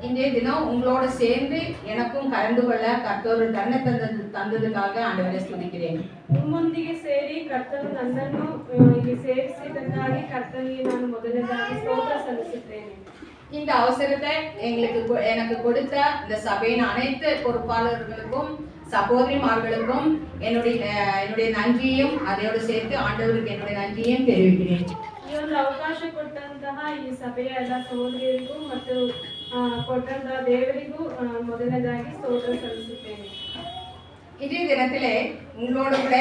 இன்றைய தினம் உங்களோட சேர்ந்து எனக்கும் கலந்து கொள்ள கர்த்தர் ஒரு தருணத்தை தந்ததுக்காக ஆண்டவரை ஸ்துதிக்கிறேன். ನಿಮ್ಮೊಂದಿಗೆ ಸೇರಿ ಕರ್ತನು ನನ್ನನ್ನು ಇಲ್ಲಿ ಸೇರಿಸಿದ್ದಕ್ಕಾಗಿ ಕರ್ತನಿಗೆ ನಾನು ಮೊದಲನೇದಾಗಿ ಸ್ತೋತ್ರ ಸಲ್ಲಿಸುತ್ತೇನೆ. இந்த அவசரத்தை எனக்கு கொடுத்த இந்த சபையின் அனைத்து பொறுப்பாளர்களுக்கும் சகோதரிமார்களுக்கும் என்னுடைய நன்றியையும் அதோடு சேர்த்து ஆண்டவருக்கு என்னுடைய நன்றியையும் தெரிவிக்கிறேன். ಈ ಒಂದು ಅವಕಾಶ ಕೊಟ್ಟಂತಹ ಈ ಸಭೆಯ ಎಲ್ಲ ಸಹೋದರಿಯರಿಗೂ ಮತ್ತು ಕೊಟ್ಟಂತಹ ದೇವರಿಗೂ ಮೊದಲನೇದಾಗಿ ಸ್ತೋತ್ರ ಸಲ್ಲಿಸುತ್ತೇನೆ. இன்றைய தினத்திலே உங்களோட கூட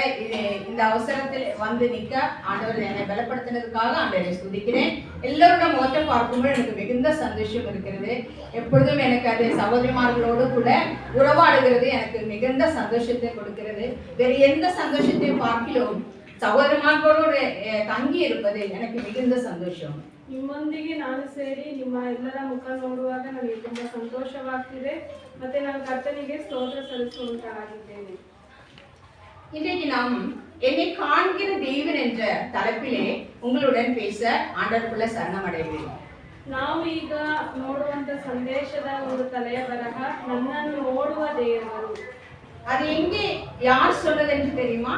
இந்த அவசரத்தில் வந்து நிற்க ஆண்டவர் என்னை பலப்படுத்தினதுக்காக ஆண்டவரை ஸ்துதிக்கிறேன். எல்லாரோட முகத்தை பார்க்கும்போது எனக்கு மிகுந்த சந்தோஷம் இருக்கிறது. எப்பொழுதும் எனக்கு அது சகோதரிமார்களோடு கூட உறவாடுகிறது எனக்கு மிகுந்த சந்தோஷத்தை கொடுக்கிறது. வேறு எந்த சந்தோஷத்தையும் பார்க்கிலும் சகோதரிமார்களோடு தங்கி இருப்பது எனக்கு மிகுந்த சந்தோஷம். ನಿಮ್ಮೊಂದಿಗೆ ನಾನು ಸೇರಿ ನಿಮ್ಮ ಎಲ್ಲರ ಮುಖ ನೋಡುವಾಗ ನನಗೆ ತುಂಬಾ ಸಂತೋಷವಾಗ್ತಿದೆ ಮತ್ತೆ ನಾನು ಕರ್ತನಿಗೆ ಸ್ತೋತ್ರ ಸಲ್ಲಿಸುವಂತಾಗಿದ್ದೇನೆ. இன்றைக்கு நாம் என்னை காண்கிற தேவன் என்ற தலைப்பிலே உங்களுடன் பேச ஆண்டவருக்குள்ள சரணம் அடைவேன். ನಾವು ಈಗ ನೋಡುವಂತ ಸಂದೇಶದ ಒಂದು ತಲೆಯ ಬರಹ ನನ್ನನ್ನು ನೋಡುವ ದೇವರು. அது எங்கே யார் சொன்னது என்று தெரியுமா?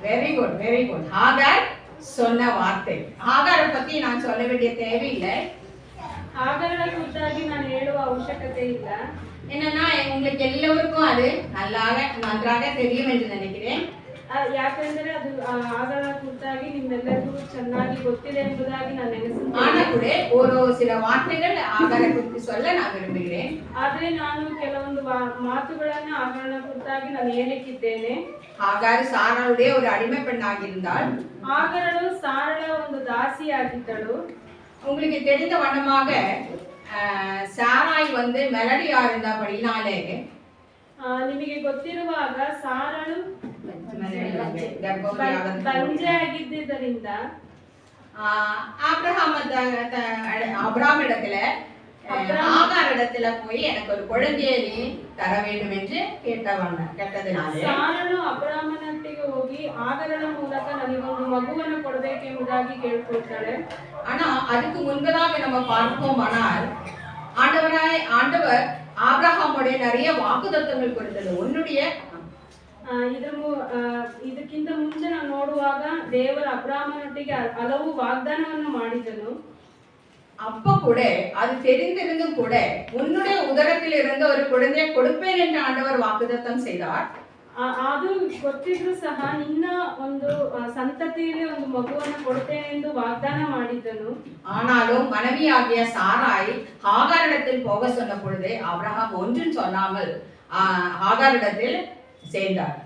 Very good very good. Aakar சொன்ன வார்த்தை. ஆகாரை பத்தி நான் சொல்ல வேண்டிய தேவையில்லை. ஆகார குறித்தாಗಿ ನಾನು ಹೇಳುವ ಅವಶ್ಯಕತೆ ಇಲ್ಲ. என்னன்னா உங்களுக்கு எல்லாருக்கும் அது நன்றாக தெரியும் என்று நினைக்கிறேன். ಯಾಕಂದ್ರೆ ಅದು ಆಗಾರ ಕುರಿತಾಗಿ ನಿಮ್ಮೆಲ್ಲರಿಗೂ ಚೆನ್ನಾಗಿ ಗೊತ್ತಿದೆ ಎಂಬುದಾಗಿ ನಾನು ನೆನೆಸುತ್ತೇನೆ. ஆனா கூட ஒரு சில வார்த்தைகள் ஆகார குறித்து சொல்ல நான் விரும்புகிறேன். ಆದರೆ ನಾನು ಕೆಲವೊಂದು ಮಾತುಗಳನ್ನು ಆಗಾರನ ಕುರಿತಾಗಿ ನಾನು ಹೇಳಿಕ್ಕಿದ್ದೇನೆ. ஆகார் சாராளுடைய ஒரு அடிமை பெண்ணாக இருந்தால் ஆகாரಳು சாரಳ ಒಂದು ದಾಸಿಯಾಗಿದ್ದಳು. உங்களுக்கு தெரிந்த வண்ணமாக சாராய் வந்து மெலடியா இருந்தபடினாலே ನಿಮಗೆ ಗೊತ್ತಿರುವಾಗ ಸಾರಳು ಬಂಜೆ ಆಗಿದ್ದರಿಂದ அப்ராம் இடத்துல ஆகார் இடத்துல போய் எனக்கு ஒரு குழந்தையை நீ தர வேண்டும் என்று கேட்டதுனாலே ಸಾರಳು ಅಬ್ರಾಮನೊಟ್ಟಿಗೆ ಹೋಗಿ ಆಗಾರನ ಮೂಲಕ ನನಗೊಂದು ಮಗುವನ್ನು ಕೊಡಬೇಕೆಂಬುದಾಗಿ ಕೇಳ್ಕೊಳ್ತಾಳೆ. ஆனா அதுக்கு முன்பதாக நம்ம பார்ப்போமானால் ஆண்டவர் ஆபிரகாமுடைய நிறைய வாக்குத்தத்தங்கள் கொடுத்தது. உன்னுடைய ಇದಕ್ಕಿಂತ ಮುಂಚೆ ನಾವು ನೋಡುವಾಗ ದೇವರ ಅಬ್ರಾಮನೊಟ್ಟಿಗೆ ಹಲವು ವಾಗ್ದಾನವನ್ನು ಮಾಡಿದನು. அப்ப கூட அது தெரிந்திருந்தும் கூட உன்னுடைய உதரத்தில் இருந்த ஒரு குழந்தையை கொடுப்பேன் என்று ஆண்டவர் வாக்குத்தத்தம் செய்தார். ಅದು ಗೊತ್ತಿದ್ರು ಸಹ ನಿನ್ನ ಒಂದು ಸಂತತಿಯಲ್ಲಿ ಒಂದು ಮಗುವನ್ನು ಕೊಡ್ತೇನೆ ಎಂದು ವಾಗ್ದಾನ ಮಾಡಿದ್ದನು. ஆனாலும் மனைவியாகிய சாராய் ஆகாரிடத்தில் போக சொன்ன பொழுது ஆபிரகாம் ஒன்றும் சொல்லாமல் ஆகாரிடத்தில் சேர்ந்தார்.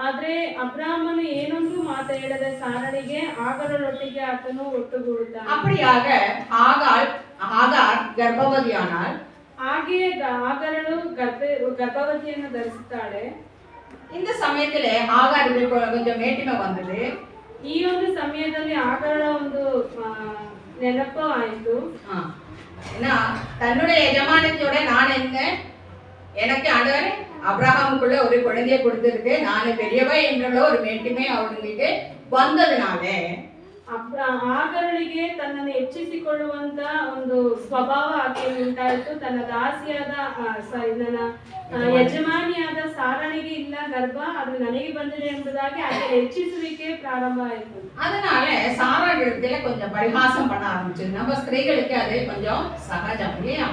ಆದ್ರೆ ಅಬ್ರಾಮನು ಏನೊಂದು ಮಾತು ಹೇಳದೆ ಸಾರಳಿಗೆ ಆಗಾರಳೊಟ್ಟಿಗೆ ಆತನು ಒಟ್ಟುಗೂಡುತ್ತಾನೆ. அப்படியாக ஆகார் ಗರ್ಭವತಿಯಾனாள். ಹಾಗೆಯೇ ಆಗಾರಳು ಗರ್ಭವತಿಯನ್ನು ಧರಿಸುತ್ತಾಳೆ. இந்த சமயத்துல ஆகாருக்கு கொஞ்சம் மேட்டிமை வந்தது. ಈ ಒಂದು ಸಮಯದಲ್ಲಿ ಆಗಾರಳ ಒಂದು ನೆನಪು ಆಯಿತು. ஏன்னா தன்னுடைய எஜமானத்தோட நான் எனக்கு ஆண்டவர் அப்ரஹாமுக்குள்ள ஒரு குழந்தையை கொடுத்திருக்கு, நான் பெரியவ என்ற ஒரு மேட்டிமை அவங்களுக்கு வந்ததுனால ಆಗಾರಳಿಗೆ ತನ್ನನ್ನು ಹೆಚ್ಚಿಸಿಕೊಳ್ಳುವಂತ ಒಂದು ಸ್ವಭಾವ ಆಕೆಯಲ್ಲಿ ಉಂಟಾಯಿತು. ತನ್ನ ದಾಸಿಯಾದ ನನ್ನ ಯಜಮಾನಿಯಾದ ಸಾರಣಿಗೆ ಇಲ್ಲ ಗರ್ಭ, ಅದು ನನಗೆ ಬಂದಿದೆ ಎಂಬುದಾಗಿ ಆಕೆ ಹೆಚ್ಚಿಸುವಿಕೆ ಪ್ರಾರಂಭ ಆಯಿತು. அதனால சாரா இடத்துல கொஞ்சம் பரிகாசம் பண்ண ஆரம்பிச்சு. நம்ம ஸ்திரீகளுக்கு அது கொஞ்சம் சகஜம் இல்லையா?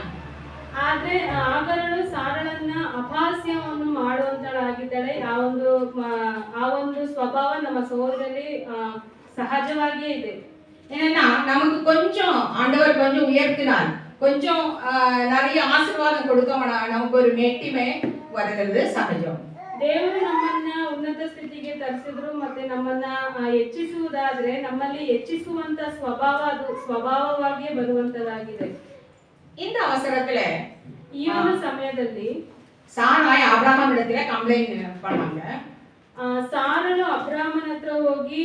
ಆದ್ರೆ ಆಗಾರಳು ಸಾರಳನ್ನ ಅಪಹಾಸ್ಯವನ್ನು ಮಾಡುವಂತಳಾಗಿದ್ದಾಳೆ. ಆ ಒಂದು ಸ್ವಭಾವ ನಮ್ಮ ಸಹೋದರಲ್ಲಿ சகஜமாகியே இது. ஏன்னா நமக்கு கொஞ்சம் ஆண்டவர் கொஞ்சம் உயர்த்தினார், கொஞ்சம் நிறைய ஆசீர்வாதம் கொடுக்க நமக்கு ஒரு மேட்டிமை வருகிறது சகஜம். ದೇವರು ನಮ್ಮನ್ನ ಉನ್ನತ ಸ್ಥಿತಿಗೆ ತರಿಸಿದ್ರು ಮತ್ತೆ ನಮ್ಮನ್ನ ಹೆಚ್ಚಿಸುವುದಾದ್ರೆ ನಮ್ಮಲ್ಲಿ ಹೆಚ್ಚಿಸುವಂತ ಸ್ವಭಾವ ಅದು ಸ್ವಭಾವವಾಗಿಯೇ ಬರುವಂತದಾಗಿದೆ. இந்த அவசரத்துல ಈ ಒಂದು ಸಮಯದಲ್ಲಿ சாராய் ஆபிரகாம் இடத்துல கம்ப்ளைண்ட் பண்ணாங்க. ಸಾರಳು ಅಬ್ರಾಮನ ಹತ್ರ ಹೋಗಿ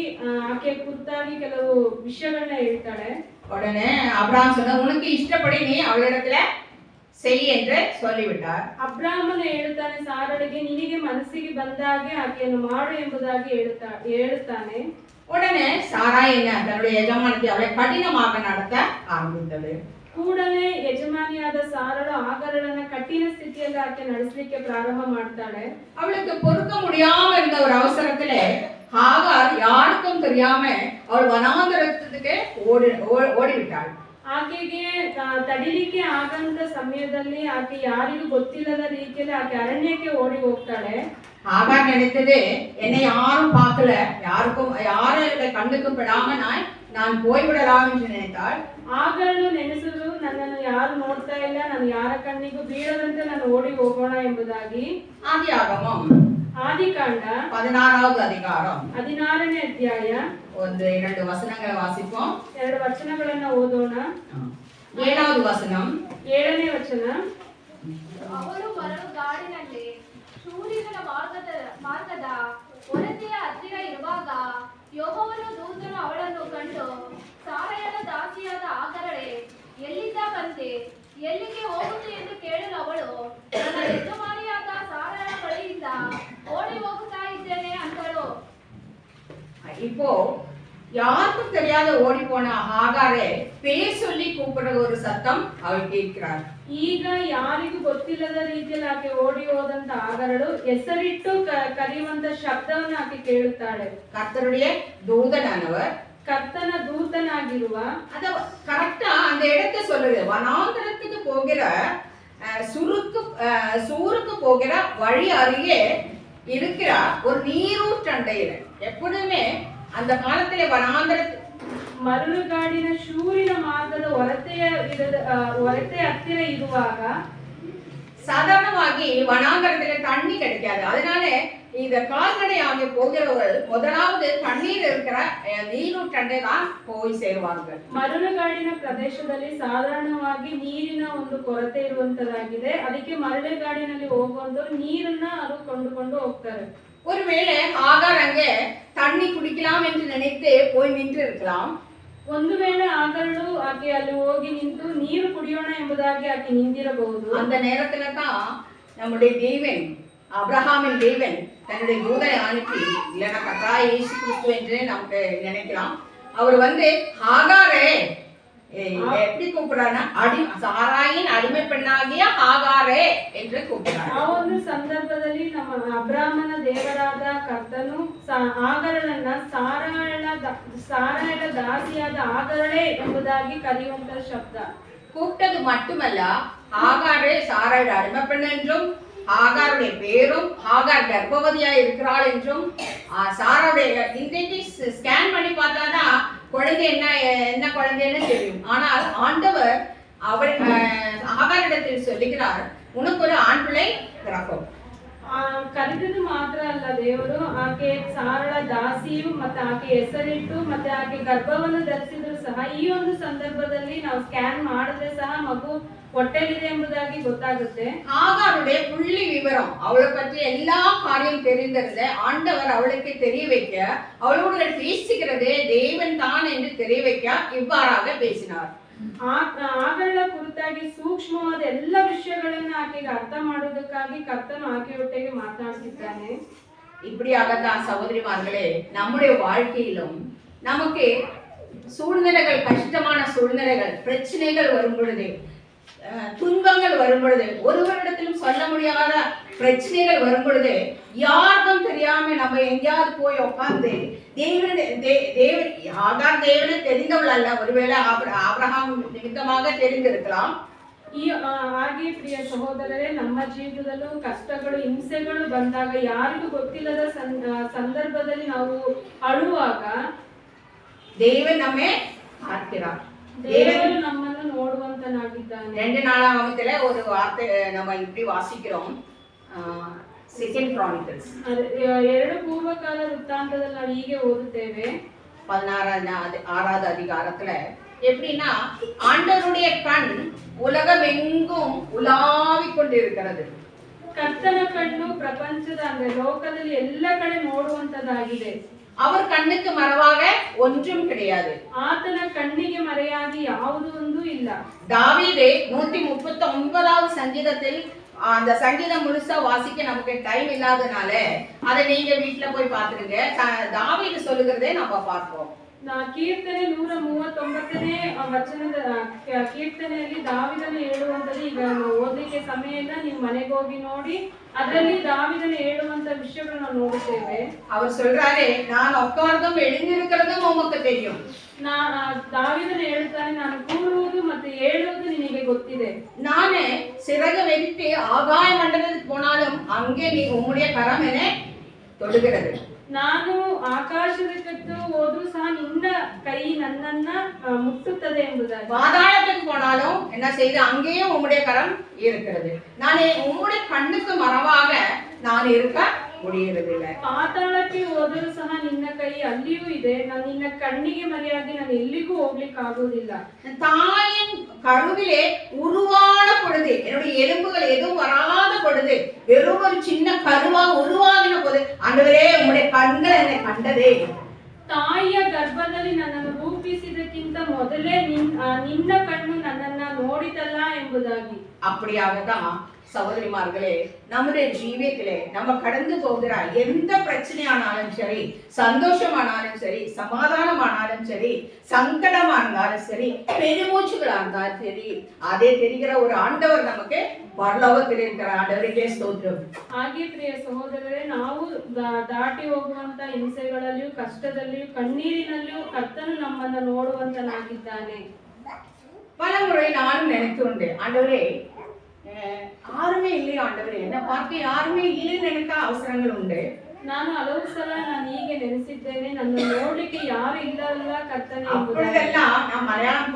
ಆಕೆ ಕುರಿತಾಗಿ ಕೆಲವು ವಿಷಯಗಳನ್ನ ಹೇಳ್ತಾಳೆ. உடனே அப்ராம் சொன்ன உனக்கு இஷ்டப்படி நீ அவளிடத்துல செய் என்று சொல்லிவிட்டார். ಅಬ್ರಾಮನ ಹೇಳುತ್ತಾನೆ ಸಾರಳಿಗೆ ನಿನಗೆ ಮನಸ್ಸಿಗೆ ಬಂದಾಗೆ ಆಕೆಯನ್ನು ಮಾಡು ಎಂಬುದಾಗಿ ಹೇಳುತ್ತಾನೆ. உடனே சாராய் என்ன தன்னுடைய எஜமானத்தை அவளை கடினமாக நடத்த ஆரம்பித்தது. ಕೂಡಲೇ ಯಜಮಾನ ಯಜಮಾನಿಯಾದ ಸಾರಳು ಆಗರಳನ್ನ ಕಠಿಣ ಸ್ಥಿತಿಯಲ್ಲಿ ಆಕೆ ನಡೆಸಲಿಕ್ಕೆ ಪ್ರಾರಂಭ ಮಾಡ್ತಾಳೆ. அவளுக்கு பொறுக்க முடியாம இருந்த ஒரு அவசரத்துல ஹாகார் யாருக்கும் தெரியாம அவள் வனாந்தரத்துக்கு ஓடிவிட்டாள். ಆಕೆಗೆ ತಡಿಲಿಕ್ಕೆ ಆಗಂತ ಸಮಯದಲ್ಲಿ ಆಕೆ ಯಾರಿಗೂ ಗೊತ್ತಿಲ್ಲದ ರೀತಿಯಲ್ಲಿ ಆಕೆ ಅರಣ್ಯಕ್ಕೆ ಓಡಿ ಹೋಗ್ತಾಳೆ. ஆகார் நினைத்தது, என்னை யாரும் பார்க்கல, யாரோட கண்ணுக்கும் படாம நான் போய்விடலாம் என்று நினைத்தாள். ಆಗರಳು ನೆನೆಸಿದ್ರು, ನನ್ನನ್ನು ಯಾರು ನೋಡ್ತಾ ಇಲ್ಲ, ನಾನು ಯಾರ ಕಣ್ಣಿಗೂ ಬೀಳದಂತೆ ನಾನು ಓಡಿ ಹೋಗೋಣ ಎಂಬುದಾಗಿ. ஆதியாகமம் ಆದಿಕಾಂಡ 16வது அதிகாரம் 16ನೇ ಅಧ್ಯಾಯ 1-2 ವಚನங்களை வாசிப்போம். 2 ವಚನಗಳನ್ನ ಓದೋಣ. 7வது ವಚனம். 7ನೇ ವಚನ. ಅವಳು ಮರಳುಗಾಡಿನಲ್ಲಿ ಶೂರಿನ ಮಾರ್ಗದ ಒರತೆಯ ಹತ್ತಿರ ಇರುವಾಗ ಯೆಹೋವನ ದೂತನು ಅವಳನ್ನು ಕಂಡು, ಸಾರಯಳ ದಾಸಿಯಾದ ಆಗರಳೆ, ಎಲ್ಲಿಂದ ಬಂದೆ, ಎಲ್ಲಿಗೆ ಹೋಗುತ್ತೆ ಎಂದು ಕೇಳಲು ಅವಳು, ನನ್ನ ಯಜಮಾನಿಯಾದ ಸಾರಯಳ ಬಳಿಯಿಂದ ಓಡಿ ಹೋಗುತ್ತಾ ಇದ್ದೇನೆ ಅಂತಳು. இப்போ யாருக்கும் தெரியாத ஓடி போன ஹாகாரை பேர் சொல்லி கூப்பிடுற ஒரு சத்தம் அவள் கேட்கிறாள். ಈಗ ಯಾರಿಗೂ ಗೊತ್ತಿಲ್ಲದ ರೀತಿಯಲ್ಲಿ ಆಕೆ ಓಡಿ ಹೋದಂತ ಆಗರಳು ಹೆಸರಿಟ್ಟು ಕರೆಯುವಂತ ಶಬ್ದವನ್ನು ಆಕೆ ಕೇಳುತ್ತಾಳೆ. கர்த்தருடைய தூதனானவர், ಕರ್ತನ ದೂತನಾಗಿರುವ, அத கரெக்டா அந்த இடத்தை சொல்லுது. வனாந்தரத்துக்கு போகிற சூருக்கு போகிற வழி அருகே இருக்கிற ஒரு நீரூற்றண்டையில. எப்பொழுதுமே அந்த காலத்திலே ಮರಳುಗಾಡಿನ ಶೂರಿನ ಮಾರ್ಗದ ಒರತೆ ಹತ್ತಿರ ಇರುವಾಗ சாதாரணமாகி வனாந்தரத்துல தண்ணி கிடைக்காது. அதனால இந்த கால்நடையாக போகிறவர்கள் முதலாவது தண்ணீர் இருக்கிற நீரூற்றண்டை தான் போய் சேருவார்கள். ಮರಳುಗಾಡಿನ ಪ್ರದೇಶದಲ್ಲಿ ಸಾಧಾರಣವಾಗಿ ನೀರಿನ ಒಂದು ಕೊರತೆ ಇರುವಂತದಾಗಿದೆ. ಅದಕ್ಕೆ ಮರಳುಗಾಡಿನಲ್ಲಿ ಹೋಗುವಂತವ್ರು ನೀರನ್ನ ಅದು ಕೊಂಡುಕೊಂಡು ಹೋಗ್ತಾರೆ. ஒருவேளை ஆகார் அங்கே தண்ணி குடிக்கலாம் என்று நினைத்து போய் நின்று இருக்கலாம். ಒಂದು ವೇಳೆ ಆಗರಳು ಆಕೆ ಅಲ್ಲಿ ಹೋಗಿ ನಿಂತು ನೀರು ಕುಡಿಯೋಣ ಎಂಬುದಾಗಿ ಆಕೆ ನಿಂತಿರಬಹುದು. அந்த நேரத்துல தான் நம்முடைய தேவன், அபிரகாமின் தேவன் தன்னுடைய தூதனை அனுப்பி, இல்லைன்னா கர்த்தராகிய இயேசு கிறிஸ்து என்று நமக்கு நினைக்கலாம், அவர் வந்து ஆகாரே எப்படி கூப்பிடுறாருன்னா சாராயின் அடிமை பெண்ணாகிய ஆகாரே என்று கூப்பிடுறாரு. ಆ ಒಂದು ಸಂದರ್ಭದಲ್ಲಿ ನಮ್ಮ ಅಬ್ರಾಹ್ಮನ ದೇವರಾದ ಕರ್ತನು ಆಗರಳನ್ನ ಸಾರಾಯಳ ದಾಸಿಯಾದ ಆಗರಳೆ ಎಂಬುದಾಗಿ ಕರೆಯುವಂತ ಶಬ್ದ. கூப்பிட்டது மட்டுமல்ல, ஆகாரே சாராயோட அடிமை பெண் என்றும், ஆகாருடைய பேரும் ஆகார் கர்ப்பவதியா இருக்கிறாள் என்றும், சாராவுடைய இன்றைக்கு ஸ்கேன் பண்ணி பார்த்தாதான் குழந்தை என்ன குழந்தைன்னு தெரியும். ஆனால் ஆண்டவர் அவர் ஆகாரிடத்தில் சொல்லுகிறார், உனக்கு ஒரு ஆண் பிள்ளை பிறக்கும். ಕರೆದಿದ್ದು ಮಾತ್ರ ಅಲ್ಲ ದೇವರು, ಆಕೆ ಸಾರಳ ದಾಸಿಯು ಮತ್ತೆ ಆಕೆ ಹೆಸರಿಟ್ಟು ಮತ್ತೆ ಆಕೆ ಗರ್ಭವನ್ನು ಧರಿಸಿದ್ರು ಸಹ ಈ ಒಂದು ಸಂದರ್ಭದಲ್ಲಿ ನಾವು ಸ್ಕ್ಯಾನ್ ಮಾಡಿದ್ರೆ ಸಹ ಮಗು ಹೊಟ್ಟೆಲಿದೆ ಎಂಬುದಾಗಿ ಗೊತ್ತಾಗುತ್ತೆ. ஆகாருடைய புள்ளி விவரம், அவளை பற்றி எல்லா காரியம் தெரிந்திருந்த ஆண்டவர் அவளுக்கு தெரிய வைக்க, அவளோடு பேசுகிறதே தேவன் தான் என்று தெரிய வைக்க இவ்வாறாக பேசினார். ಆಗರಳ ಕುರಿತಾಗಿ ಸೂಕ್ಷ್ಮವಾದ ಎಲ್ಲ ವಿಷಯಗಳನ್ನ ಆಕೆಗೆ ಅರ್ಥ ಮಾಡೋದಕ್ಕಾಗಿ ಕರ್ತನು ಆಕೆಯೊಟ್ಟಿಗೆ ಮಾತನಾಡ್ತಿದ್ದಾನೆ. இப்படியாகத்தான் சகோதரிமார்களே, நம்முடைய வாழ்க்கையிலும் நமக்கு சூழ்நிலைகள், கஷ்டமான சூழ்நிலைகள், பிரச்சனைகள் வரும் பொழுது, துன்பங்கள் வரும் பொழுது, ஒருவரிடத்திலும் சொல்ல முடியாத பிரச்சனைகள் வரும் பொழுது, யாருக்கும் தெரியாம நம்ம எங்கேயாவது போய் உட்கார்ந்து ஆகார் தேவனை தெரிந்தவள் அல்ல, ஒருவேளை ஆபிரகாம் நிமித்தமாக தெரிந்திருக்கலாம். ಹಾಗೆ ಪ್ರಿಯ ಸಹೋದರರೇ, ನಮ್ಮ ಜೀವಿತದಲ್ಲೂ ಕಷ್ಟಗಳು, ಹಿಂಸೆಗಳು ಬಂದಾಗ ಯಾರಿಗೂ ಗೊತ್ತಿಲ್ಲದ ಸಂದರ್ಭದಲ್ಲಿ ನಾವು ಅಳುವಾಗ தேவன் நம்மை பார்க்கிறார். ದೇವರು ನಮ್ಮನ್ನು ನೋಡುವಂತನಾಗಿದ್ದಾನೆ. 2 நாளாகமத்துல ஒரு வார்த்தை நம்ம இப்படி வாசிக்கிறோம், செகண்ட் கிரானிக்கல்ஸ் 2 ಪೂರ್ವಕಾಲ ವೃತ್ತಾಂತದಲ್ಲಿ ನಾವು ಹೀಗೆ ಓದುತ್ತೇವೆ. 16வது அதிகாரத்துல எப்படின்னா, ஆண்டவருடைய கண் உலகம் எங்கும் உலாவிக் கொண்டிருக்கிறது. ಕರ್ತನ ಕಣ್ಣು ಪ್ರಪಂಚದ ಅಂದ್ರೆ ಲೋಕದಲ್ಲಿ ಎಲ್ಲ ಕಡೆ ನೋಡುವಂತದಾಗಿದೆ. அவர் கண்ணுக்கு மறைவாக ஒன்றும் கிடையாது. ಆತನ ಕಣ್ಣಿಗೆ ಮರೆಯಾಗಿ ಯಾವುದು ಒಂದು ಇಲ್ಲ. தாவீது 139வது சங்கீதத்தில், அந்த சங்கீதம் முழுசா வாசிக்க நமக்கு டைம் இல்லாதனால அதை நீங்க வீட்டுல போய் பாத்துருங்க. தாவீது சொல்லுகிறதே நம்ம பார்ப்போம். ಕೀರ್ತನೆ 139ನೇ ವಚನದ ಕೀರ್ತನೆಯಲ್ಲಿ ದಾವೀದನು ಹೇಳುವ ಈಗ ಓದಲಿಕ್ಕೆ ಸಮಯ ಇಲ್ಲ, ನೀವು ಮನೆಗೆ ಹೋಗಿ ನೋಡಿ. ಅದರಲ್ಲಿ ದಾವಿದನ ಹೇಳುವಂತ ವಿಷಯಗಳನ್ನ ನೋಡುತ್ತೇವೆ. அவர் சொல்றாரு, நான் உட்கார்ந்தும் எழுந்திருக்கிறதும் உமக்கு தெரியும். ದಾವಿದನ ಹೇಳ್ತಾನೆ, ನಾನು ಕೂರುವುದು ಮತ್ತು ಏಳುವುದು ನಿನಗೆ ಗೊತ್ತಿದೆ. நானு சிறகு வெடித்து ஆகாய மண்டலத்துக்கு போனாலும் அங்கே நீ உம்முடைய கரம் என்னை தொடுகிறது. ನಾನು ಆಕಾಶದಕ್ಕೆ ಹೋದ್ರೂ ಸಹ ನಿನ್ನ ಕೈ ನನ್ನನ್ನ ಮುಟ್ಟುತ್ತದೆ ಎಂಬುದಾಗಿ. பாதாளத்துக்கு போனாலும் என்ன செய்து அங்கேயும் உம்முடைய கரம் இருக்கிறது. நானே உம்முடைய கண்ணுக்கு மறைவாக நான் இருக்க முடியறதில்லை. ಪಾತಾಳಕ್ಕೆ ಹೋದರೂ ಸಹ ನಿನ್ನ ಕೈ ಅಲ್ಲಿಯೂ ಇದೆ. ನಿನ್ನ ಕಣ್ಣಿಗೆ ಮರೆಯಾಗಿ ನಾನು ಎಲ್ಲಿಗೂ ಹೋಗ್ಲಿಕ್ಕೆ ಆಗುವುದಿಲ್ಲ. தாயின் கருவிலே உருவான பொழுது, என்னுடைய எலும்புகள் எதுவும் வராத பொழுது, வெறும் ஒரு சின்ன கருவா உருவாகின போது, ஆண்டவரே உம்முடைய கண்கள் என்னை கண்டதே. ತಾಯಿಯ ಗರ್ಭದಲ್ಲಿ ನನ್ನನ್ನು ರೂಪಿಸಿದಕ್ಕಿಂತ ಮೊದಲೇ ನಿನ್ನ ಕಣ್ಣು ನನ್ನನ್ನ ನೋಡಿದಲ್ಲ ಎಂಬುದಾಗಿ. அப்படியாகதான் சகோதரிமார்களே, நம்முடைய ஜீவியத்திலே நம்ம கடந்து போகிற எந்த பிரச்சனையானாலும் சரி, சந்தோஷமானாலும் சரி, சமாதானமானாலும் சரி, சங்கடமா இருந்தாலும் சரி, பெருமூச்சுகளா இருந்தாலும் சரி, அதே தெரிகிற ஒரு ஆண்டவர் நமக்கு பரலோகத்தில் இருக்கிற ஆண்டவருக்கே ஸ்தோத்திரம். ಹಾಗೆ ಪ್ರಿಯ ಸಹೋದರರೇ, ನಾವು ದಾಟಿ ಹೋಗುವಂತ ಹಿಂಸೆಗಳಲ್ಲಿಯೂ ಕಷ್ಟದಲ್ಲಿಯೂ ಕಣ್ಣೀರಿನಲ್ಲಿಯೂ ಕರ್ತನು ನಮ್ಮನ್ನು ನೋಡುವಂತನಾಗಿದ್ದಾನೆ. பல முறை நானும் நினைத்துண்டு, ஆண்டவரே யாருமே இல்லையா ஆண்டவரே, என்ன பார்க்க யாருமே இல்லைன்னு நினைக்க அவசரங்கள் உண்டு. ನಾನು ಹಲವು ಸಲ ನಾನು ಹೀಗೆ ನೆನೆಸಿದ್ದೇನೆ, ನನ್ನ ನೋಡ್ಲಿಕ್ಕೆ ಯಾರು ಇಲ್ಲಲ್ಲ ಕರ್ತನೆ. அப்பொழுதெல்லாம் நான் மலையாளம்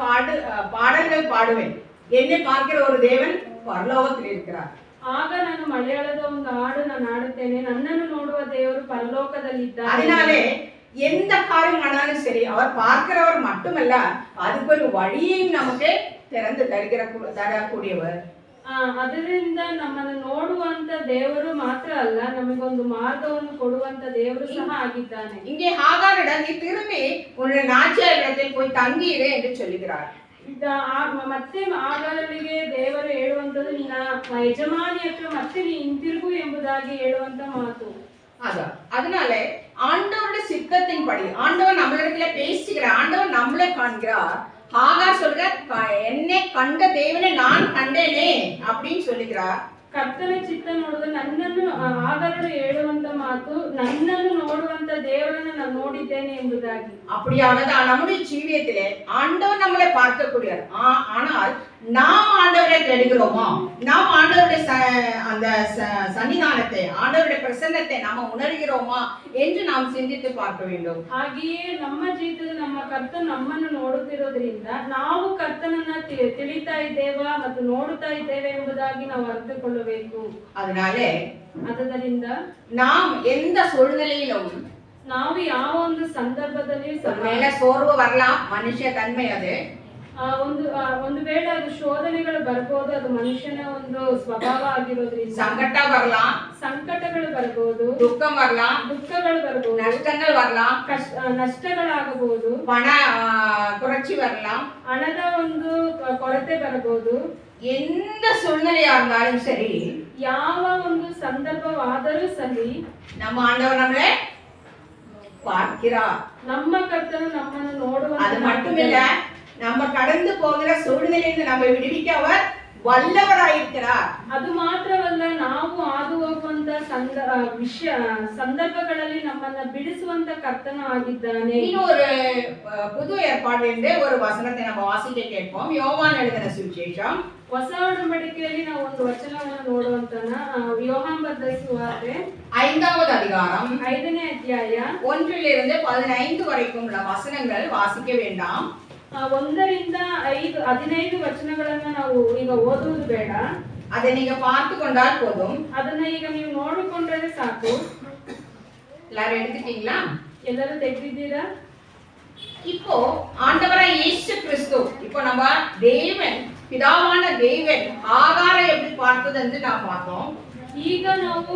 பாடல்கள் பாடுவேன். என்னை பார்க்கிற ஒரு தேவன் பரலோகத்தில் இருக்கிறார். ಆಗ ನಾನು ಮಲಯಾಳದ ಒಂದು ಹಾಡು ನಾನು ಹಾಡುತ್ತೇನೆ, ನನ್ನನ್ನು ನೋಡುವ ದೇವರು ಪರಲೋಕದಲ್ಲಿದ್ದಾರೆ. அதனாலே எந்த காரியம் ஆனாலும் சரி, அவர் பார்க்கிறவர் மட்டுமல்ல, அதுக்கு ஒரு வழியையும் நமக்கு திறந்து தரக்கூடியவர். ಅದರಿಂದ ನಮ್ಮನ್ನು ನೋಡುವಂತ ದೇವರು ಮಾತ್ರ ಅಲ್ಲ, ನಮಗೊಂದು ಮಾರ್ಗವನ್ನು ಕೊಡುವಂತ ದೇವರು ಸಹ ಆಗಿದ್ದಾನೆ. இங்கே ஹாகாரிடம் நீ திரும்பி உன்னுடைய நாச்சியாரிடத்தில் போய் தங்கியிரு என்று சொல்லுகிறார். ಮತ್ತೆ ಆಗಾರರಿಗೆ ದೇವರು ಹೇಳುವಂತದ್ದು, ನಿನ್ನ ಯಜಮಾನಿ ಹತ್ರ ಮತ್ತೆ ನೀ ಹಿಂತಿರುಗು ಎಂಬುದಾಗಿ ಹೇಳುವಂತ ಮಾತು. அதான் அதனால ஆண்டவருடைய சித்தத்தின்படி ஆண்டவர் நம்மளிடத்துல பேசுகிறார், ஆண்டவர் நம்மளை காண்கிறார். ஹாகார் சொல்ற, என்னை கண்ட தேவனை நான் கண்டேனே அப்படின்னு சொல்லுகிறார். ಕರ್ತನ ಚಿತ್ತ ನೋಡುವುದು, ನನ್ನನ್ನು ಆಗಾರರು ಹೇಳುವಂತ ಮಾತು, ನನ್ನನ್ನು ನೋಡುವಂತ ದೇವರನ್ನು ನಾನು ನೋಡಿದ್ದೇನೆ ಎಂಬುದಾಗಿ. அப்படியானதான் நம்முடைய ஜீவியத்திலே ஆண்டவர் நம்மளை பார்க்கக்கூடியார். ஆனால் நாம் ஆண்டவரை தேடுகிறோமா? நாம் ஆண்டவருடைய அந்த சன்னிதானத்தை, ஆண்டவருடைய பிரசன்னத்தை நாம உணர்கிறோமா என்று நாம் சிந்தித்து பார்க்க வேண்டும். ಹಾಗೆಯೇ ನಮ್ಮ ಜೀವಿತದಲ್ಲಿ ನಮ್ಮ ಕರ್ತನ ನಮ್ಮನ್ನು ನೋಡುತ್ತಿರೋದ್ರಿಂದ ನಾವು ಕರ್ತನನ್ನ ತಿಳಿತಾ ಇದ್ದೇವಾ ಮತ್ತು ನೋಡುತ್ತಾ ಇದ್ದೇವೆ ಎಂಬುದಾಗಿ ನಾವು ಅರ್ಥಕೊಳ್ಳಬೇಕು. ಅದರಿಂದ நாம் எந்த சூழ்நிலையிலும், ನಾವು ಯಾವ ಒಂದು ಸಂದರ್ಭದಲ್ಲಿ ಸೋರ್வு வரலாம், ಮನುಷ್ಯ ತನ್ಮೆ ಅದು. ಒಂದು ವೇಳೆ ಅದು ಶೋಧನೆಗಳು ಬರ್ಬೋದು, ಅದು ಮನುಷ್ಯನ ಒಂದು ಸ್ವಭಾವ ಆಗಿರೋದ್ರಿಂದ. ಸಂಕಟಗಳು ಬರ್ಬೋದು, ದುಃಖಗಳು ಬರ್ಬೋದು, ನಷ್ಟಗಳಾಗಬಹುದು, குறைச்சி வரலாம், ಹಣದ ಒಂದು ಕೊರತೆ ಬರಬಹುದು. எந்த சூழ்நிலையா இருந்தாலும் சரி, ಯಾವ ಒಂದು ಸಂದರ್ಭವಾದರೂ ಸರಿ, ನಮ್ಮ ಆண்டவர் நம்மளை பார்க்கிறார். ನಮ್ಮ ಕರ್ತನು ನಮ್ಮನ್ನು ನೋಡುವ. அது மட்டுமில்ல, நம்ம கடந்து போகிற சூழ்நிலையிலிருந்து நம்ம விடுவிக்க அவர் வல்லவராயிருக்கிறார். ಅದು ಮಾತ್ರವಲ್ಲ, ನಾವು ಹಾದು ಹೋಗುವಂತ ಸಂದರ್ಭಗಳಲ್ಲಿ ನಮ್ಮನ್ನ ಬಿಡಿಸುವಂತ ಕರ್ತನ ಆಗಿದ್ದಾನೆ. இன்னொரு புது ஏற்பாடிலிருந்து ஒரு வசனத்தை நம்ம வாசிக்க கேட்போம். யோவான் எழுதின சுவிசேஷம் ಹೊಸ ಒಡಂಬಡಿಕೆಯಲ್ಲಿ ನಾವು ಒಂದು ವಚನವನ್ನು ನೋಡುವಂತನ ಯೋಹಾನ್ ಬರೆದ ಸುವಾರ್ತೆ 5வது அதிகாரம் 5ನೇ ಅಧ್ಯಾಯ 1லிருந்து 15 வரைக்கும் உள்ள வசனங்கள் வாசிக்க வேண்டாம். 1ರಿಂದ 15 ವಚನಗಳನ್ನ ನಾವು ಈಗ ಓದುವುದು ಬೇಡ. அதை நீங்க பார்த்து கொண்டால் போதும். ಅದನ್ನ ಈಗ ನೀವು ನೋಡಿಕೊಂಡ್ರೆ ಸಾಕು. எல்லாரும் எடுத்துட்டீங்களா? ಎಲ್ಲರೂ ತೆಗೆದಿದ್ದೀರಾ? இப்போ ஆண்டவராய் இயேசு கிறிஸ்து, இப்போ நம்ம தேவன், பிதாவான தேவன் ஆகாரை எப்படி பார்த்தது என்று நாம் பார்த்தோம். ಈಗ ನಾವು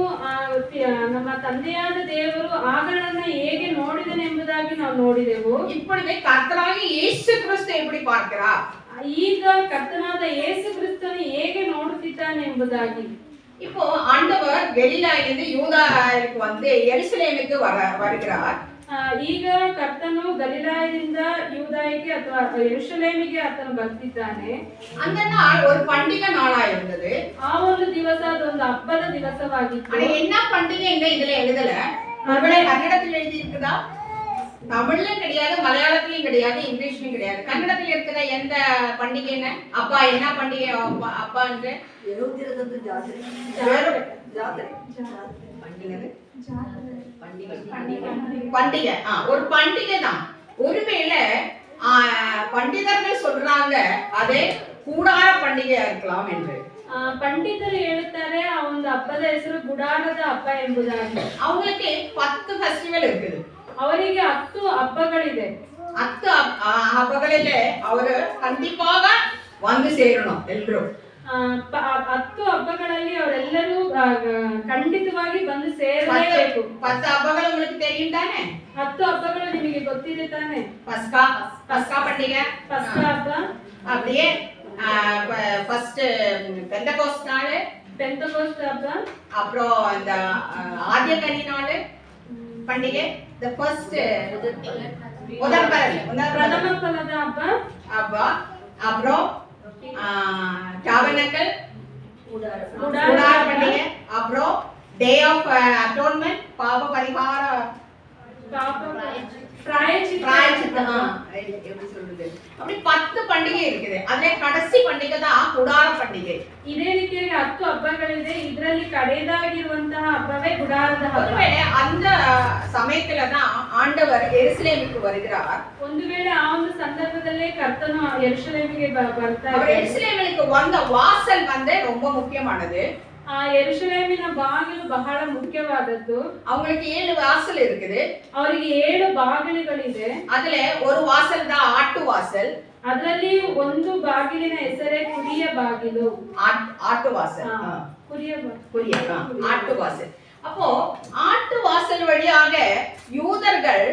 ನಮ್ಮ ತಂದೆಯಾದ ದೇವರು ಆಗಾರನ್ನ ಹೇಗೆ ನೋಡಿದನೆ ಎಂಬುದಾಗಿ ನಾವು ನೋಡಿದೆವು. இப்பொழுது கர்த்தராகிய இயேசு கிறிஸ்து எப்படி பார்க்கிறார்? ಈಗ ಕರ್ತನಾದ ಯೇಸು ಕ್ರಿಸ್ತನು ಹೇಗೆ ನೋಡುತ್ತಿದ್ದಾನೆ ಎಂಬುದಾಗಿ. இப்போ ஆண்டவர் கலிலேயாவிலிருந்து யூதாவுக்கு வந்து எருசலேமுக்கு வருகிறார். ಈಗ ಕರ್ತನು ಗಲಿಲಾಯದಿಂದ யூதாய்க்கு ಅಥವಾ ಯೆರೂಸಲೇಮಿಗೆ ಆತನು ಬರ್ತಿದ್ದಾನೆ. அந்த நாள் ஒரு பண்டிகை நாளா இருந்தது. ಆ ಒಂದು ದಿವಸ ಅದೊಂದು ಹಬ್ಬದ ದಿವಸವಾಗಿತ್ತು. ஆனா என்ன பண்டிகைன்னு இதுல எழுதல. ஒருவேளை கன்னடத்தில் எழுதி இருக்குதா? தமிழ்ல கிடையாது, மலையாளத்திலயும் கிடையாது, இங்கிலீஷ்லயும் கிடையாது. கன்னடத்தில் இருக்கிற எந்த பண்டிகைன்னு அப்பா என்ன பண்டிகை அப்பா என்று பண்டிகை ஒரு பண்டிகை தான். ஒருவேளை பண்டிதர்கள் சொல்றாங்க அதே கூடார பண்டிகையா இருக்கலாம் என்று. ಪಂಡಿತರು ಹೇಳುತ್ತಾರೆ ಆ ಒಂದು ಹಬ್ಬದ ಹೆಸರು ಗುಡಾರದ ಹಬ್ಬ ಎಂಬುದಾಗಿ. அவங்களுக்கு 10 ஃபெஸ்டிவல் இருக்குது. ಅವರಿಗೆ 10 ಹಬ್ಬಗಳಿದೆ. 10 ಹಬ್ಬಗಳಲ್ಲಿ ಅವರು கண்டிப்பாக வந்து சேரணும் ಎಲ್ಲರೂ. 10 ಹಬ್ಬಗಳಲ್ಲಿ ಅವರೆಲ್ಲರೂ ಖಂಡಿತವಾಗಿ ಬಂದು ಸೇರಲೇಬೇಕು. 10 ಹಬ್ಬಗಳು உங்களுக்கு தெரியும் தானே? 10 ಹಬ್ಬಗಳು ನಿಮಗೆ ಗೊತ್ತಿದೆ ತಾನೆ? பஸ்கா பண்டிகை, பஸ்கா ಹಬ್ಬ, அப்படியே ஃபர்ஸ்ட் பெந்தகோஸ்ட் நாள், பெந்தகோஸ்ட் ಹಬ್ಬ, அப்புறம் இந்த ஆதிய கனி நாள் பண்டிகை, the first முதல் பிரதம ಫಲದ ಹಬ್ಬ, அப்புறம் டாபர்னக்கல் கூடார பண்டிகை, அப்புறம் டே ஆஃப் அட்டோன்மென்ட் பாவ பரிகார எப்படி சொல்றது, அப்படி 10 பண்டிகை இருக்குது. அதுல கடைசி பண்டிகை தான் கூடார பண்டிகை. ಇದೇ ರೀತಿಯಾಗಿ 10 ಹಬ್ಬಗಳಿದೆ. ಇದರಲ್ಲಿ ಕಡೆಯದಾಗಿರುವಂತಹ ಹಬ್ಬವೇ ಗುಡಾರದ ಹಬ್ಬ. ஒருவேளை அந்த சமயத்துல தான் ஆண்டவர் எருசலேமுக்கு வருகிறார். ಒಂದು ವೇಳೆ ಆ ಒಂದು ಸಂದರ್ಭದಲ್ಲೇ ಕರ್ತನು ಯೆರೂಸಲೇಮಿಗೆ ಬರ್ತಾರೆ. அவர் எருசலேமுக்கு வந்த வாசல் வந்து ரொம்ப முக்கியமானது. ಯೆರೂಸಲೇಮಿನ ಬಾಗಿಲು ಬಹಳ ಮುಖ್ಯವಾದದ್ದು. அவங்களுக்கு 7 வாசல் இருக்குது. ಅವರಿಗೆ 7 ಬಾಗಿಲುಗಳಿದೆ. அதுல ஒரு வாசல் தான் ஆட்டு வாசல். ಅದರಲ್ಲಿ ಒಂದು ಬಾಗಿಲಿನ ಹೆಸರೇ ಕುರಿಯ ಬಾಗಿಲು. ஆட்டு வாசல், குரிய ஆட்டு வாசல். அப்போ ஆட்டு வாசல் வழியாக யூதர்கள்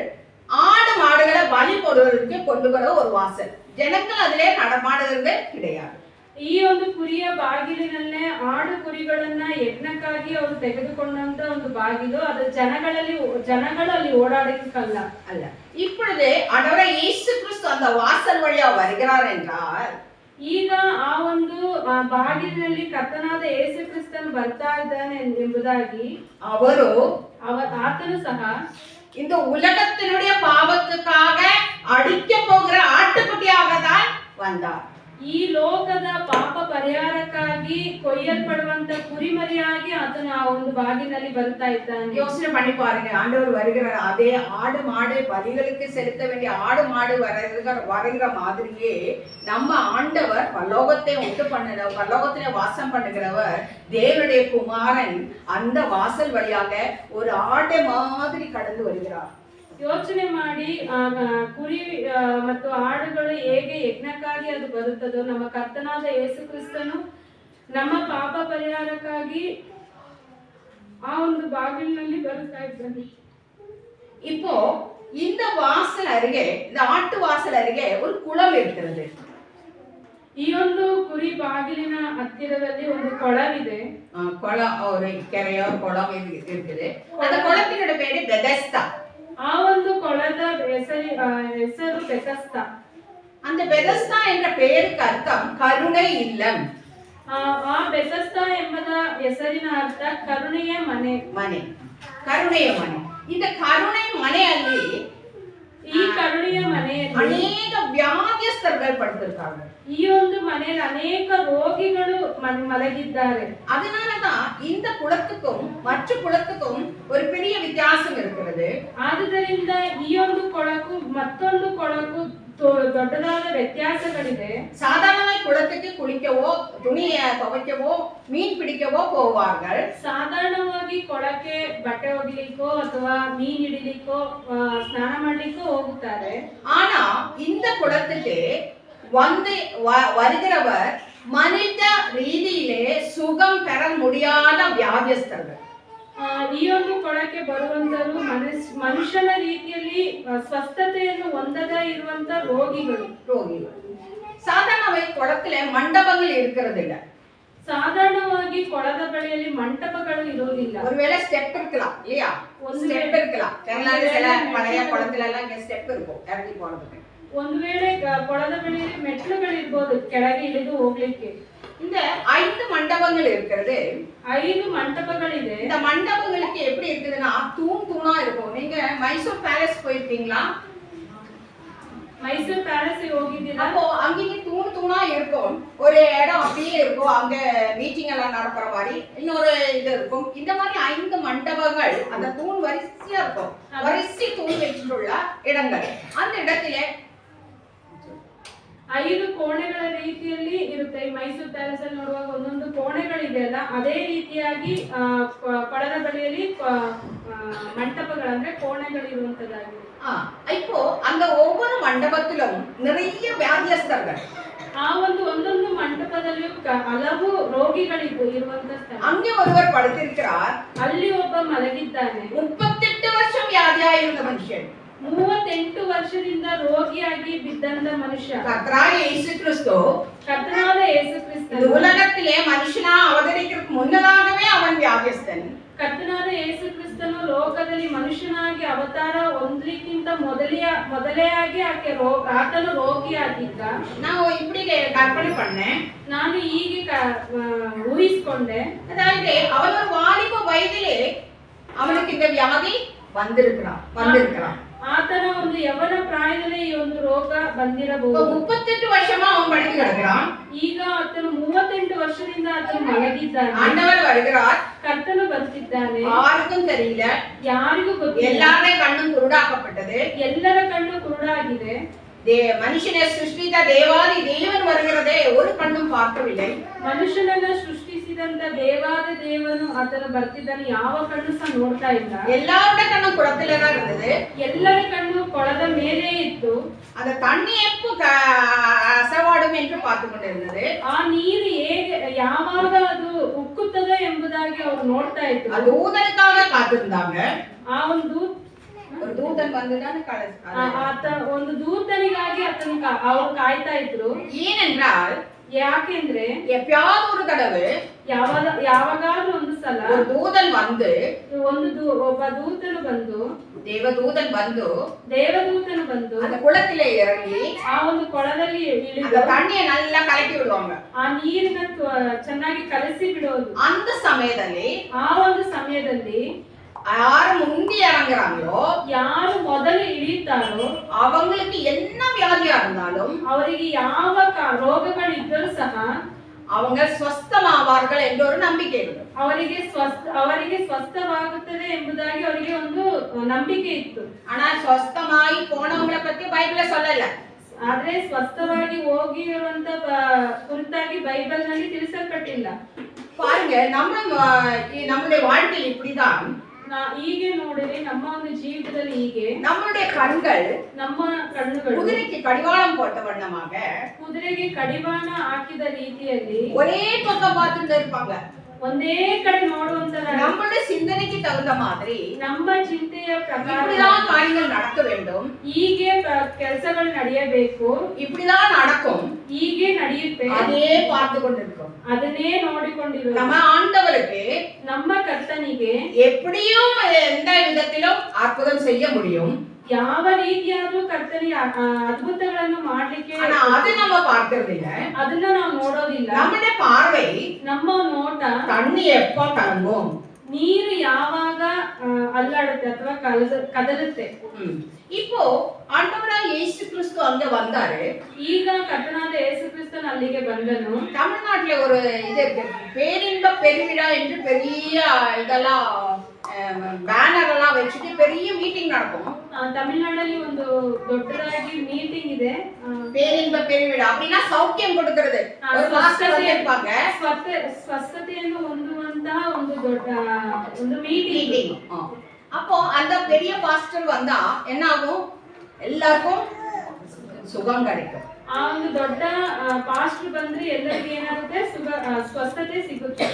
ஆடு மாடுகளை பலி போடுவதற்கு கொண்டு வர ஒரு வாசல். ஜனங்கள் அதிலே நடமாடுறது கிடையாது. ಈ ಒಂದು ಕುರಿಯ ಬಾಗಿಲಿನಲ್ಲೇ ಆಡು ಕುರಿಗಳನ್ನ ಯಜ್ಞಕ್ಕಾಗಿ ಅವರು ತೆಗೆದುಕೊಂಡಂತ ಒಂದು ಬಾಗಿಲು. ಅದು ಜನಗಳು ಅಲ್ಲಿ ஓடாடிக்கல்ல அல்ல. இப்பொழுது ஆண்டவர் இயேசு கிறிஸ்து அந்த வாசல் வழியா வருகிறார் என்றால், ಈಗ ಆ ಒಂದು ಬಾಗಿಲಿನಲ್ಲಿ ಕರ್ತನಾದ ಯೇಸು ಕ್ರಿಸ್ತನು ಬರ್ತಾ ಇದ್ದಾನೆ ಎಂಬುದಾಗಿ ಆತನು ಸಹ இந்த உலகத்தினுடைய பாவத்துக்காக அடிக்க போகிற ஆட்டுக்குட்டியாக தான் வந்தார். ಈ ಲೋಕದ ಪಾಪ ಪರಿಹಾರಕ್ಕಾಗಿ ಕೊಯ್ಯಲ್ಪಡುವಂತ ಕುರಿಮರಿಯಾಗಿ ಆತನು ಆ ಒಂದು ಬಾಗಿನಲ್ಲಿ ಬರ್ತಾ ಇದ್ದಾನೆ. யோசனை பண்ணி பாருங்க, ஆண்டவர் வருகிறார். அதே ஆடு மாடு பலிகளுக்கு செலுத்த வேண்டிய ஆடு மாடு வருகிற மாதிரியே நம்ம ஆண்டவர் பரலோகத்தை உண்டு பண்ணுறவர், பரலோகத்திலே வாசம் பண்ணுகிறவர், தேவனுடைய குமாரன் அந்த வாசல் வழியாக ஒரு ஆடு மாதிரி கடந்து வருகிறார். ಯೋಚನೆ ಮಾಡಿ ಕುರಿ ಮತ್ತು ಆಡುಗಳು ಹೇಗೆ ಯಜ್ಞಕ್ಕಾಗಿ ಅದು ಬರುತ್ತದೋ, ನಮ್ಮ ಕರ್ತನಾದ ಯೇಸು ಕ್ರಿಸ್ತನು ನಮ್ಮ ಪಾಪ ಪರಿಹಾರಕ್ಕಾಗಿ ಆ ಒಂದು ಬಾಗಿಲಿನಲ್ಲಿ ಬರುತ್ತಾ ಇದ್ದಾನೆ. இப்போ இந்த வாசல் அருகே, இந்த ஆட்டு வாசல் அருகே ஒரு குளம் இருக்கிறது. ಈ ಒಂದು ಕುರಿ ಬಾಗಿಲಿನ ಹತ್ತಿರದಲ್ಲಿ ಒಂದು ಕೊಳವಿದೆ. குளம், ஒரு ಕೆರೆಯೋ குளம் இருக்குது. அந்த குளத்தினோட பேரு பெதஸ்தா. ಆ ಒಂದು ಕೊಳದ ಹೆಸರು ಬೆತಸ್ತಾ. அந்த பெதஸ்தா என்ற பெயருக்கு அர்த்தம் கருணை இல்லம். ಆ ಬೆತಸ್ತಾ ಎಂಬುದ ಹೆಸರಿನ ಅರ್ಥ ಕರುಣೆಯ ಮನೆ. ಕರುಣೆಯ ಮನೆ. இந்த கருணை மனைಯಲ್ಲಿ, ಈ ಕರುಣೆಯ ಮನೆಯಲ್ಲಿ ಅನೇಕ ವ್ಯಾಧಿಸ್ಥர்கள் ಪಡ್ತಿರ್ತಾರೆ. ಈ ಒಂದು ಮನೆಯಲ್ಲಿ ಅನೇಕ ರೋಗಿಗಳು ಮಲಗಿದ್ದಾರೆ. அதனாலதான் இந்த குளத்துக்கும் மற்ற குளத்துக்கும் ஒரு பெரிய வித்தியாசம் இருக்கிறது. ಆದುದರಿಂದ ಈ ಒಂದು ಕೊಳಕು ಮತ್ತೊಂದು ಕೊಳಕು ದೊಡ್ಡದಾದ ವ್ಯತ್ಯಾಸಗಳಿದೆ. சாதாரணமாக குளத்துக்கு குளிக்கவோ, துணியை துவைக்கவோ, மீன் பிடிக்கவோ போவார்கள். ಸಾಧಾರಣವಾಗಿ ಕೊಳಕ್ಕೆ ಬಟ್ಟೆ ಒಗಿಲಿಕ್ಕೋ ಅಥವಾ ಮೀನ್ ಹಿಡಿಲಿಕ್ಕೋ ಸ್ನಾನ ಮಾಡ್ಲಿಕ್ಕೋ ಹೋಗುತ್ತಾರೆ. ஆனா இந்த குளத்துக்கு வந்து வருகிறவர் மனித ரீதியிலே சுகம் பெற முடியாத வியாதியஸ்தர்கள். ಈ ಒಂದು ಕೊಳಕ್ಕೆ ಬರುವಂತರು ಮನುಷ್ಯನ ರೀತಿಯಲ್ಲಿ ಸ್ವಸ್ಥತೆಯನ್ನು ಹೊಂದದ ಇರುವಂತ ರೋಗಿಗಳು. சாதாரண குளத்துல மண்டபங்கள் இருக்கிறது இல்ல. ಸಾಧಾರಣವಾಗಿ ಕೊಳದ ಬಳಿಯಲ್ಲಿ ಮಂಟಪಗಳು ಇರುವುದಿಲ್ಲ. ஒருவேளை ஸ்டெப் இருக்கலாம் இல்லையா? ஸ்டெப் இருக்கலாம். கேரளால சில பழைய குளத்துல எல்லாம் இங்க ஸ்டெப் இருக்கும் இறங்கி போறதுக்கு. ಒಂದು ವೇಳೆ ಕೊಳದ ಬಳಿಯಲ್ಲಿ ಮೆಟ್ಲುಗಳಿರ್ಬೋದು ಕೆಳಗೆ ಇಳಿದು ಹೋಗ್ಲಿಕ್ಕೆ. இந்த 5 மண்டபங்கள் இருக்கிறது. 5 ಮಂಟಪಗಳಿದೆ. இந்த மண்டபங்களுக்கு எப்படி இருக்குதுன்னா தூணா இருக்கும். நீங்க மைசூர் பேலஸ் போயிருக்கீங்களா? மைசூர் பேலஸ் ಹೋಗಿದ್ದೀರಾ? அப்போ அங்கேயே தூணா இருக்கும். ஒரு இடம் அப்படியே இருக்கும். அங்க மீட்டிங் எல்லாம் நடக்கிற மாதிரி இன்னொரு இது இருக்கும். இந்த மாதிரி 5 மண்டபங்கள் அந்த தூண் வரிசையா இருக்கும். வரிசை தூண் வச்சுள்ள இடங்கள். அந்த இடத்துல 5 ಕೋಣೆಗಳ ರೀತಿಯಲ್ಲಿ ಇರುತ್ತೆ. ಮೈಸೂರು ಪ್ಯಾಲೇಸ್ ಅಲ್ಲಿ ನೋಡುವಾಗ ಒಂದೊಂದು ಕೋಣೆಗಳಿದೆ ಅಲ್ಲ, ಅದೇ ರೀತಿಯಾಗಿ ಕೊಳದ ಬಳಿಯಲ್ಲಿ ಮಂಟಪಗಳು ಅಂದ್ರೆ ಕೋಣೆಗಳಿರುವಂತದ್ದಾಗಿದೆ. இப்போ அந்த ஒவ்வொரு மண்டபத்திலும் நிறைய வியாதியஸ்தர்கள். ಆ ಒಂದೊಂದು ಮಂಟಪದಲ್ಲಿಯೂ ಹಲವು ರೋಗಿಗಳಿಗೂ ಇರುವಂತ ಸ್ಥಳ. அங்கே ஒருவர் படுத்திருக்கிறார். ಅಲ್ಲಿ ಒಬ್ಬ ಮಲಗಿದ್ದಾನೆ. 38 வருஷம் வியாதியாயிருந்த மனுஷன். 38 ವರ್ಷದಿಂದ ರೋಗಿಯಾಗಿ ಬಿದ್ದಂತ ಮನುಷ್ಯ. கர்த்தராகிய இயேசு கிறிஸ்து ಕರ್ತನಾದ ಯೇಸು ಕ್ರಿಸ್ತನು இந்த உலகத்திலே மனுஷனா அவதரிக்கிறதுக்கு முன்னதாகவே அவன் வியாதியஸ்தன். ಕರ್ತನಾದ ಯೇಸು ಕ್ರಿಸ್ತನು ಲೋಕದಲ್ಲಿ ಮನುಷ್ಯನಾಗಿ ಅವತಾರ ಹೊಂದಲಿಕ್ಕಿಂತ ಮೊದಲೇ ಆಗಿ ಆತನು ರೋಗಿಯಾಗಿದ್ದ. நான் இப்படி கற்பனை பண்ணேன். ನಾನು ಹೀಗೆ ಊಹಿಸಿಕೊಂಡೆ. அதாவது அவன் ஒரு வாலிப வயதிலே அவனுக்கு இந்த வியாதி வந்திருக்கிறான். ಆತನ ಒಂದು ಯವನ ಪ್ರಾಯದಲ್ಲಿ ಈ ಒಂದು ರೋಗ ಬಂದಿರಬಹುದು. 38 வருஷமா அவன் படுத்து கிடக்கிறான். ಈಗ ಆತನು 38 ವರ್ಷದಿಂದ ಆತನು ಮಲಗಿದ್ದಾನೆ. ஆண்டவர் வருகிறார். ಕರ್ತನು ಬರ್ತಿದ್ದಾನೆ. யாருக்கும் தெரியல. ಯಾರಿಗೂ ಗೊತ್ತಿಲ್ಲ. எல்லாருடைய கண்ணும் குருடாக்கப்பட்டது. ಎಲ್ಲರ ಕಣ್ಣು ಕುರುಡಾಗಿದೆ. மனுஷனை சிருஷ்டித்த தேவாதி தேவன் வருகிறதே ஒரு கண்ணும் பார்க்கவில்லை. ಮನುಷ್ಯನನ್ನ ಸೃಷ್ಟಿಸಿದಂತ ದೇವಾದ ದೇವನು ಆತನು ಬರ್ತಿದ್ದಾನೆ, ಯಾವ ಕಣ್ಣು ಸಹ ನೋಡ್ತಾ ಇಲ್ಲ. எல்லாரோட கண்ணும் குளத்துல தான் இருந்தது. ಎಲ್ಲರ ಕಣ್ಣು ಕೊಳದ ಮೇಲೆ ಇತ್ತು. அந்த தண்ணி எப்போ அசவாடும் என்று பார்த்து கொண்டிருந்தது. ಆ ನೀರು ಹೇಗೆ ಯಾವಾಗ ಅದು ಉಕ್ಕುತ್ತದೆ ಎಂಬುದಾಗಿ ಅವರು ನೋಡ್ತಾ ಇದ್ರು. ಆ ದೂತನಿಗಾಗಿ ಕಾತಿರುந்தாங்க. ಆ ಒಂದು ದೂತನ್ ಬಂದಿದ್ದಾನೆ. ಆತ ಒಂದು ದೂತನಿಗಾಗಿ ಅವರು ಕಾಯ್ತಾ ಇದ್ರು. ஏனென்றால் ಯಾಕೆಂದ್ರೆ எப்பயாவது ஒரு தடவை ಯಾವಾಗಾದ್ರೂ ಒಂದು ಸಲ ஒரு தூதன் வந்து ಒಬ್ಬ ದೂತನು ಬಂದು ದೇವದೂತನ್ ಬಂದು அந்த குளத்திலே இறங்கி ಆ ಒಂದು ಕೊಳದಲ್ಲಿ ಇಳಿದು அந்த தண்ணியை நல்லா கலக்கி விடுவாங்க. ಆ ನೀರಿನ ಚೆನ್ನಾಗಿ ಕಲಸಿ ಬಿಡೋದು. அந்த ಸಮಯದಲ್ಲಿ ಆ ಒಂದು ಸಮಯದಲ್ಲಿ யாரு முந்தி இறங்குறாங்களோ, யாரு ಮೊದಲು ಇಳಿತಾರೋ அவங்களுக்கு என்ன வியாதியா இருந்தாலும் ಅವರಿಗೆ ಯಾವ ರೋಗಗಳಿದ್ದರೂ ಸಹ அவங்க ಸ್ವಸ್ಥமாவார்கள் என்ற ஒரு நம்பிக்கை இருக்கு. ಅವರಿಗೆ ಸ್ವಸ್ಥವಾಗುತ್ತದೆ ಎಂಬುದಾಗಿ ಅವರಿಗೆ ಒಂದು ನಂಬಿಕೆ ಇತ್ತು. ஆனா ಸ್ವಸ್ಥமாயி போனவங்களை பத்தி பைபிள்ல சொல்லல. ಆದ್ರೆ ಸ್ವಸ್ಥವಾಗಿ ಹೋಗಿರುವಂತ ಕುರಿತಾಗಿ ಬೈಬಲ್ ನಲ್ಲಿ ತಿಳಿಸಲ್ಪಟ್ಟಿಲ್ಲ. பாருங்க, நம்மளுடைய வாழ்க்கை இப்படிதான். ಹೀಗೆ ನೋಡಿದ್ರೆ ನಮ್ಮ ಒಂದು ಜೀವಿತದಲ್ಲಿ ಹೀಗೆ நம்மளுடைய கண்கள் ಕಣ್ಣುಗಳು குதிரைக்கு கடிவாளம் போட்ட வண்ணமாக ಕುದುರೆಗೆ ಕಡಿವಾಣ ಹಾಕಿದ ರೀತಿಯಲ್ಲಿ ஒரே பக்கம் பார்த்துட்டு இருப்பாங்க. ಒಂದೇ ಕಡೆ ನೋಡುವಂತ நம்மளுடைய சிந்தனைக்கு தகுந்த மாதிரி ನಮ್ಮ ಚಿಂತೆಯ ಪ್ರಕಾರ இப்படிதான் காரியங்கள் நடக்க வேண்டும், ಹೀಗೆ ಕೆಲಸಗಳು ನಡೆಯಬೇಕು, இப்படிதான் நடக்கும், ಹೀಗೆ ನಡೆಯುತ್ತೆ, அதே பார்த்து கொண்டிருக்கும். ಅದನ್ನೇ ನೋಡಿಕೊಂಡಿರು. நம்ம ஆண்டவருக்கு ನಮ್ಮ ಕರ್ತನಿಗೆ எப்படியும் எந்த விதத்திலும் அற்புதம் செய்ய முடியும். ಯಾವ ರೀತಿಯಾದ್ರೂ ಕರ್ತನಿಗೆ ಅದ್ಭುತಗಳನ್ನು ಮಾಡ್ಲಿಕ್ಕೆ, அது நம்ம பார்க்கிறது இல்ல, ಅದನ್ನ ನಾವು ನೋಡೋದಿಲ್ಲ. நம்முடைய பார்வை, ನಮ್ಮ ನೋಟ தண்ணி எப்ப கலங்கும், ನೀರು ಯಾವಾಗ ಅಲ್ಲಾಡುತ್ತೆ ಅಥವಾ ಕದಲುತ್ತೆ. இப்போ ஆண்டவராக இயேசு கிறிஸ்து அங்க வந்தாரு. ಈಗ ಕರ್ತನಾದ ಯೇಸು ಕ್ರಿಸ್ತನು ಅಲ್ಲಿಗೆ ಬಂದನು. தமிழ்நாட்டுல ஒரு இது இருக்கு, பேரின்ப பெருவிழா என்று பெரிய இதெல்லாம் பேனர் எல்லாம் வச்சுட்டு பெரிய மீட்டிங் நடக்கும். ತಮಿಳುನಾಡಲ್ಲಿ ಒಂದು ದೊಡ್ಡದಾಗಿ ಮೀಟಿಂಗ್ ಇದೆ. பேரின்ப பெருவிழா அப்படின்னா சௌக்கியம் கொடுக்கிறது. ஒரு மாஸ்டர் இருப்பாங்க, ಸ್ವಸ್ಥತೆಯನ್ನು ಹೊಂದುವಂತಹ ಒಂದು ದೊಡ್ಡ ಒಂದು ಮೀಟಿಂಗ್. அப்போ அந்த பெரிய பாஸ்டர் வந்தா என்ன ஆகும், எல்லாருக்கும் சுகம் கிடைக்கும். ಆ ಒಂದು ದೊಡ್ಡ ಪಾಸ್ಟರ್ ಬಂದ್ರೆ ಎಲ್ಲರಿಗೂ ಏನಾಗುತ್ತೆ, ಸ್ವಸ್ಥತೆ ಸಿಗುತ್ತೆ.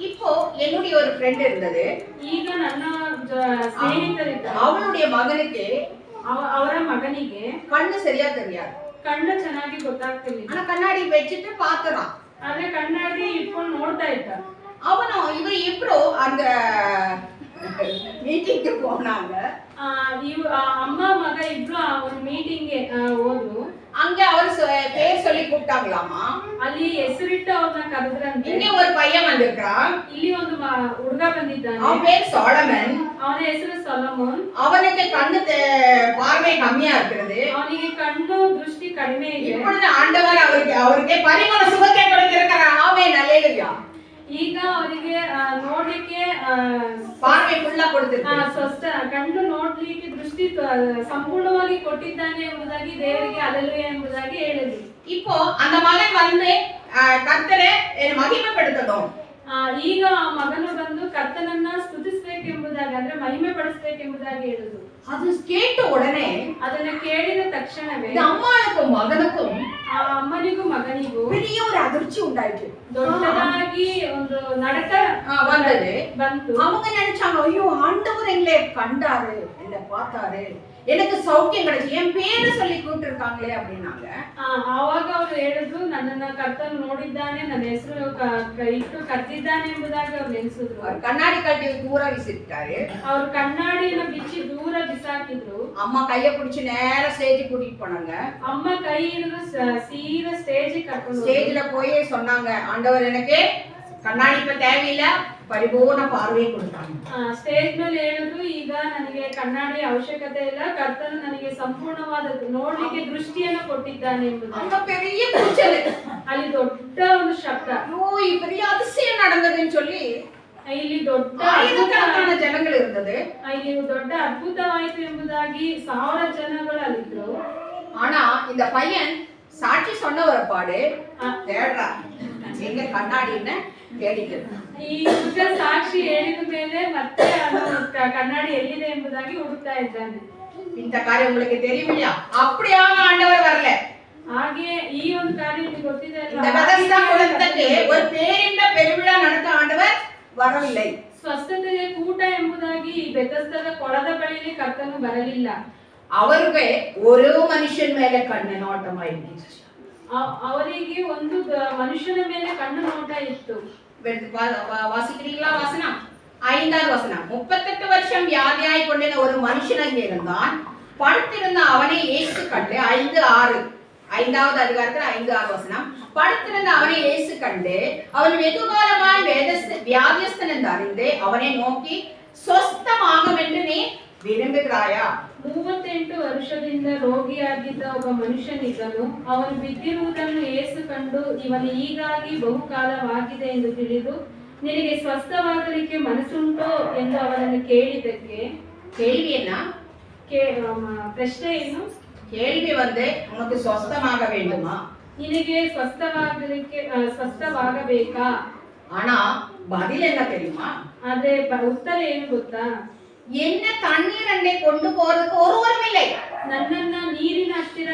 இப்போ என்னுடைய ஒரு ஃப்ரெண்ட் இருந்தது. ಈಗ ನನ್ನ ಸ್ನೇಹಿತರಿದ್ದಾರೆ. அவளுடைய மகனுக்கு ಅವರ ಮಗನಿಗೆ கண்ணு சரியா தெரியாது. ಕಣ್ಣು ಚೆನ್ನಾಗಿ ಗೊತ್ತಾಗ್ತಿರ್ಲಿಲ್ಲ. ஆனா கண்ணாடி வச்சிட்டு பாத்துறான். ಆದ್ರೆ ಕಣ್ಣಾಡಿ ಇದ್ದ. ಅವನು ಇಬ್ರು அந்த ಮೀಟಿಂಗ್ போனாங்க. ಅಮ್ಮ ಮಗ ಇಬ್ರು ಒಂದು ಮೀಟಿಂಗ್ಗೆ ಹೋದ್ರು. அங்க அவர் பேர் சொல்லி கூப்பிட்டாங்களாமா. ಅಲ್ಲಿ ಹೆಸರಿಟ್ಟು ಅವ್ರನ್ನ ಕರೆದ್ರಂತೆ. இங்க ஒரு பையன் வந்திருக்கான். ಇಲ್ಲಿ ಒಂದು ಹುಡುಗ ಬಂದಿದ್ದಾನೆ. அவன் பேர் சோலமன். ಅವನ ಹೆಸರು ಸೊಲೊಮನ್. அவனுக்கு கண்ணு பார்வை கம்மியா இருக்கிறது. ಅವನಿಗೆ ಕಣ್ಣು ದೃಷ್ಟಿ ಕಡಿಮೆ ಇದೆ. இப்பொழுது ஆண்டவர் அவருக்கு பரிமள சுகத்தை கொடுத்திருக்கிறார். ஆமென், அல்லேலூயா. ಈಗ ಅವರಿಗೆ ನೋಡ್ಲಿಕ್ಕೆ பார்வை ಫುಲ್ಲಾ கொடுத்திருக்கார். ಸ್ವಸ್ಥ ಕಣ್ಣು ನೋಡ್ಲಿಕ್ಕೆ ದೃಷ್ಟಿ ಸಂಪೂರ್ಣವಾಗಿ ಕೊಟ್ಟಿದ್ದಾನೆ ಎಂಬುದಾಗಿ ದೇವರಿಗೆ ಹಲ್ಲೆಲೂಯಾ ಎಂಬುದಾಗಿ ಹೇಳಿದ್ರು. இப்போ அந்த மகன் வந்து கர்த்தரை மகிமைப்படுத்தணும். ಈಗ ಆ ಮಗನು ಬಂದು ಕರ್ತನನ್ನ ಸ್ತುತಿಸಬೇಕೆಂಬುದಾಗಿ ಅಂದ್ರೆ ಮಹಿಮೆ ಪಡಿಸಬೇಕೆಂಬುದಾಗಿ ಹೇಳಿದ್ರು. அது கேட்ட உடனே ಅದನ್ನ ಕೇಳಿದ ತಕ್ಷಣವೇ அம்மாவுக்கும் மகனுக்கும் ಆ ಅಮ್ಮನಿಗೂ ಮಗನಿಗೂ பெரிய ஒரு அதிர்ச்சி உண்டாயிட்டு. ದೊಡ್ಡದಾಗಿ ಒಂದು ನಡಕ ಬಂತು. அவங்க நினைச்சாங்க, ஐயோ ஆண்டவர் எங்களை கண்டாரு, என்னை பார்த்தாரு, எனக்கு சௌக்கியம் கிடைச்சு, என் பேரை சொல்லி கூப்பிட்டுருக்காங்களே அப்படின்னாங்க. ಆವಾಗ ಅವರು ಹೇಳಿದ್ರು, ನನ್ನನ್ನ ಕರ್ತನು ನೋಡಿದ್ದಾನೆ, ನನ್ನ ಹೆಸರು ಇಟ್ಟು ಕರೆದಿದ್ದಾನೆ ಎಂಬುದಾಗಿ ಅವ್ರು ನೆನೆಸಿದ್ರು. கண்ணாடி கட்டி தூர விசிட்டாரு. ಅವ್ರು ಕಣ್ಣಾಡಿನ ಬಿಚ್ಚಿ ದೂರ ಬಿಸಾಕಿದ್ರು. அம்மா கைய பிடிச்சு நேர ஸ்டேஜ் கூட்டிட்டு போனாங்க. ಅಮ್ಮ ಕೈ ಹಿಡಿದು ಸೀದಾ ಸ್ಟೇಜ್ ಕರ್ಕೊಂಡು ஸ்டேஜ்ல போய் சொன்னாங்க, ஆண்டவர் எனக்கு கண்ணாடி இப்ப தேவையில்ல, ಪರಿಪೂರ್ಣ பார்வையை கொடுத்தாங்க. ಸ್ಟೇಜ್ ಮೇಲೆ ಹೇಳಿದ್ರು, ಈಗ ನನಗೆ ಕಣ್ಣಾಡಿ ಅವಶ್ಯಕತೆ ಇಲ್ಲ, ಕರ್ತನು ನನಗೆ ಸಂಪೂರ್ಣವಾದ ನೋಡ್ಲಿಕ್ಕೆ ದೃಷ್ಟಿಯನ್ನು ಕೊಟ್ಟಿದ್ದಾನೆ ಎಂಬುದು. அங்க பெரிய கூச்சல், ಅಲ್ಲಿ ದೊಡ್ಡ ಒಂದು ಶಬ್ದ. ஐயோ பெரிய அதிசயம் நடந்ததுன்னு சொல்லி ಇಲ್ಲಿ ದೊಡ್ಡ ஆயிரக்கணக்கான ಜನಗಳು இருந்தது. ಇಲ್ಲಿ ದೊಡ್ಡ ಅದ್ಭುತವಾಯಿತು ಎಂಬುದಾಗಿ 1000 ಜನಗಳು ಅಲ್ಲಿದ್ರು. ஆனா இந்த பையன் சாட்சி சொன்ன ஒரு பாடு தேடுறா, எங்க கண்ணாடின்னு தேடிட்டு. ಈ ಹುಡುಗ ಸಾಕ್ಷಿ ಹೇಳಿದ ಮೇಲೆ ಮತ್ತೆ ಕನ್ನಡಿ ಎಲ್ಲಿದೆ ಎಂಬುದಾಗಿ ಹುಡುಕ್ತಾ ಇದ್ದಾನೆ. இந்த காரியம் உங்களுக்கு தெரியும் இல்லையா? அப்படியாக ஆண்டவர் வரல. ಹಾಗೆ ಈ ಒಂದು ಕಾರ್ಯ ನಿಮಗೆ ಗೊತ್ತಿದೆ ಅಲ್ವಾ? இந்த பெதஸ்தா குளத்துக்கு ஒரு பேரின்ப பெருவிழா நடத்த ஆண்டவர் வரவில்லை. ಸ್ವಸ್ಥತೆಯ ಕೂಟ ಎಂಬುದಾಗಿ ಬೆತಸ್ದದ ಕೊಳದ ಬಳಿಯಲ್ಲಿ ಕರ್ತನು ಬರಲಿಲ್ಲ. அவருக்கு ஒரு மனுஷன் மேல கண்ணு நோட்டமாயிருந்துச்சு. ಅವರಿಗೆ ಒಂದು ಮನುಷ್ಯನ ಮೇಲೆ ಕಣ್ಣು ನೋಟ ಇತ್ತು. வாசிக்கிறீங்களா வசனம்? 5வது வசனம். 38 வருஷம் வியாதியாய் கொண்டிருந்த ஒரு மனுஷன் அங்கே இருந்தான். படுத்திருந்த அவனை இயேசு கண்டு 5:6 5வது அதிகாரத்தில் 5:6 வசனம். படுத்திருந்த அவனை இயேசு கண்டு அவன் வெகுகாலமாய் வியாதியஸ்தன் என்று அறிந்து அவனை நோக்கி ಸ್ವಸ್ಥமாகும் என்று நீ ವಿನಂಬಿದ್ರಾಯಾ? 38 ವರ್ಷದಿಂದ ರೋಗಿಯಾಗಿದ್ದ ಒಬ್ಬ ಮನುಷ್ಯನಿದ್ದನು. ಅವನು ಬಿದ್ದಿರುವುದನ್ನು ಯೇಸು ಕಂಡು ಇವನು ಹೀಗಾಗಿ ಬಹುಕಾಲವಾಗಿದೆ ಎಂದು ತಿಳಿದು ನಿನಗೆ ಸ್ವಸ್ಥವಾಗಲಿಕ್ಕೆ ಮನಸ್ಸುಂಟೋ ಎಂದು ಅವನನ್ನು ಕೇಳಿದ್ದಕ್ಕೆ, கேள்வியென்ன? ಪ್ರಶ್ನೆ ಏನು? கேள்வி வந்து உனக்கு சொஸ்தமாக வேண்டுமா? ನಿನಗೆ ಸ್ವಸ್ಥವಾಗಬೇಕಾ? ஆனா பதில் என்ன தெரியுமா? ಆದ್ರೆ ಉತ್ತರ ಏನು ಗೊತ್ತಾ? என்ன தண்ணீர் அண்டை கொண்டு போறதுக்கு ஒருவரும் இல்லை. ನನ್ನನ್ನ ನೀರಿನ ಹತ್ತಿರ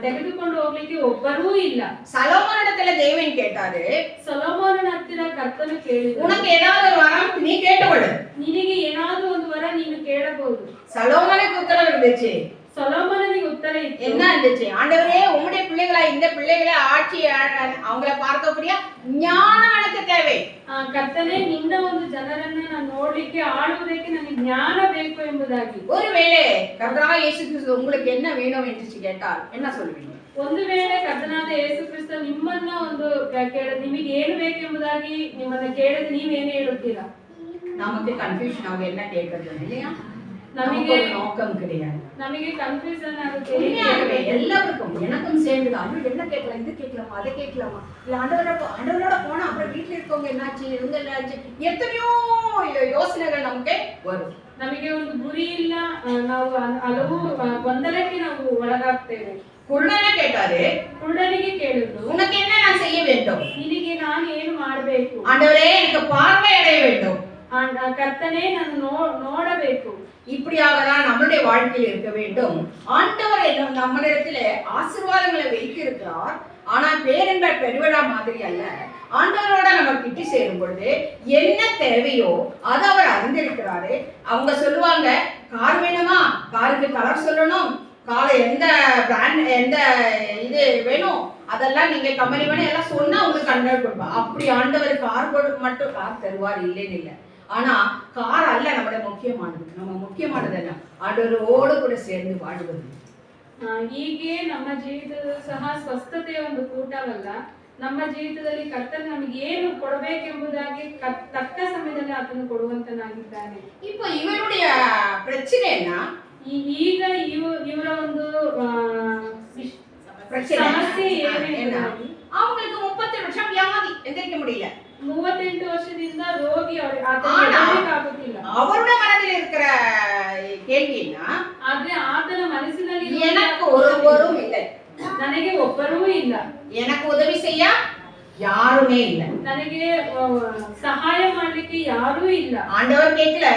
ತೆಗೆದುಕೊಂಡು ಹೋಗ್ಲಿಕ್ಕೆ ಒಬ್ಬರೂ ಇಲ್ಲ. சலோமோனிடத்துல தேவன் கேட்டாரு, ಸೊಲೊಮೋನನ ಹತ್ತಿರ ಕರ್ತನು ಕೇಳಿದ, உனக்கு ஏதாவது ஒரு வரம் நீ கேட்டுக்கொடு, ನಿನಗೆ ಏನಾದರೂ ಒಂದು ವರ ನೀನು ಕೇಳಬಹುದು. சலோமோனுக்கு உத்தரவு இருந்துச்சு. ಸೊಲೊಮೋನನಿಗೆ ಉತ್ತರ ಇತ್ತು. என்ன இருந்துச்சு? ஆண்டவரே, உம்முடைய பிள்ளைகளா இந்த பிள்ளைகளை ஆட்சி அவங்கள பார்க்கக்கூடிய ஞானம் எனக்கு தேவை. ಕರ್ತನೇ, ನಿನ್ನ ಒಂದು ಜನರನ್ನ ನಾನು ನೋಡ್ಲಿಕ್ಕೆ ಆಳುವುದಕ್ಕೆ ನನಗೆ ಜ್ಞಾನ ಬೇಕು ಎಂಬುದಾಗಿ. ஒருவேளை கர்த்தராகிய இயேசு கிறிஸ்து உங்களுக்கு என்ன வேணும் என்று கேட்டால் என்ன சொல்வீங்க? ಒಂದು ವೇಳೆ ಕರ್ತನಾದ ಯೇಸು ಕ್ರಿಸ್ತ ನಿಮ್ಮನ್ನ ಒಂದು ನಿಮಗೆ ಏನು ಬೇಕು ಎಂಬುದಾಗಿ ನಿಮ್ಮನ್ನ ಕೇಳಿದ್ರೆ ನೀವೇನು ಹೇಳುತ್ತೀರಾ? நமக்கு கன்ஃபியூஷன் ஆகும், என்ன கேட்கறது இல்லையா? ನಮಗೆ நோக்கம் கிடையாது. ನಮಗೆ ಕನ್ಫ್ಯೂಷನ್ ಆಗುತ್ತೆ. எல்லாருக்கும் எனக்கும் சேர்ந்து அவங்க என்ன கேட்கலாம், இது கேட்கலாமா, அதை கேட்கலாமா, இல்ல ஆண்டவரோட போனா அப்புறம் வீட்டுல இருக்கவங்க என்னாச்சு, இவங்க என்னாச்சு, எத்தனையோ யோசனைகள் நமக்கு வரும். ನಮಗೆ ಒಂದು ಗುರಿ ಇಲ್ಲ, ನಾವು ಹಲವು ಗೊಂದಲಕ್ಕೆ ನಾವು ಒಳಗಾಗ್ತೇವೆ. ಕುರುಡನೇ ಕೇಟಾರೆ, ಕುರುಡನಿಗೆ ಕೇಳಿದ್ರು, உனக்கு என்ன நான் செய்ய வேண்டும்? ನಿನಗೆ ನಾನು ಏನು ಮಾಡಬೇಕು? ஆண்டவரே, எனக்கு பார்வை அடைய வேண்டும். கர்த்தனே, ನಾನು ನೋಡಬೇಕು. இப்படியாக தான் நம்முடைய வாழ்க்கையில் இருக்க வேண்டும். ஆண்டவர் நம்மளிடத்துல ஆசீர்வாதங்களை வைத்திருக்கிறார். ஆனா பேரென்ப பெருவிழா மாதிரி அல்ல. ஆண்டவரோட நம்ம கிட்ட சேரும் பொழுது என்ன தேவையோ அதை அவர் அறிந்திருக்கிறாரு. அவங்க சொல்லுவாங்க, கார் வேணுமா, காருக்கு கலர் சொல்லணும், காலை எந்த பிராண்ட் எந்த இது வேணும் அதெல்லாம் நீங்க கம்பெனி வேணும் எல்லாம் சொன்னா உங்களுக்கு ஆண்டவர் கொடுப்பா. அப்படி ஆண்டவர் கார் மட்டும் கார் தருவார் இல்லைன்னு இல்லை. ஆனா கார் அல்ல நம்மளோட முக்கியமானது. நம்ம ಮುಖ್ಯமானது என்ன? ಆಡೋರು ಕೂಡ ಸೇರ್ந்து ಬಾಳುವುದು. ಹೀಗೆ ನಮ್ಮ ಜೀವಿತದ ಸಹ ಸ್ವಸ್ಥತೆಯ ಒಂದು ಕೂಟವಲ್ಲ, ನಮ್ಮ ಜೀವಿತದಲ್ಲಿ ಕರ್ತನು ನಮಗೆ ಏನು ಕೊಡಬೇಕೆಂಬುದಾಗಿ ತಕ್ಕ ಸಮಯದಲ್ಲಿ ಆತನು ಕೊಡುವಂತನಾಗಿದ್ದಾನೆ. இப்போ இவருடைய பிரச்சனை என்ன? ಈಗ ಇವರ ಒಂದು ಸಮಸ್ಯೆ ಏನೆಂದರೆ அவங்களுக்கு 38 வருஷம் வியாதி, எந்திரிக்க முடியல. 38 ವರ್ಷದಿಂದ ರೋಗಿ ಆಗುತ್ತಿಲ್ಲ. அவருடைய மனதில் இருக்கிற கேள்வி என்ன? ಆದ್ರೆ ಆತನ ಮನಸ್ಸಿನಲ್ಲಿ எனக்கு ஒருவரும் இல்லை, ನನಗೆ ಒಬ್ಬರೂ ಇಲ್ಲ, எனக்கு உதவி செய்ய யாருமே இல்லை, ನನಗೆ ಸಹಾಯ ಮಾಡ್ಲಿಕ್ಕೆ ಯಾರೂ ಇಲ್ಲ. ஆண்டவர் கேட்கல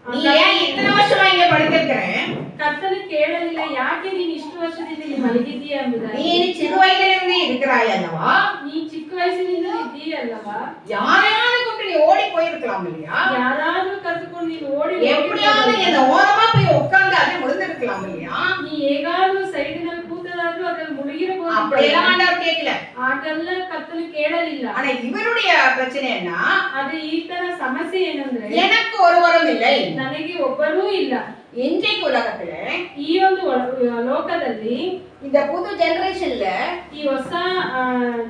நீ ஏன் இத்தனை வருஷமா இங்க படுத்திருக்கிறேன், ಕರ್ತನು ಕೇಳಲಿಲ್ಲ ಯಾಕೆ ನೀನು ಇಷ್ಟು ವರ್ಷದಿಂದ ಇಲ್ಲಿ ಮಲಗಿದ್ದೀಯ ಎಂಬುದಾಗಿ. நீ சிறு வயதிலிருந்து இருக்கிறாய் அல்லவா, நீ ಚಿಕ್ಕ ವಯಸ್ಸಿನಿಂದ ಇದ್ದೀಯ ಅಲ್ಲವಾ, யாரையாவது கொண்டு நீ ஓடி போயிருக்கலாம் இல்லையா, ಯಾರಾದ್ರೂ ಕರೆದುಕೊಂಡು ನೀನು ಓಡಿ எப்படியாவது இந்த ஓரமா போய் உட்கார்ந்து அதை முடிந்திருக்கலாம் இல்லையா, ನೀ ಹೇಗಾದ್ರೂ ಸೈಡಿನಲ್ಲಿ ಕೂತದಾದ್ರೂ ಅದ್ರಲ್ಲಿ ಮುಳುಗಿರಬಹುದು. அப்படியெல்லாம் ஆண்டவர் கேட்கல. ಹಾಗೆಲ್ಲ ಕರ್ತನು ಕೇಳಲಿಲ್ಲ. ஆனா இவருடைய பிரச்சனை என்ன? ಆದ್ರೆ ಈತನ ಸಮಸ್ಯೆ ಏನಂದ್ರೆ எனக்கு ஒருவரும் இல்லை, ನನಗೆ ಒಬ್ಬರೂ ಇಲ್ಲ. இன்றைக்கு உலகத்துல ಈ ಒಂದು ಲೋಕದಲ್ಲಿ இந்த புது ஜெனரேஷன்ல ಈ ಹೊಸ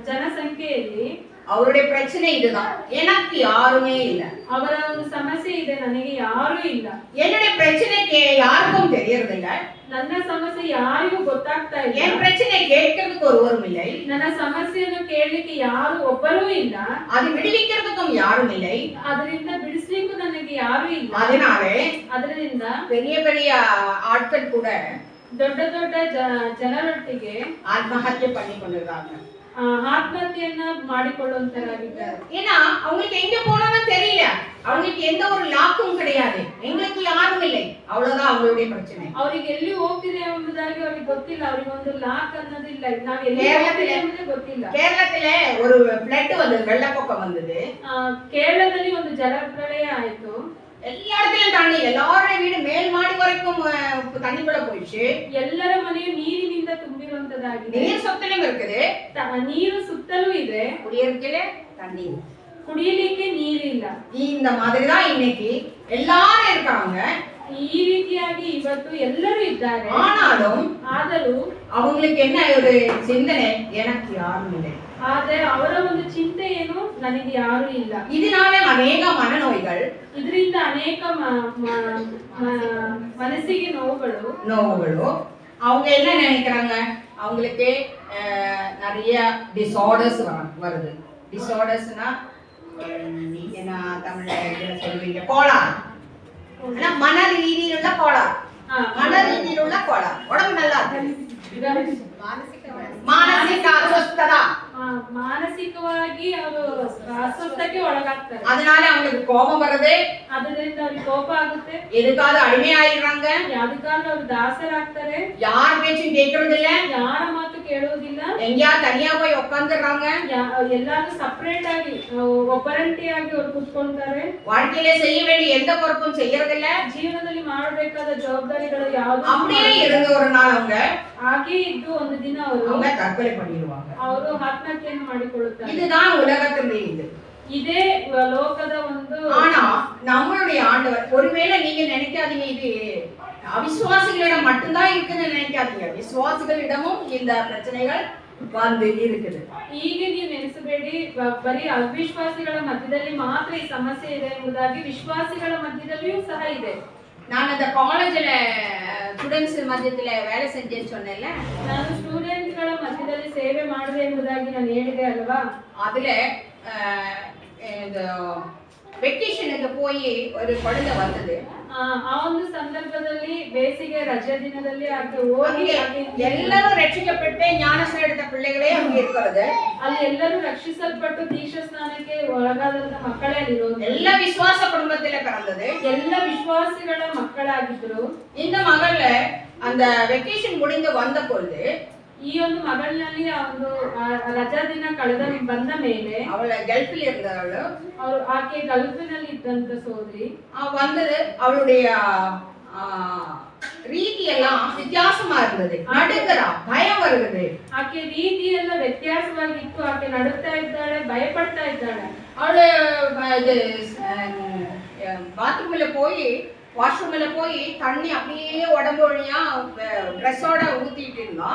ಜನಸಂಖ್ಯೆಯಲ್ಲಿ அவருடைய பிரச்சனை இதுதான், எனக்கு யாருமே இல்ல. ಅವರ ಒಂದು ಸಮಸ್ಯೆ ಇದೆ, ನನಗೆ ಯಾರೂ ಇಲ್ಲ. என்னுடைய பிரச்சனைக்கு யாருக்கும் தெரியறது இல்ல, ನನ್ನ ಸಮಸ್ಯೆ ಯಾರಿಗೂ ಗೊತ್ತಾಗ್ತಾ ಇಲ್ಲ. என் பிரச்சனை கேட்கறதுக்கு ஒருவரும் இல்லை, ನನ್ನ ಸಮಸ್ಯೆಯನ್ನು ಕೇಳಲಿಕ್ಕೆ ಯಾರು ಒಬ್ಬರೂ ಇಲ್ಲ, அது விடுவிக்கிறதுக்கும் யாரும் இல்லை, ಅದರಿಂದ ಬಿಡಿಸ್ಲಿಕ್ಕೂ ನನಗೆ ಯಾರೂ ಇಲ್ಲ. அதனாலே ಅದರಿಂದ பெரிய பெரிய ஆட்கள் கூட ದೊಡ್ಡ ದೊಡ್ಡ ಜನರೊಟ್ಟಿಗೆ ஆத்மஹத்யை பண்ணி கொண்டிருக்காங்க, ஆத்மஹತ್ಯೆಯನ್ನ ಮಾಡಿಕೊಳ್ಳುವಂತರಾಗಿದ್ದಾರೆ. ஏன்னா அவங்களுக்கு எங்க போனாலும் தெரியல, அவங்களுக்கு எந்த ஒரு லாக்கும் கிடையாது, எங்களுக்கு யாரும் இல்லை, அவ்வளவுதான் அவங்களுடைய பிரச்சனை. ಅವರಿಗೆ ಎಲ್ಲಿ ಹೋಗ್ತಿದೆ ಎಂಬುದಾಗಿ ಅವರಿಗೆ ಗೊತ್ತಿಲ್ಲ, ಅವರಿಗೆ ಒಂದು ಲಾಕ್ ಅನ್ನೋದಿಲ್ಲ, ನಾವು ಎಲ್ಲಿ ಹೋಗ್ತಿದೆ ಎಂಬುದೇ ಗೊತ್ತಿಲ್ಲ. கேரளத்துல ஒரு ஃப்ளட் வந்தது, வெள்ளப்பொக்கம் வந்தது. ಕೇರಳದಲ್ಲಿ ಒಂದು ಜಲಪ್ರಳಯ ಆಯ್ತು. எல்லா இடத்துலயும் தண்ணி, எல்லாரோட வீடு மேல் மாடி வரைக்கும் தண்ணிக்குள்ள போயிடுச்சு. ಎಲ್ಲರ ಮನೆಯು ನೀರಿನಿಂದ ತುಂಬಿರುವಂತದಾಗಿದೆ. நீர் சுத்தலும் இருக்குது, ನೀರು ಸುತ್ತಲೂ ಇದೆ, குடியிருக்கல தண்ணி, ಕುಡಿಯಲಿಕ್ಕೆ ನೀರಿಲ್ಲ. இந்த மாதிரிதான் இன்னைக்கு எல்லாரும் இருக்காங்க. ಈ ರೀತಿಯಾಗಿ ಇವತ್ತು ಎಲ್ಲರೂ ಇದ್ದಾರೆ. ஆனாலும் அவங்களுக்கு என்ன ஒரு சிந்தனை, எனக்கு யாரும் இல்லை. ಆದ್ರೆ ಅವರ ಒಂದು ಚಿಂತೆ ಏನು, ನನಗೆ ಯಾರು ಇಲ್ಲ. இதனால அநேக மனநோய்கள், ಇದರಿಂದ ಅನೇಕ ಮನಸ್ಸಿಗೆ ನೋವುಗಳು. அவங்க என்ன நினைக்கிறாங்க, அவங்களுக்கு நிறைய டிசார்டர்ஸ் வருது. டிசார்டர்ஸ்னா என்ன தமிழ்ல சொல்லுவீங்க, கோளாறு. ஆனா மன ரீதியிலுள்ள கோளாறு, மன ரீதியிலுள்ள கோளாறு. உடம்பு நல்லா இருக்கு, ಮಾನಸಿಕ ಅಸ್ವಸ್ಥത, ಮಾನಸಿಕವಾಗಿ ಅವರು ಅಸ್ವಸ್ಥಕ್ಕೆ ಒಳಗಾಗ್ತಾರೆ. அதனால அவங்களுக்கு கோபம் வருது, ಅದರಿಂದ ಅವ್ರಿಗೆ ಕೋಪ ಆಗುತ್ತೆ, எதுக்காவது ಅಡಿಮೆಯಾಗಿறாங்க, ಯಾವ್ದಕ್ಕಾದ್ರೂ ಅವ್ರು ದಾಸರಾಗ್ತಾರೆ, யார் பேச்சும் கேட்கறது இல்ல, ಯಾರ ಮಾತು ಕೇಳುವುದಿಲ್ಲ, எங்கயா தனியா போய் உட்கார்ந்துறாங்க, ಎಲ್ಲಾರು ಸಪರೇಟ್ ಆಗಿ ಒಬ್ಬರಂಟಿಯಾಗಿ ಅವ್ರು ಕೂತ್ಕೊಳ್ತಾರೆ. வாழ்க்கையில செய்ய வேண்டிய எந்த பொறுப்பும் செய்யறது இல்ல, ಜೀವನದಲ್ಲಿ ಮಾಡಬೇಕಾದ ಜವಾಬ್ದಾರಿಗಳು ಯಾವುದು அப்படியே இருந்து ஒரு நாள் அவங்க ಹಾಗೆ ಇದ್ದು ಒಂದು ದಿನ அவங்க தற்கொலை பண்ணிடுவாங்க, ಅವರು ಆತ್ಮಹತ್ಯೆಯನ್ನು ಮಾಡಿಕೊಳ್ಳುತ್ತಾರೆ. இதுதான் உலகத்தினுடைய இது, இதே லோகದ ಒಂದು. ஆனா நம்மளுடைய ஆண்டவர், ஒருவேளை நீங்க நினைக்காதீங்க இது அவிசுவாசிகளிடம் மட்டும்தான் இருக்குன்னு நினைக்காதீங்க, விசுவாசிகளிடமும் இந்த பிரச்சனைகள் வந்து இருக்குது. ಈಗ ನೀವು ನೆನೆಸಬೇಡಿ ಬರೀ ಅವಿಶ್ವಾಸಿಗಳ ಮಧ್ಯದಲ್ಲಿ ಮಾತ್ರ ಈ ಸಮಸ್ಯೆ ಇದೆ ಎಂಬುದಾಗಿ, ವಿಶ್ವಾಸಿಗಳ ಮಧ್ಯದಲ್ಲಿಯೂ ಸಹ ಇದೆ. நான் அந்த காலேஜ்ல ஸ்டூடெண்ட்ஸ் மத்தியத்துல வேலை செஞ்சேன்னு சொன்னேன்ல, ನಾನು ಸ್ಟೂಡೆಂಟ್ಗಳ ಮಧ್ಯದಲ್ಲಿ ಸೇವೆ ಮಾಡಿದೆ ಎಂಬುದಾಗಿ ನಾನು ಹೇಳಿದೆ ಅಲ್ವಾ. அதுல இந்த வெக்கேஷனுக்கு போய் ஒரு குழந்தை வந்தது. ಆ ಒಂದು ಸಂದರ್ಭದಲ್ಲಿ ಬೇಸಿಗೆ ರಜೆ ದಿನದಲ್ಲಿ ಆಕೆ ಹೋಗಿ ಎಲ್ಲರೂ ರಕ್ಷಿಸಲ್ಪಟ್ಟು ಜ್ಞಾನಸ್ನಾನ எடுத்த பிள்ளைகளே அங்க இருக்கிறது. ಅಲ್ಲಿ ಎಲ್ಲರೂ ರಕ್ಷಿಸಲ್ಪಟ್ಟು ದೀಕ್ಷಾ ಸ್ನಾನಕ್ಕೆ ಒಳಗಾದಂತ ಮಕ್ಕಳೇ ಅಲ್ಲಿರೋದು. ಎಲ್ಲ ವಿಶ್ವಾಸ ಕುಟುಂಬத்திலே பிறந்தது, ಎಲ್ಲ ವಿಶ್ವಾಸಿಗಳ ಮಕ್ಕಳಾಗಿದ್ರು. இந்த மகள்ல அந்த வெக்கேஷன் முடிந்து வந்த பொழுது, ಈ ಒಂದು ಮಗಳಿನಲ್ಲಿ ಆ ಒಂದು ರಜಾ ದಿನ ಬಂದ ಮೇಲೆ, ಅವಳ ಗಲ್ಫಿல் இருந்தவಳು, ಅವರು ಆಕೆ ಗಲ್ಫಿನಲ್ಲಿ ಇದ್ದಂತ ಸೋದರಿ வந்தது. அவளுடைய ರೀತಿ எல்லாம் வித்தியாசமா இருந்தது. நடுங்கறா, பயம் வருகிறது. ಆಕೆ ರೀತಿ ಎಲ್ಲ ವ್ಯತ್ಯಾಸವಾಗಿತ್ತು. ಆಕೆ ನಡುತ್ತಾ ಇದ್ದಾಳೆ, ಭಯಪಡ್ತಾ ಇದ್ದಾಳೆ. அவளு இது பாத்ரூம்ல போய் வாஷ்ரூம்ல போய் தண்ணி அப்படியே உடம்பு வழியா ட்ரெஸ்ஸோட ஊத்திட்டு இருந்தா.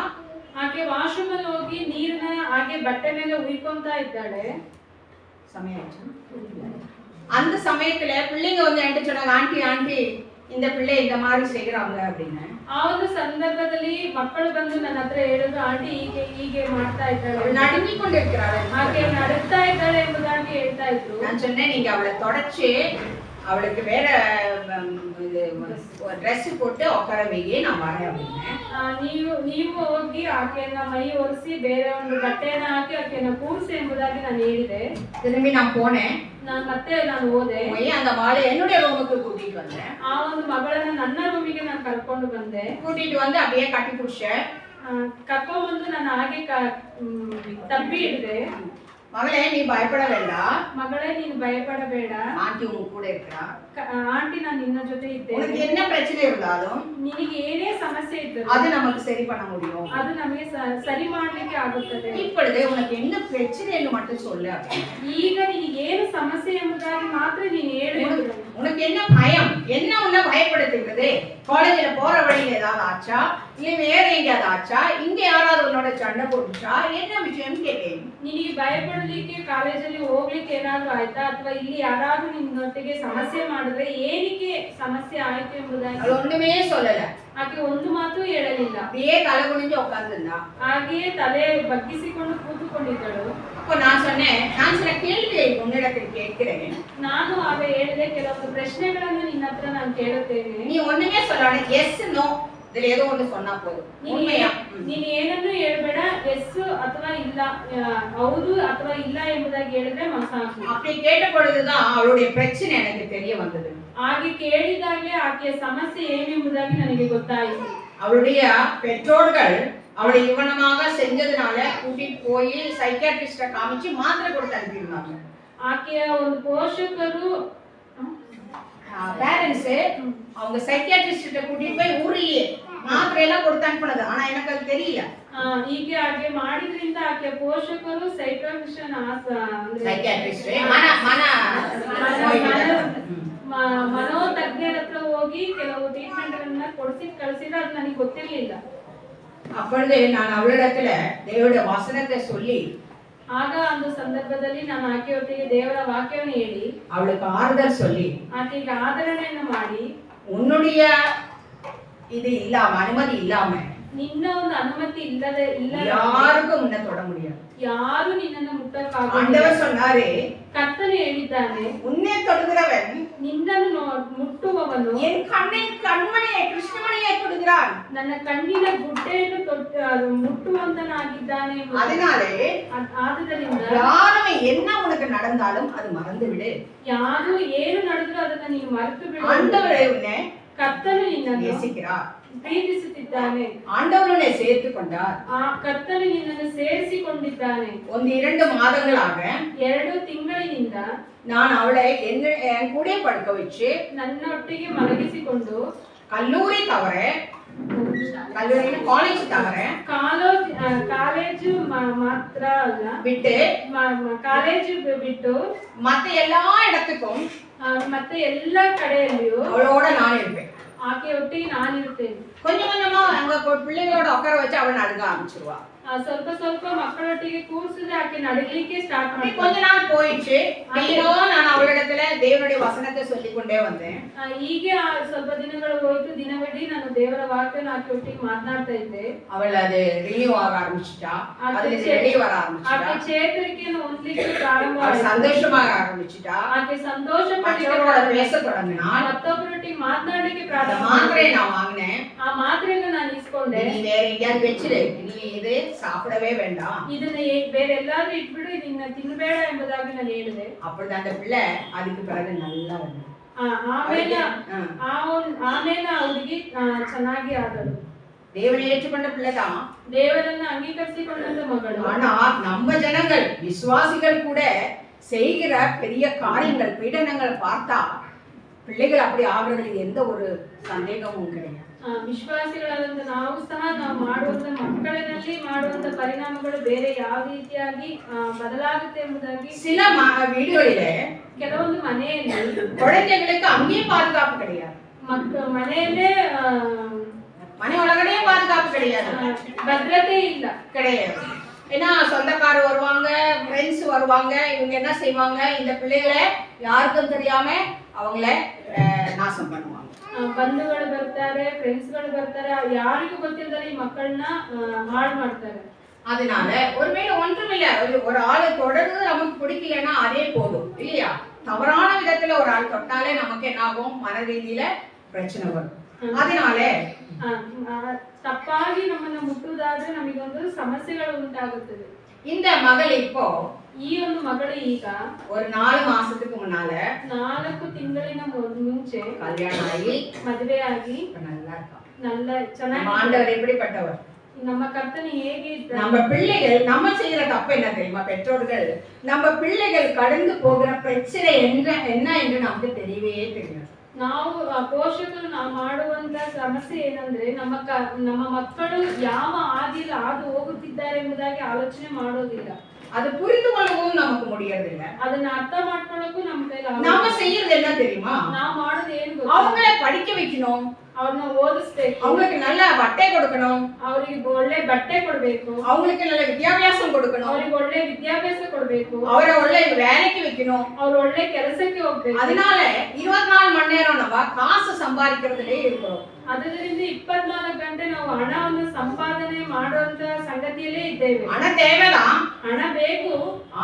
ಆಕೆ ವಾಶ್ರೂಮ್ ಅಲ್ಲಿ ಹೋಗಿ ನೀರನ್ನ ಹಾಗೆ ಬಟ್ಟೆ ಮೇಲೆ ಉಯ್ಕೊಂತಾ ಇದ್ದಾಳೆ. சமயம் அந்த சமயத்துல பிள்ளைங்க வந்து என்கிட்ட சொன்னாங்க, ஆண்டி ஆண்டி இந்த பிள்ளை இந்த மாதிரி செய்யறாங்க அப்படின்னு. ಆ ಒಂದು ಸಂದರ್ಭದಲ್ಲಿ ಮಕ್ಕಳು ಬಂದು ನನ್ನ ಹತ್ರ ಹೇಳಿದ್ರು, ಆಂಟಿ ಹೀಗೆ ಹೀಗೆ ಮಾಡ್ತಾ ಇದ್ದಾಳೆ, நடுங்கிக்கொண்டிருக்கிறாள், ಆಕೆ ನಡುತ್ತಾ ಇದ್ದಾಳೆ ಎಂಬುದಾಗಿ ಹೇಳ್ತಾ ಇದ್ರು. நான் சொன்னேன், நீங்க அவளை தொடச்சு அவளுக்கு வேற ட்ரெஸ் போட்டு உட்கார வையே, நான் வரேன் அப்படின்னு. ನೀವು ಹೋಗಿ ಆಕೆಯನ್ನ ಮೈ ಒರೆಸಿ ಬೇರೆ ಒಂದು ಬಟ್ಟೆಯನ್ನ ಹಾಕಿ ಆಕೆಯನ್ನ ಕೂರಿಸಿ ಎಂಬುದಾಗಿ ನಾನು ಹೇಳಿದೆ. திரும்பி நான் போனேன். ನಾನು ಹೋದೆ. அந்த மாலை என்னுடைய ரூமுக்கு கூட்டிட்டு வந்தேன். ಆ ಒಂದು ಮಗಳನ್ನ ನನ್ನ ರೂಮಿಗೆ ನಾನು ಕರ್ಕೊಂಡು ಬಂದೆ. கூட்டிட்டு வந்து அப்படியே கட்டி பிடிச்சேன். ಕರ್ಕೊಂಡು ಬಂದು ನಾನು ಹಾಗೆ ತಪ್ಪಿ ಹಿಡಿದೆ. மகளே, நீ பயப்பட வேண்டாம். மகளே, நீ பயப்படಬೇಡ. ஆண்டி உன் கூட இருக்கா. ஆண்டி நான் நின்ன ಜೊತೆ ಇದ್ದೇನೆ. உனக்கு என்ன பிரச்சனை இருந்தாலும் ನಿನಗೆ ಏನೇ ಸಮಸ್ಯೆ ಇದ್ದರೂ அது நமக்கு சரி பண்ண முடியும். ಅದು ನಮಗೆ ಸರಿ ಮಾಡಲಿಕ್ಕೆ ಆಗುತ್ತದೆ. இப்பொழுது உனக்கு என்ன பிரச்சனைன்னு மட்டும் சொல்லு. ಈಗ ನಿನಗೆ ಏನು ಸಮಸ್ಯೆ ಎಂಬುದಾಗಿ ಮಾತ್ರ ನೀನು ಹೇಳು. உனக்கு என்ன பயம், என்ன உன்னை பயப்படுத்துகிறது? காலேஜ்ல போற வழியில ஏதாவது ஆச்சா, இல்ல வேற எங்கேயாவது ஆச்சா, இங்க யாராவது உன்னோட சண்டை போட்டுச்சா, என்ன விஷயம் கேட்டேன். ನಿನಗೆ ಭಯಪಡಲಿಕ್ಕೆ ಕಾಲೇಜಲ್ಲಿ ಹೋಗ್ಲಿಕ್ಕೆ ಏನಾದ್ರು ಆಯ್ತಾ, ಅಥವಾ ಇಲ್ಲಿ ಯಾರಾದ್ರೂ ನಿನ್ನೊಟ್ಟಿಗೆ ಸಮಸ್ಯೆ ಮಾಡಿದ್ರೆ ಏನಕ್ಕೆ ಸಮಸ್ಯೆ ಆಯ್ತು ಎಂಬುದಾಗಿ அது ஒண்ணுமே சொல்லல. ಆಕೆ ಒಂದು ಮಾತು ಹೇಳಲಿಲ್ಲ. அப்படியே தலை குனிஞ்சு உட்கார்ந்துருந்தா. ಹಾಗೆಯೇ ತಲೆ ಬಗ್ಗಿಸಿಕೊಂಡು ಕೂತುಕೊಂಡಿದ್ದಳು. அப்போ நான் சொன்னேன், நான் சில கேள்வியை உன்னிடத்தில் கேட்கிறேன். ನಾನು ಆಗ ಹೇಳಿದೆ, ಕೆಲವೊಂದು ಪ್ರಶ್ನೆಗಳನ್ನು ನಿನ್ನ ಹತ್ರ ನಾನು ಕೇಳುತ್ತೇನೆ. நீ ஒண்ணுமே சொல்லாத, எஸ் நோ இதுல ஏதோ ஒன்று சொன்னா போதும். உண்மையா ನೀನು ಏನನ್ನೂ ಹೇಳ್ಬೇಡ, ಎಸ್ ಅಥವಾ ಇಲ್ಲ, ಹೌದು ಅಥವಾ ಇಲ್ಲ ಎಂಬುದಾಗಿ ಹೇಳಿದ್ರೆ ಸಾಕು. அப்படி கேட்ட பொழுதுதான் அவளுடைய பிரச்சனை எனக்கு தெரிய வந்தது. ಹಾಗೆ ಕೇಳಿದಾಗಲೇ ಆಕೆಯ ಸಮಸ್ಯೆ ಏನೆಂಬುದಾಗಿ ನನಗೆ ಗೊತ್ತಾಯಿತು. அவளுடைய பெற்றோர்கள் அவளை இவனமாக செஞ்சதுனால கூட்டிட்டு போய் சைக்கியாட்ரிஸ்ட காமிச்சு மாத்திரை கொடுத்து அனுப்பியிருந்தாங்க. ಆಕೆಯ ಒಂದು ಪೋಷಕರು பேரண்ட்ஸ் அவங்க சைக்கியாட்ரிஸ்ட கூட்டிட்டு போய் ஊர்லயே மாத்திரை எல்லாம் கொடுத்து அனுப்பினது. ஆனா எனக்கு அது தெரியல. ಹೀಗೆ ಹಾಗೆ ಮಾಡಿದ್ರಿಂದ ಆಕೆಯ ಪೋಷಕರು ಸೈಕಿಯಾಟ್ರಿಸ್ಟ್ ಮನೋತಜ್ಞರ ಹತ್ರ ಹೋಗಿ ಕೆಲವು ಟ್ರೀಟ್ಮೆಂಟ್ ಗಳನ್ನ ಕೊಡಿಸಿ ಕಳಿಸಿದ್ರೆ ಅದು ನನಗೆ ಗೊತ್ತಿರಲಿಲ್ಲ. அப்பொழுது நான் அவளிடத்துல தேவனுடைய வசனத்தை சொல்லி, ಆಗ ಒಂದು ಸಂದರ್ಭದಲ್ಲಿ ನಾನು ಆಕೆಯೊಟ್ಟಿಗೆ ದೇವರ ವಾಕ್ಯವನ್ನು ಹೇಳಿ அவளுக்கு ஆறுதல் சொல்லி, ಆಕೆಗೆ ಆದರಣೆಯನ್ನು ಮಾಡಿ, உன்னுடைய இது இல்லாம அனுமதி இல்லாம ನಿನ್ನ ಒಂದು ಅನುಮತಿ ಇಲ್ಲ யாருக்கும் உன்னை தொட முடியாது. ಯಾರು ನಿನ್ನನ್ನು ಮುಟ್ಟಕ್ಕಾಗಲ್ಲ. ஆண்டவர் சொன்னாரே, ಕರ್ತನು ಹೇಳಿದ್ದಾನೆ, உன்னை தொடுகிறவன் ನಿನ್ನನ್ನು ಮುಟ್ಟುವವನು என் கண்ணின் கண்மணியை கிருஷ்ணமணியை தொடுகிறான். ನನ್ನ ಕಣ್ಣಿನ ಗುಡ್ಡೆಯನ್ನು ಮುಟ್ಟುವಂತನಾಗಿದ್ದಾನೆ. அதனாலே ಆದುದರಿಂದ யாருமே என்ன உனக்கு நடந்தாலும் அது மறந்து விடு. ಯಾರು ಏನು ನಡೆದರೂ ಅದನ್ನ ನೀನು ಮರೆತು ಬಿಡು. ஆண்டவரே உன்னை ಕರ್ತನು ನಿನ್ನನ್ನು நேசிக்கிறார். ಪ್ರೀತಿಸುತ್ತಿದ್ದಾನೆ. ஆண்டவர் உன்னை சேர்த்துக் கொண்டார். ಆ ಕರ್ತನು ನಿನ್ನನ್ನು ಸೇರಿಸಿಕೊಂಡಿದ್ದಾನೆ. 1-2 மாதங்களாக 2 ತಿಂಗಳಿನಿಂದ நான் அவளை என் கூட படுக்க வச்சு ನನ್ನೊಟ್ಟಿಗೆ ಮಲಗಿಸಿಕೊಂಡು கல்லூரி தவிர ಕಾಲೇಜ್ ತವರ ಕಾಲೇಜು ಮಾತ್ರ ಅಲ್ಲ ಬಿಟ್ಟು ಕಾಲೇಜು ಬಿಟ್ಟು ಮತ್ತೆ ಎಲ್ಲಾ இடத்துக்கும் ಮತ್ತೆ ಎಲ್ಲ ಕಡೆಯಲ್ಲಿಯೂ ಅವಳೋட ನಾನು ಇರ್ಬೇಕು. ಆಕೆಯೊಟ್ಟಿಗೆ ನಾನಿರ್ತೇನೆ. கொஞ்சம் கொஞ்சமா அங்க பிள்ளைங்களோட உட்கார வச்சு அவள் நடுங்க ஆரம்பிச்சிருவா. ಸ್ವಲ್ಪ ಸ್ವಲ್ಪ ಮಕ್ಕಳೊಟ್ಟಿಗೆ ಕೂರಿಸಿದ್ರೆ ಆಕೆ ನಡಗಲಿಕ್ಕೆ ಸ್ಟಾರ್ಟ್ ಮಾಡಿ. கொஞ்ச நாள் போயிடுச்சு. நான் அவளிடத்துல தேவனுடைய வசனத்தை சொல்லிக்கொண்டே வந்தேன். ಹೀಗೆ ಸ್ವಲ್ಪ ದಿನಗಳು ಹೋಯ್ತು. ದಿನವಿಡೀ ನಾನು ದೇವರ ವಾಕ್ಯನ ಆಕೆಯೊಟ್ಟಿಗೆ ಮಾತನಾಡ್ತಾ ಇದ್ದೆ. ಅವಳು ಅದು ರಿಲೀವ್ ಆಗ ಆರಂಭಿಸಿட்டா. ಅದು ರೆಡಿ வர ஆரம்பிச்சிட்டா. ಆಕೆ ಚೇತರಿಕೆಯನ್ನು ಹೊಂದಲಿಕ್ಕೆ ಪ್ರಾರಂಭ ಆಯ್ತು. ಸಂತೋಷமாக ಆರಂಭಿಸಿட்டா. ಆಕೆ ಸಂತೋಷ ಮತ್ತೊಬ್ಬರ பேச தொடங்கினா. ಮತ್ತೊಬ್ಬರೊಟ್ಟಿಗೆ ಮಾತನಾಡಲಿಕ್ಕೆ ಪ್ರಾರಂಭ. ಮಾತ್ರೆ ನಾನು வாங்கினேன். ಆ ಮಾತ್ರೆಯನ್ನು ನಾನು ಇಸ್ಕೊಂಡೆ. நீ வேற எங்கயாவது வெச்சிரு. நீ இது சாப்பிடவே வேண்டாம். ಇದನ್ನ ಬೇರೆ ಎಲ್ಲಾದ್ರೂ ಇಟ್ಬಿಡು, ಇದನ್ನ ತಿನ್ನಬೇಡ ಎಂಬುದಾಗಿ ನಾನು ಹೇಳಿದೆ. அப்படி அந்த பிள்ளை அதுக்கு பிறகு நல்லா வந்தது. ಆಮೇಲೆ ಆ ಹುಡುಗಿ ಚೆನ್ನಾಗಿ ಆದಳು. தேவனை ஏற்றுக்கொண்ட பிள்ளைதான். ದೇವರನ್ನ ಅಂಗೀಕರಿಸಿಕೊಂಡ ಮಗಳು. ஆனா நம்ம ஜனங்கள் விசுவாசிகள் கூட செய்கிற பெரிய காரியங்கள் பீடனங்கள் பார்த்தா பிள்ளைகள் அப்படி ஆகுறதுல எந்த ஒரு சந்தேகமும் கிடையாது. ವಿಶ್ವಾಸಿಗಳಾದಂತ ನಾವು ಸಹ ನಾವು ಮಾಡುವಂತ ಮಕ್ಕಳಿನಲ್ಲಿ ಮಾಡುವಂತ ಪರಿಣಾಮಗಳು ಬೇರೆ ಯಾವ ರೀತಿಯಾಗಿ ಬದಲಾಗುತ್ತೆ ಎಂಬುದಾಗಿ சில வீடுகளிலே ಕೆಲವೊಂದು ಮನೆಯಲ್ಲಿ குழந்தைகளுக்கு அங்கே பாதுகாப்பு கிடையாது, ಮನೆಯಲ್ಲೇ மனை ஒಳಗಡೆ பாதுகாப்பு கிடையாது, ಭದ್ರತೆ ಇಲ್ಲ கிடையாது. ஏன்னா சொந்தக்காரர் வருவாங்க, ஃப்ரெண்ட்ஸ் வருவாங்க, இவங்க என்ன செய்வாங்க, இந்த பிள்ளைகளை யாருக்கும் தெரியாம அவங்கள நாசம் பண்ணுவாங்க. ಬಂಧುಗಳು ಬರ್ತಾರೆ, ಫ್ರೆಂಡ್ಸ್ಗಳು ಬರ್ತಾರೆ, ಯಾರಿಗೂ ಗೊತ್ತಿಲ್ಲದೆ ಈ ಮಕ್ಕಳನ್ನ ಹಾಳು ಮಾಡ್ತಾರೆ. அதனால ஒருவேளை ஒன்றுமில்ல, ஒரு ஆளை தொடர்ந்து நமக்கு பிடிக்கலன்னா அதே போதும் இல்லையா. தவறான விதத்துல ஒரு ஆள் தொட்டாலே நமக்கு என்ன ஆகும், மன ரீதியில பிரச்சனை வரும். அதனால ತಪ್ಪಾಗಿ ನಮ್ಮನ್ನ ಮುಟ್ಟುವುದಾದ್ರೆ ನಮಗೊಂದು ಸಮಸ್ಯೆಗಳು ಉಂಟಾಗುತ್ತದೆ. இந்த மகள் இப்போ ಈ ಒಂದು ಮಗಳು ಈಗ ஒரு 4 மாசத்துக்கு முன்னால 4 ತಿಂಗಳಿನ ಮುಂಚೆ கல்யாணம் ஆகி ಮದುವೆ ಆಗಿ நல்லா இருக்கா. நல்ல ಚೆನ್ನಾಗಿ. ஆண்டவர் எப்படிப்பட்டவர், ನಮ್ಮ ಕರ್ತನು ಹೇಗೆ ಇದ್ದಾರೆ. நம்ம பிள்ளைகள் நம்ம செய்யற தப்பு என்ன தெரியுமா, பெற்றோர்கள் நம்ம பிள்ளைகள் கடந்து போகிற பிரச்சனை என்ன என்று நமக்கு தெரியவே தெரியாது. ನಾವು ಪೋಷಕರು ನಾವು ಮಾಡುವಂತ ಸಮಸ್ಯೆ ಏನಂದ್ರೆ ನಮ್ಮ ಮಕ್ಕಳು ಯಾವ ಹಾದಿಯಲ್ಲಿ ಹಾದು ಹೋಗುತ್ತಿದ್ದಾರೆ ಎಂಬುದಾಗಿ ಆಲೋಚನೆ ಮಾಡೋದಿಲ್ಲ. அது புரிந்து கொள்ளவும் நமக்கு முடியறதில்ல. ಅದನ್ನ ಅರ್ಥ ಮಾಡ್ಕೊಳ್ಳೋಕು ನಮ್ಮ ಕೈಲಿ நாம செய்யறது என்ன தெரியுமா, ನಾವು ಮಾಡೋದು ಏನು ಗೊತ್ತಾ, அவங்கள படிக்க வைக்கணும், ಅವ್ರನ್ನ ಓದಿಸ್ಬೇಕು, அவங்களுக்கு நல்ல ಬಟ್ಟೆ கொடுக்கணும், ಅವರಿಗೆ ಒಳ್ಳೆ ಬಟ್ಟೆ ಕೊಡ್ಬೇಕು, அவங்களுக்கு நல்ல வித்யாபியாசம் கொடுக்கணும், ಅವ್ರಿಗೆ ಒಳ್ಳೆ ವಿದ್ಯಾಭ್ಯಾಸ ಕೊಡ್ಬೇಕು, அவரை ಒಳ್ಳೆ வேலைக்கு வைக்கணும், ಅವ್ರು ಒಳ್ಳೆ ಕೆಲಸಕ್ಕೆ ಹೋಗ್ಬೇಕು. அதனால 24 மணி நேரம் நம்ம காசு சம்பாதிக்கிறதுலே இருக்கிறோம். ಅದರಿಂದ 24 ಗಂಟೆ ನಾವು ಹಣವನ್ನು ಸಂಪಾದನೆ ಮಾಡುವಂತ ಸಂಗತಿಯಲ್ಲೇ ಇದ್ದೇವೆ. ಹಣ தேவைதான், ಹಣ ಬೇಕು,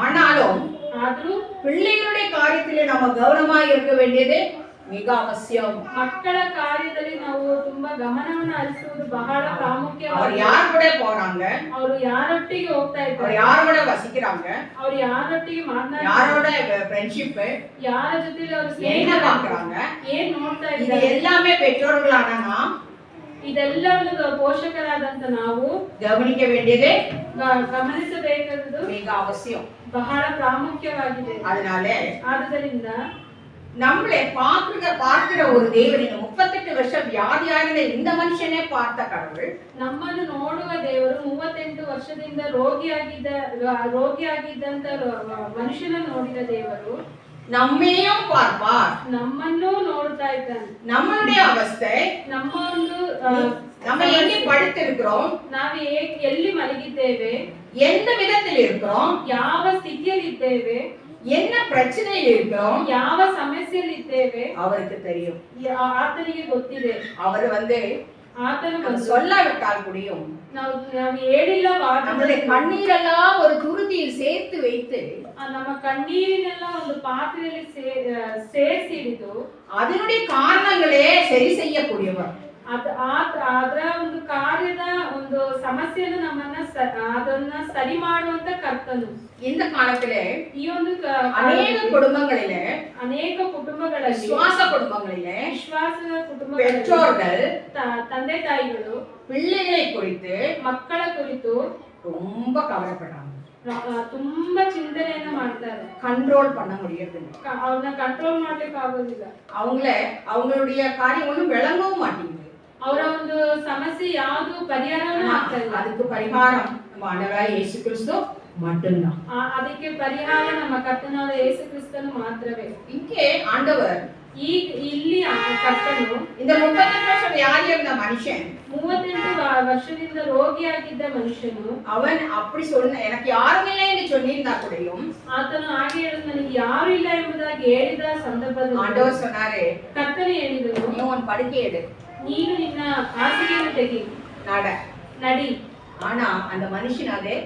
ஆனாலும் ಆದ್ರೂ பிள்ளைகளுடைய காரியத்திலே நம்ம கவனமாய் இருக்க வேண்டியது மிக அவசியம். ಮಕ್ಕಳ ಕಾರ್ಯದಲ್ಲಿ ನಾವು ತುಂಬಾ ಗಮನವನ್ನು ಹರಿಸುವುದು ಬಹಳ அவர் ಪ್ರಾಮುಖ್ಯವಾಗಿದೆ. யார் கூட போறாங்க, ಅವರು ಯಾರೊಟ್ಟಿಗೆ ಹೋಗ್ತಾ அவர் ಇದ್ದಾರೆ, யார் கூட வசிக்கிறாங்க, ಅವ್ರು ಯಾರೊಟ್ಟಿಗೆ யாரோட ಮಾತನಾಡ್ತಾರೆ, ஃப்ரெண்ட்ஷிப், ಯಾರ ಜೊತೆ ಅವರು என்ன ಸ್ನೇಹ பாக்குறாங்க, ಏನ್ ನೋಡ್ತಾ இது ಇದ್ದಾರೆ, எல்லாமே பெற்றோர்களானா ಇದೆಲ್ಲವನ್ನು ಪೋಷಕರಾದಂತ ನಾವು கவனிக்க வேண்டியது ಗಮನಿಸಬೇಕಾದುದು மிக அவசியம். ಬಹಳ ಪ್ರಾಮುಖ್ಯವಾಗಿದೆ. அதனால ಆದುದರಿಂದ நம்மளை பார்க்கிற ஒரு தேவன், 38 வருஷம் வியாதியாகிற இந்த மனுஷனே பார்த்த கடவுள், ನಮ್ಮನ್ನು ನೋಡುವ ದೇವರು 38 ವರ್ಷದಿಂದ ರೋಗಿಯಾಗಿದ್ದಂತ ಮನುಷ್ಯನ ನೋಡಿದ ದೇವರು நம்மையும் பார்ப்பார், ನಮ್ಮನ್ನು ನೋಡ್ತಾ ಇದ್ದಾನೆ. நம்மளுடைய அவஸ்தை, ನಮ್ಮ ಒಂದು நம்ம எங்கே படுத்திருக்கிறோம், ನಾವು ಎಲ್ಲಿ ಮಲಗಿದ್ದೇವೆ, எந்த விதத்தில் இருக்கிறோம், ಯಾವ ಸ್ಥಿತಿಯಲ್ಲಿ ಇದ್ದೇವೆ, என்ன பிரச்சனையில் இருக்கிறோம், ಯಾವ ಸಮಸ್ಯೆಯಲ್ಲಿ ಇದ್ದೇವೆ அவருக்கு தெரியும். ಆತನಿಗೆ ಗೊತ್ತಿದೆ. அவர் ಆತನು சொல்லாவிட்டால் கூடியும் ನಾವು ಹೇಳಿಲ್ಲ, நம்முடைய கண்ணீரெல்லாம் ஒரு துருதியில் சேர்த்து வைத்து ನಮ್ಮ ಕಣ್ಣೀರಿನೆಲ್ಲ ಒಂದು ಪಾತ್ರೆಯಲ್ಲಿ ಸೇರಿಸಿ ಹಿಡಿದು அதனுடைய காரணங்களே சரி செய்யக்கூடியவர். ಅದರ ಒಂದು ಕಾರ್ಯದ ಒಂದು ಸಮಸ್ಯೆಯನ್ನು ಅದನ್ನ ಸರಿ ಮಾಡುವಂತ ಕರ್ತನು. இந்த காலத்திலே ಈ ಒಂದು அநேக குடும்பங்களிலே, ಅನೇಕ ಕುಟುಂಬಗಳಲ್ಲಿ, விசுவாச குடும்பங்களிலே, ವಿಶ್ವಾಸದ பெற்றோர்கள் ತಂದೆ ತಾಯಿಗಳು பிள்ளைகளை குறித்து ಮಕ್ಕಳ ಕುರಿತು ரொம்ப கவலைப்படுறாங்க, ತುಂಬಾ ಚಿಂತನೆಯನ್ನ ಮಾಡ್ತಾರೆ. கண்ட்ரோல் பண்ண முடியறதில்லை, ಅವ್ರನ್ನ ಕಂಟ್ರೋಲ್ ಮಾಡ್ಲಿಕ್ಕೆ ಆಗೋದಿಲ್ಲ. அவங்களுடைய காரியம் ஒன்றும் விளங்கவும் மாட்டேங்குது. ಅವರ ಒಂದು ಸಮಸ್ಯೆ ಯಾವುದು ಪರಿಹಾರವೂ ಆಗ್ತಾ ಇಲ್ಲ. அதுக்கு பரிகாரம் நம்ம ஆண்டவராகிய இயேசு கிறிஸ்து மட்டும்தான். ಅದಕ್ಕೆ ಪರಿಹಾರ ನಮ್ಮ ಕರ್ತನಾದ ಯೇಸು ಕ್ರಿಸ್ತನು ಮಾತ್ರವೇ. இங்கே ஆண்டவர் ಇಲ್ಲಿ ಕರ್ತನು இந்த 38 வருஷம் வியாதி இருந்த மனுஷன், 38 ವರ್ಷದಿಂದ ರೋಗಿಯಾಗಿದ್ದ ಮನುಷ್ಯನು, அவன் அப்படி சொன்ன எனக்கு யாரும் இல்லை என்று சொல்லியிருந்தா கூடயும், ಆತನು ಹಾಗೆ ಹೇಳಿದ ನನಗೆ ಯಾರು ಇಲ್ಲ ಎಂಬುದಾಗಿ ಹೇಳಿದ ಸಂದರ್ಭದಲ್ಲಿ ஆண்டவர் சொன்னாரு, ಕರ್ತನು ಹೇಳಿದನು, நீ உன் படுக்கை எடு, ನೀನು ನಿನ್ನ ಹಾಸಿಗೆಯನ್ನು ತೆಗಿ, ನಡಿ. ஆனா அந்த மனுஷன் அதை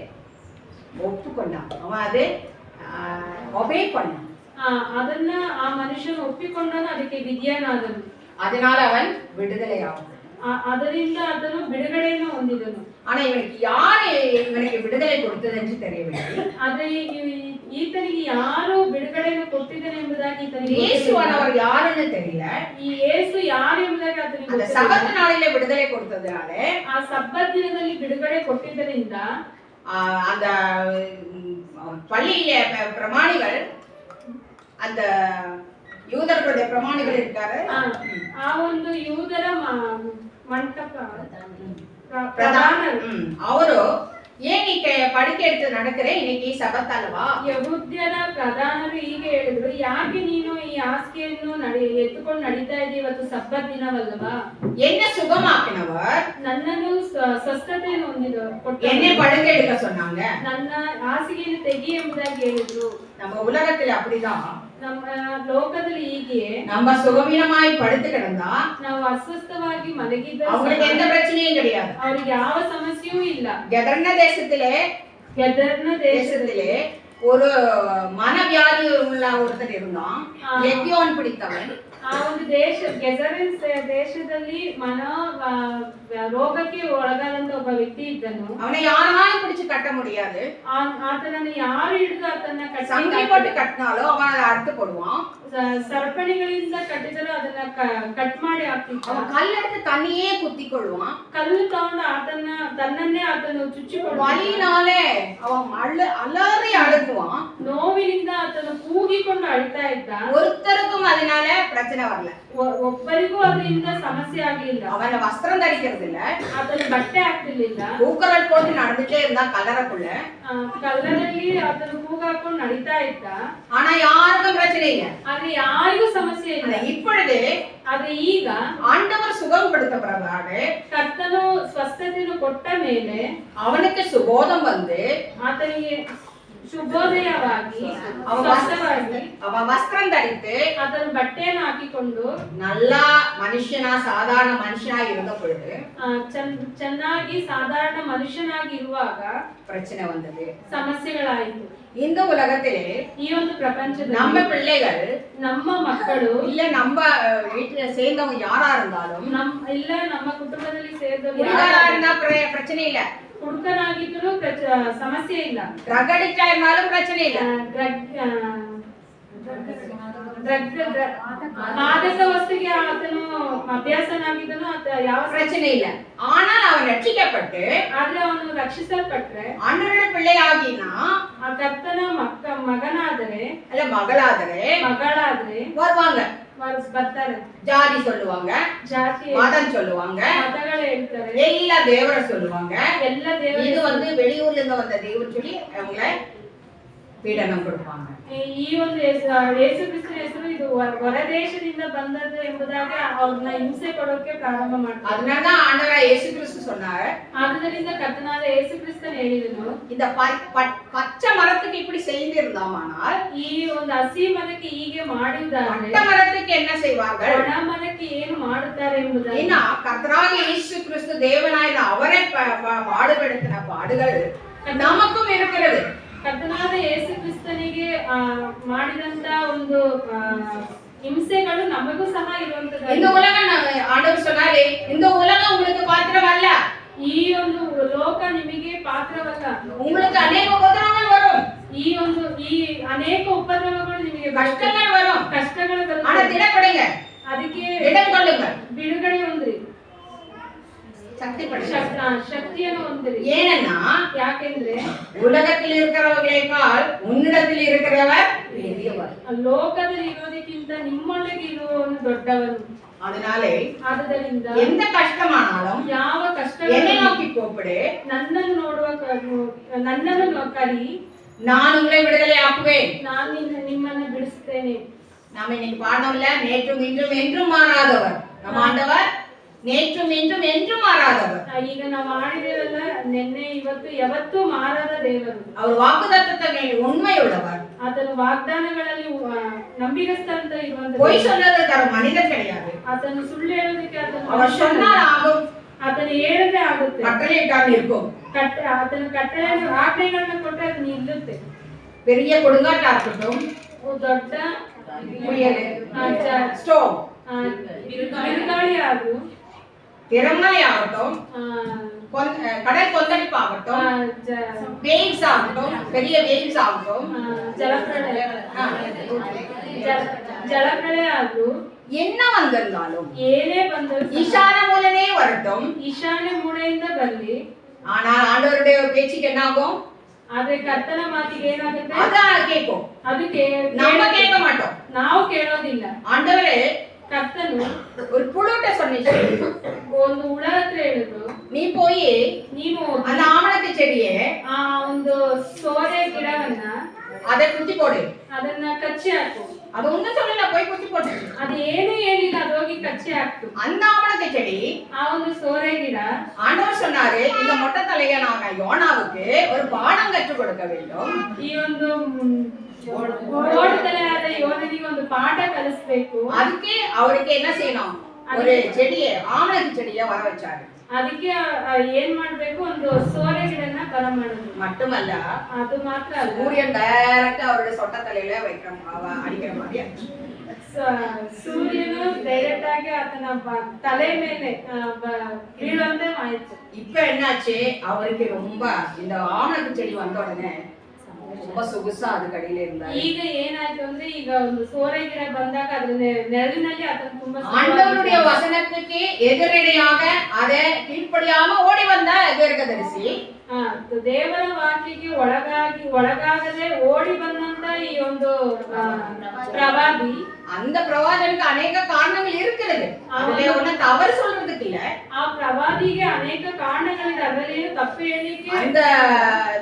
ஒப்புக்கொண்டான், அவன் அதை ஒபே பண்ணான். ಅದನ್ನ ಆ ಮನುಷ್ಯನು ಒಪ್ಪಿಕೊಂಡನು, ಅದಕ್ಕೆ ವಿಧಿಯನಾದನು. அதனால அவன் விடுதலை ஆகும். ಅದರಿಂದ ಅದನ್ನು ಬಿಡುಗಡೆಯನ್ನು ಹೊಂದಿದನು. ஆனா இவனுக்கு விடுதலை கொடுத்தது என்று தெரியவில்லை. ಆದ್ರೆ ಈತನಿಗೆ ಯಾರು ಬಿಡುಗಡೆಯನ್ನು ಕೊಟ್ಟಿದ್ದಾನೆ ಎಂಬುದಾಗಿ ಈತನಿಗೆ இயேசுவானவர் யாருன்னு தெரியல. ಈ ಯೇಸು ಯಾರು ಎಂಬುದಾಗಿ ಆತನಿಗೆ அந்த சபத் நாளிலே விடுதலை கொடுத்ததுனால, ಆ ಸಬ್ಬತ್ ದಿನದಲ್ಲಿ ಬಿಡುಗಡೆ ಕೊಟ್ಟಿದ್ದರಿಂದ அந்த பள்ளியிலே பிரமாணிகள், அந்த யூதர்களுடைய பிரமாணிகள் இருக்காரு, ಆ ಒಂದು ಯೂದರ ಮಂಟಪ ಪ್ರಧಾನ ಅವರು ಏನಕ್ಕೆ ಪಡಿಕೆ ಎತ್ತು ನಡಕರೆ ಇನ್ನைக்கு ಸಬತ್ ಅಲ್ವಾ? ಯಹೂದ್ಯರ ಪ್ರಧಾನರು ಹೀಗೆ ಹೇಳಿದ್ರು, ಯಾಕೆ ನೀನು ಈ ಹಾಸಿಗೆಯನ್ನು ಎತ್ತುಕೊಂಡು ನಡೀತಾ ಇದ್ದೀವಿ, ಇವತ್ತು ಸಬ್ಬತ್ ದಿನವಲ್ಲವಾ? ಎನ್ನೆ ಸುಗಮಾಕಿನವರ್ ನನ್ನನ್ನು ಸ್ವಸ್ಥತೆಯನ್ನು ಹೊಂದಿದವರು ಎನ್ನೆ ಪಡಿಕೆ எடுக்க சொன்னாங்க. ನನ್ನ ಹಾಸಿಗೆಯನ್ನು ತೆಗಿ ಎಂಬುದಾಗಿ ಹೇಳಿದ್ರು. நம்ம உலகத்துல அப்படிதான். ನಮ್ಮ ಲೋಕದಲ್ಲಿ ಹೀಗೆ நம்ம சுகவீனமாய் படுத்து கிடந்தா ನಾವು ಅಸ್ವಸ್ಥವಾಗಿ ಮಲಗಿದ್ದರೆ அவங்களுக்கு எந்த பிரச்சனையும் கிடையாது. ಅವರಿಗೆ ಯಾವ ಸಮಸ್ಯೆಯೂ ಇಲ್ಲ. கெதர்ன தேசத்திலே ஒரு மனவியாதி உள்ள ஒருத்தர் இருந்தான். லெகியோன் பிடித்தவன். ಆ ಒಂದು ಗೆಜರಿನ್ ದೇಶದಲ್ಲಿ ರೋಗಕ್ಕೆ ಒಳಗಾದಂತ ಒಬ್ಬ ವ್ಯಕ್ತಿ ಇದ್ದನು. ಅವನ ಯಾರಾலும் பிடிச்சு கட்ட முடியாது. ಆತನನ್ನು ಯಾರು ಹಿಡಿದು ಆತನ ಸಂಗಿ போட்டு கட்டினாலும் அவன் அதை ಅರ್ಥ போடுவான். ಸರಪಣಿಗಳಿಂದ ಕಟ್ಟಿದರೂ ಅದನ್ನ ಕಟ್ ಮಾಡಿ ಹಾಕ್ತಿದ್ದ. அவன் கல்லெடுத்து தண்ணியே குத்திக்கொள்வான். ಕಲ್ಲು ತಗೊಂಡು ತನ್ನನ್ನೇ ಆತನು ಚುಚ್ಚಿಕೊಳ್ಳುವ. வலியினாலே அவன் அலறி அழுகுவான். ನೋವಿನಿಂದ ಆತನು ಕೂಗಿಕೊಂಡು ಅಳ್ತಾ ಇದ್ದ. ஒருத்தருக்கும் அதனால பிரச்சனை வரல. ಒಬ್ಬರಿಗೂ ಅದರಿಂದ ಸಮಸ್ಯೆ ಆಗಲಿಲ್ಲ. அவன வஸ்திரம் தரிக்கிறது இல்ல. ಆತನು ಬಟ್ಟೆ ಹಾಕ್ತಿರ್ಲಿಲ್ಲ. ಕೂಕರಲ್ போட்டு நடந்துட்டே இருந்தா கல்லறைக்குள்ள. ಕಲ್ಲರಲ್ಲಿ ಆತನು ಕೂಗಾಕೊಂಡು ನಡೀತಾ ಇದ್ದ. ஆனா யாருக்கும் பிரச்சனை இல்ல. ಆದ್ರೆ ಯಾರಿಗೂ ಸಮಸ್ಯೆ ಇಲ್ಲ. இப்பொழுது ಆದ್ರೆ ಈಗ ஆண்டவர் சுகப்படுத்த பிறகு ಕರ್ತನು ಸ್ವಸ್ಥತೆಯನ್ನು ಕೊಟ್ಟ ಮೇಲೆ அவனுக்கு சுபோதம் வந்து ಆತನಿಗೆ ಶುಭೋದಯವಾಗಿ அவன் வஸ்திரம் தரித்து ಆತನು ಬಟ್ಟೆಯನ್ನು ಹಾಕಿಕೊಂಡು நல்லா மனுஷனா சாதாரண மனுஷனா இருந்த பொழுது ಚೆನ್ನಾಗಿ ಸಾಧಾರಣ ಮನುಷ್ಯನಾಗಿರುವಾಗ பிரச்சனை வந்தது. ಸಮಸ್ಯೆಗಳಾಯಿತು. இந்த உலகத்திலே ಈ ಒಂದು ಪ್ರಪಂಚದಲ್ಲಿ நம்ம பிள்ளைகள் ನಮ್ಮ ಮಕ್ಕಳು இல்ல நம்ம வீட்டுல சேர்ந்தவங்க யாரா இருந்தாலும் ಇಲ್ಲ ನಮ್ಮ ಕುಟುಂಬದಲ್ಲಿ ಸೇರಿದವರು யாரா இருந்தா பிரச்சனை இல்ல. ಹುಡುಗನಾಗಿದ್ರು ಸಮಸ್ಯೆ ಇಲ್ಲ. ಡ್ರಗ್ ಅಡಿಕ್ಟ್ ಆಗಿರ್ನಾலும் பிரச்சனை இல்ல. ಮಾದಕ ವಸ್ತುಗೆ ಆತನು ಅಭ್ಯಾಸನಾಗಿದ್ದನು, ಯಾವ பிரச்சனை இல்ல. ஆனால் அவன் ரட்சிக்கப்பட்டு ಆದ್ರೆ ಅವನು ರಕ್ಷಿಸಲ್ಪಟ್ರೆ ஆண்டவருடைய பிள்ளையாகினா ಆ ಕರ್ತನ ಮಗನಾದರೆ அல்ல மகளாದರೆ வருவாங்க. ಬರ್ತಾರೆ. ஜாதி சொல்லுவாங்க, ಜಾತಿ மதம் சொல்லுவாங்க, ಮತಗಳು ಹೇಳ್ತಾರೆ, எல்லா தேவரை சொல்லுவாங்க. ಎಲ್ಲ ದೇವರು இது வந்து வெளியூர்ல இருந்து வந்த தேவர் சொல்லி அவங்கள ಪೀಡನ ಕೊಡುವಾங்க. ಈ ಒಂದು ಯೇಸು ಕ್ರಿಸ್ತನ ಹೆಸರು ಇದು ಹೊರ ದೇಶದಿಂದ ಬಂದದ್ದು ಎಂಬುದಾಗಿ ಅವ್ರನ್ನ ಹಿಂಸೆ ಕೊಡೋಕೆ ಪ್ರಾರಂಭ ಮಾಡ್ತಾರೆ. அதனால ஆண்டவர் இயேசு கிறிஸ்து சொன்னார். ಆದ್ದರಿಂದ ಕರ್ತನಾದ ಯೇಸು ಕ್ರಿಸ್ತನು ಹೇಳಿದನು, இந்த பச்சை மரத்துக்கு இப்படி செய்திருந்தாமானால் ಈ ಒಂದು ಹಸಿ ಮರಕ್ಕೆ ಹೀಗೆ ಮಾಡಿದ್ದಾರೆ, பட்ட மரத்துக்கு என்ன செய்வார்கள், ಒಣ ಮರಕ್ಕೆ ಏನು ಮಾಡುತ್ತಾರೆ ಎಂಬುದಾಗಿ. ஏன்னா கர்த்தராகிய இயேசு கிறிஸ்து தேவனாய் அவரை பாடுபடுத்தின பாடுகள் நமக்கும் இருக்கிறது. ಕರ್ತನಾದ ಯೇಸು ಕ್ರಿಸ್ತನಿಗೆ ಮಾಡಿದಂತ ಒಂದು ಹಿಂಸೆಗಳು ನಮಗೂ ಸಹ ಇರುವಂತದ್ದು. இந்த உலகம் ஆண்டவர் சொன்னாரே, இந்த உலகம் உங்களுக்கு பாத்திரமல்ல. ಈ ಒಂದು ಲೋಕ ನಿಮಗೆ ಪಾತ್ರವಲ್ಲ. உங்களுக்கு अनेक உபத்திரவங்கள் வரும். ಈ ಅನೇಕ ಉಪದ್ರವಗಳು ನಿಮಗೆ கஷ்டங்கள் வரும். ಕಷ್ಟಗಳು ಬರುತ್ತೆ. ஆனா திடப்படுங்க, ಅದಕ್ಕೆ திடம் கொள்ளுங்க, ಬಿಡುಗಡೆ ಹೊಂದ್ರಿ, ಶಕ್ತಿಯನ್ನು ಹೊಂದಿರಿ. ஏன்னா ಯಾಕೆಂದ್ರೆ உலகத்தில் இருக்கிறவர்களைக்கால் உன்னிடத்தில் இருக்கிறவர் பெரியவர். ಲೋಕದಲ್ಲಿ ಇರೋದಕ್ಕಿಂತ ನಿಮ್ಮೊಳಗೆ ಇರುವವನು ದೊಡ್ಡವನು. அதனாலே ಆದ್ದರಿಂದ எந்த கஷ்டமானாலும் ಯಾವ ಕಷ್ಟ என்னை நோக்கி கூப்பிடு, ನನ್ನನ್ನು ಕರಿ, நான் உங்களை விடுதலை ஆக்குவேன், ನಾನು ನಿಮ್ಮನ್ನು ಬಿಡಿಸ್ತೇನೆ. நாம இன்னைக்கு பாடணும்ல, நேற்றும் இன்றும் என்றும் மாறாதவர் நம்ம ஆண்டவர், நேற்றும் இன்றும் என்றும் மாறாதவர். ಈಗ ನಾವು ಆಡಿದೇವಲ್ಲ, ನಿನ್ನೆ ಇವತ್ತು ಯಾವತ್ತೂ ಮಾರಾದ ದೇವರು. அவர் வாக்குத்தத்தங்களில் உண்மையுள்ளவர். ಆತನ ವಾಗ್ದಾನಗಳಲ್ಲಿ ನಂಬಿಗಸ್ತ ಅಂತ ಇರುವಂತ. பொய் சொல்றது தர மனிதன் கிடையாது. ಆತನು ಸುಳ್ಳು ಹೇಳೋದಕ್ಕೆ அவர் சொன்னால் ஆகும், ಆತನು ಹೇಳಿದ್ರೆ ಆಗುತ್ತೆ, கட்டளையிட்டால் இருக்கும். ಆತನ ಕಟ್ಟಳೆ ಆಜ್ಞೆಗಳನ್ನ ಕೊಟ್ಟರೆ ಅದು ನಿಲ್ಲುತ್ತೆ. பெரிய கொடுங்காட்டா இருக்கட்டும், ದೊಡ್ಡ ஸ்டோம் ಬಿರುಗಾಳಿ ಆದ್ರೂ, திறமை ஆகட்டும், கடல் கொந்தளிப்பு ஆகட்டும், வேவ்ஸ் ஆகட்டும், பெரிய வேவ்ஸ் ஆகட்டும், ಜಲಪ್ರಳಯ ಆದ್ರೂ, என்ன வந்திருந்தாலும், ಏನೇ ಬಂದರೂ ஈசான மூலமே வரட்டும், ಈಶಾನ್ಯ ಮೂಲೆಯಿಂದ ಬರಲಿ, ஆனால் ஆண்டவருடைய பேச்சுக்கு என்ன ஆகும், ಆದ್ರೆ ಕರ್ತನ ಮಾತಿಗೆ ಏನಾಗುತ್ತೆ, அதான் கேட்கும். ಅದಕ್ಕೆ நம்ம கேட்க மாட்டோம். ನಾವು ಕೇಳೋದಿಲ್ಲ. ஆண்டவரே ಕರ್ತನು ஒரு புழுட்ட சொன்னிச்சு, ಒಂದು ಹುಳ ಹತ್ರ ಹೇಳಿದ್ರು, நீ போய் ನೀನು ಹೋಗಿ அந்த ஆமணக்கு செடியை ಆ ಒಂದು ಸೋರೆ ಗಿಡವನ್ನ அதை குத்தி போடு. ಅದನ್ನ ಕಚ್ಚಿ ಹಾಕು. அது ஒண்ணும் சொல்லல, போய் குத்தி போட்டுச்சு. ಅದು ಏನು ಹೇಳಿಲ್ಲ, ಅದು ಹೋಗಿ ಕಚ್ಚಿ ಹಾಕ್ತು. அந்த ஆமணக்கு செடி ಆ ಒಂದು ಸೋರೆ ಗಿಡ ஆண்டவர் சொன்னாரு, இந்த மொட்டை தலையனான யோனாவுக்கு ஒரு பாடம் கற்றுக் கொடுக்க வேண்டும். ಈ ಒಂದು ಓಡತಲೆ ಆದ ಯೋಧನಿಗೆ ಒಂದು ಪಾಠ ಕಲಿಸ್ಬೇಕು. அதுக்கு அவருக்கு என்ன செய்யணும், ஒரு செடியை ஆமணக்கு செடியை வர வச்சாரு. ಅದಕ್ಕೆ ಏನ್ ಮಾಡ್ಬೇಕು, ಒಂದು ಸೋರೆ ಗಿಡನ ಬರ ಮಾಡುದು. மட்டுமல்ல, ಅದು ಮಾತ್ರ ಅಲ್ಲ, சூரியன் டைரக்டா அவருடைய சொட்ட தலையில அடிக்கிற மாதிரி ஆச்சு. ಸೂರ್ಯನು ಡೈರೆಕ್ಟ್ ಆಗಿ ಆತನ ತಲೆ ಮೇಲೆ ಬೀಳುವಂತೆ ಆಯ್ತು. இப்ப என்னாச்சு, அவருக்கு ரொம்ப இந்த ஆமணக்கு செடி வந்த உடனே ரொம்ப சொகுசா அதுக்கு அடியில இருந்தாரு. ಈಗ ಏನಾಯ್ತು ಅಂದ್ರೆ, ಈಗ ಒಂದು ಸೋರೆ ಗಿಡ ಬಂದಾಗ ಅದ್ರ ನೆರಳಿನಲ್ಲಿ ಆತನ ತುಂಬಾ ஆண்டவருடைய வசனத்துக்கு எதிரடையாக அதை கீழ்ப்படியாம ஓடி வந்த தீர்க்கதரிசி, ದೇವರ ವಾಕ್ಯಕ್ಕೆ ಒಳಗಾಗದೆ ಓಡಿ ಬಂದಂತ ಈ ಒಂದು ಪ್ರವಾದಿ, அந்த பிரவாதனுக்கு அநேக காரணங்கள் இருக்கிறது, அதுல ஒன்னும் தவறு சொல்றதுக்கு இல்ல. ಆ ಪ್ರವಾದಿಗೆ ಅನೇಕ ಕಾರಣಗಳಿದೆ, ಅದರಲ್ಲಿ ತಪ್ಪು ಹೇಳಿಕೆ. அந்த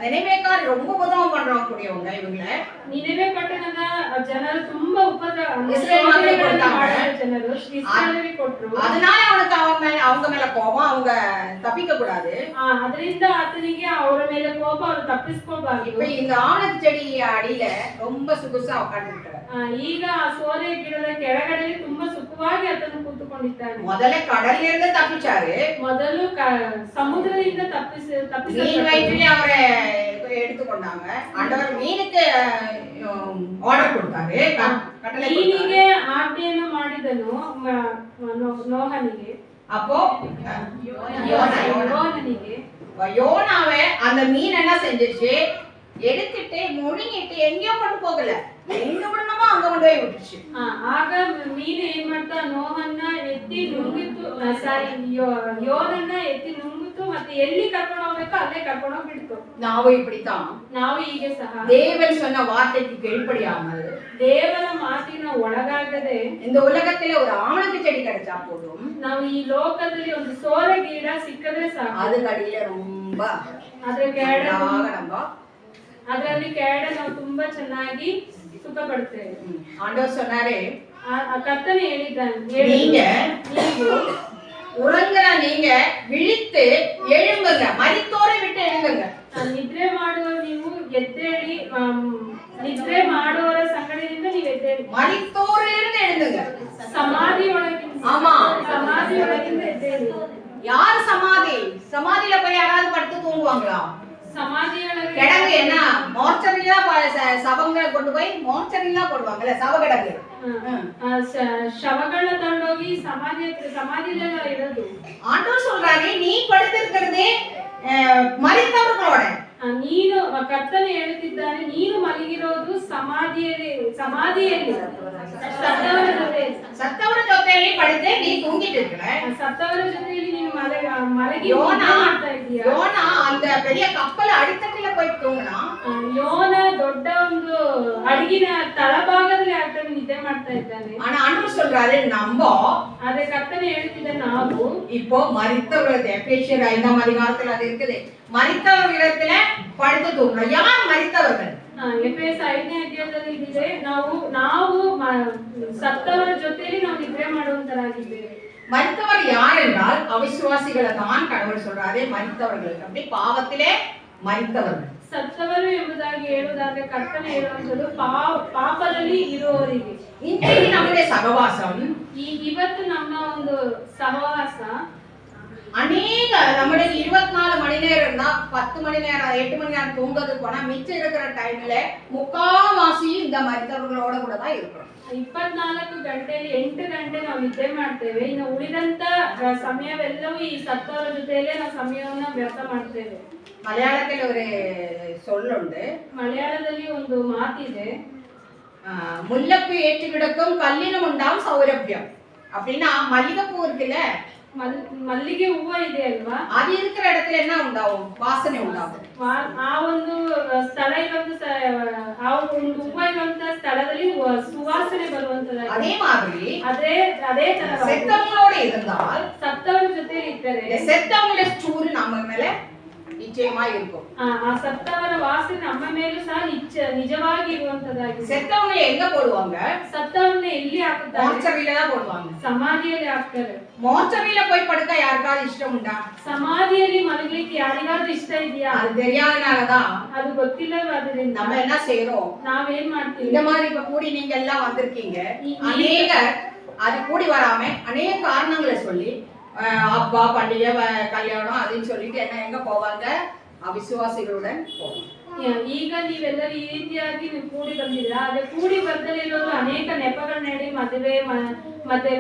நினைவேக்கார் ரொம்ப உபதம் பண்றவங்க கூடியவங்க இவங்கள. ನಿನೆವೆ ಪಟ್ಟಣದ ಜನರು ತುಂಬಾ இஸ்ரேல் மக்களுக்கு கொடுத்தாங்க. ಜನರು ಇಸ್ರಾಯೇಲಿಗೆ ಕೊಟ್ರು. அதனால அவனுக்கு அவங்க மேல கோபம், அவங்க தப்பிக்க கூடாது. ಅದರಿಂದ ಆತನಿಗೆ ಅವರ ಮೇಲೆ ಕೋಪ, ಅವರು ತಪ್ಪಿಸ್ಕೋಬಾರ್ದು. இப்ப இந்த ஆமணக்கு செடி அடியில ரொம்ப சொகுசா உட்கார்ந்துட்டாரு. ಈಗ ಆ ಸೋರೆ ಗಿಡದ ಕೆಳಗಡೆ ತುಂಬಾ ಸುಖವಾಗಿ ಆತನು ಕೂತುಕೊಂಡಿದ್ದಾನೆ. முதல்ல கடல்ல இருந்து தப்பிச்சாரு, ಮೊದಲು ಸಮುದ್ರದಿಂದ மீன் வயிற்றிலே அவரை எடுத்துக்கொண்டாங்க. ஆண்டவர் மீனுக்கு ஆர்டர் கொடுத்தாரு, ಮೀನಿಗೆ ಆಜ್ಞೆಯನ್ನು ಮಾಡಿದನು ನೋಹನಿಗೆ. அப்போ யோனனிಗೆ யோனாவை அந்த மீன் என்ன செஞ்சிருச்சு, எடுத்துட்டு முழுங்கிட்டு எங்கேயோ கொண்டு போகல, எங்க விடணுமோ அங்க கொண்டு போய் விட்டுச்சு. ಆಗ ಮೀನು ಏನ್ ಮಾಡ್ತಾ, ನೋಹನ್ನ ಎತ್ತಿ ನುಂಗಿತ್ತು, ಯೋನನ್ನ ಎತ್ತಿ ನುಂಗಿತ್ತು, ಮತ್ತೆ ಎಲ್ಲಿ ಕರ್ಕೊಂಡು ಹೋಗ್ಬೇಕು ಅಲ್ಲೇ ಕರ್ಕೊಂಡು ಹೋಗ್ಬಿಡ್ತು. ನಾವು இப்படித்தான், ನಾವು ಹೀಗೆ ಸಹ தேவன் சொன்ன வார்த்தைக்கு கீழ்ப்படியாமல், ದೇವರ ಮಾತಿನ ಒಳಗಾಗದೆ, இந்த உலகத்திலே ஒரு ஆமணக்கு செடி கிடைச்சா போதும், ನಾವು ಈ ಲೋಕದಲ್ಲಿ ಒಂದು ಸೋರೆ ಗಿಡ ಸಿಕ್ಕದ್ರೆ ಸಾಕು, அது கடியில ரொம்ப ಅದ್ರ ಕೆಳಗಡೆ நம்ம ಅದರಲ್ಲಿ ಕೆಳಗಡೆ ನಾವು ತುಂಬಾ ಚೆನ್ನಾಗಿ ಸುಖ ಪಡ್ತೇವೆ. ஆண்டவர் சொன்னாரே, கர்த்தனை ಹೇಳಿದ್ದಾನೆ, நீங்க உறங்குற நீங்க விழித்து எழும்புங்க, மரித்தோரை விட்டு எழும்புங்க. ನಿದ್ರೆ ಮಾಡುವ ನೀವು ಎದ್ದೇಳಿ, ನಿದ್ರೆ ಮಾಡುವವರ ಸಂಗಡದಿಂದ ನೀವು ಎದ್ದೇಳಿ, மரித்தோரிலிருந்து எழுந்துங்க. ಸಮಾಧಿಯೊಳಗಿಂದ, ஆமா, ಸಮಾಧಿಯೊಳಗಿಂದ ಎದ್ದೇಳಿ. யார் சமாதி? சமாதியில போய் யாராவது படுத்து தூங்குவாங்களா? ಸಮಾಧಿಯೊಳಗೆ கிடங்கு என்ன, மோர்ச்சரியில சவங்களை கொண்டு போய் மோர்ச்சரியில போடுவாங்கல்ல, சவகிடங்கு. ಶವಗಳನ್ನ ತಗೊಂಡೋಗಿ ಸಮಾಧಿಯಲ್ಲ ಇರೋದು. ஆண்டவர் சொல்றாரு, நீ படுத்திருக்கிறது மரித்தவர்களோட. ನೀನು, ಕರ್ತನೆ ಹೇಳುತ್ತಿದ್ದಾನೆ, ನೀನು ಮಲಗಿರೋದು ಸಮಾಧಿಯಲ್ಲಿ ಸತ್ತವರ ಜೊತೆಯಲ್ಲಿ ಪಡೆದೆ ನೀ ತೂங்கிட்டு இருக்கிற. ಸತ್ತವರ ಜೊತೆಯಲ್ಲಿ ನೀನು ಮಲಗಿ யோனா ಮಾಡ್ತಾ ಇದೀಯ. யோனா அந்த பெரிய கப்பல அடித்தட்டில போய் தூங்கினா. ಯೋನ ದೊಡ್ಡ ಒಂದು ಹಡಗಿನ ತಳಭಾಗದಲ್ಲಿ ಆತನು ನಿದ್ದೆ ಮಾಡ್ತಾ ಇದ್ದಾನೆ. ஆனா ஆண்டவர் சொல்றாரு, நம்ம ಆದ್ರೆ ಕರ್ತನೆ ಹೇಳ್ತಿದ್ದ, ನಾವು இப்போ மரித்தவர்கள், எபேசியர் 5ஆம் அதிகாரத்துல அது இருக்குது, மரித்தவர்களிடத்துல படுத்து தூங்கணும். யார் மரித்தவர்கள்? ಎಫೆಸ 5ನೇ ಅಧ್ಯಾಯದಲ್ಲಿ ಇದೆ, ನಾವು ಸತ್ತವರ ಜೊತೆಯಲ್ಲಿ ನಾವು ನಿದ್ರೆ ಮಾಡುವಂತರಾಗಿದ್ದೇವೆ. மரித்தவர் யார் என்றால் அவிசுவாசிகளை தான் கடவுள் சொல்றாரு மரித்தவர்கள், அப்படி பாவத்திலே மரித்தவர்கள். ಸತ್ತವರು ಎಂಬುದಾಗಿ ಹೇಳುವುದಾದ್ರೆ ಕರ್ತನೆ ಹೇಳುವಂಥದ್ದು ಪಾಪದಲ್ಲಿ ಇರುವವರಿಗೆ. இன்றைக்கு நம்முடைய சகவாசம், ಇವತ್ತು ನಮ್ಮ ಒಂದು ಸಹವಾಸ, அநேக நம்முடைய 24 மணி நேரம் தான், 10 மணி நேரம் 8 மணி நேரம் தூங்குறது போனா மிச்சம் இருக்கிற டைம்ல முக்காவாசி இந்த மரித்தவர்களோட கூட தான் இருக்கிறோம். 24 ಗಂಟೆಯಲ್ಲಿ 8 ಗಂಟೆ ನಾವು ನಿದ್ದೆ ಮಾಡ್ತೇವೆ, ಇನ್ನು ಉಳಿದಂತ ಸಮಯವೆಲ್ಲವೂ ಈ ಸತ್ತವರ ಜೊತೆಯಲ್ಲೇ ನಾವು ಸಮಯವನ್ನು ವ್ಯರ್ಥ ಮಾಡ್ತೇವೆ. மலையாளத்தில் ஒரு சொல்லுண்டு, ಮಲಯಾಳದಲ್ಲಿ ಒಂದು ಮಾತಿದೆ, முல்லைப்பூ ஏற்றி கிடக்கும் கல்லினும் உண்டாம் சௌரபியம். அப்படின்னா மல்லிகைப்பூ இருக்குல்ல, ಮಲ್ಲಿಗೆ ಹೂವು ಇದೆ ಅಲ್ವಾ, அது இருக்கிற இடத்துல என்ன உண்டாகும்? வாசனை உண்டாகும். ಆ ಒಂದು ಸ್ಥಳ ಇರುವಂತ, ಆ ಒಂದು ಹೂವು ಇರುವಂತ ಸ್ಥಳದಲ್ಲಿ ಸುವಾಸನೆ ಬರುವಂತದಾಗಿ. அதே மாதிரி ಅದೇ ತರ செத்தவங்களோட இருந்தால் ಸತ್ತವರ ಜೊತೆ ಇದ್ದರೆ செத்தவங்கள ಚೂರು ನಮ್ಮ ಮೇಲೆ ನಿಶ್ಚಯமா இருக்கும். ಆ ಸತ್ತವರ ವಾಸನೆ ನಮ್ಮ ಮೇಲೂ ಸಹ ನಿಜವಾಗಿ ಇರುವಂತದಾಗಿ. செத்தவங்கள எங்க போடுவாங்க? ಸತ್ತವರನ್ನ ಎಲ್ಲಿ ಹಾಕುತ್ತಾರೆ? மார்ச்சரியில தான் போடுவாங்க. ಸಮಾಧಿಯಲ್ಲಿ ಹಾಕ್ತಾರೆ. மார்ச்சரியில போய் படுக்க யாருக்காவது இஷ்டம் உண்டா? ಸಮಾಧಿಯಲ್ಲಿ ಮಲಗಲಿಕ್ಕೆ ಯಾರಿಗಾದ್ರೂ ಇಷ್ಟ ಇದೆಯಾ? அது தெரியாதனாலதான் ಅದು ಗೊತ್ತಿಲ್ಲವಾದ್ರಿಂದ நம்ம என்ன செய்யறோம், ನಾವೇನ್ ಮಾಡ್ತೀವಿ, இந்த மாதிரி இப்ப கூடி நீங்க எல்லாம் வந்திருக்கீங்க, அநேகர் அது கூடி வராம அநேக காரணங்களை சொல்லி அப்பா பண்டிகை கல்யாணம் அதுன்னு சொல்லிட்டு என்ன எங்க போவாங்க, அவிசுவாசிகளுடன் போவாங்க. ಈಗ ನೀವೆಲ್ಲರೂ ಈ ರೀತಿಯಾಗಿ ನೀವು ಕೂಡಿ ಬಂದಿದ್ದೀರಾ. ಅದೇ ಕೂಡಿ ಬರ್ದಲೇ ಇರೋರು ಅನೇಕ ನೆಪಗಳನ್ನ ಹೇಳಿ ಮದುವೆ ಮತ್ತೆ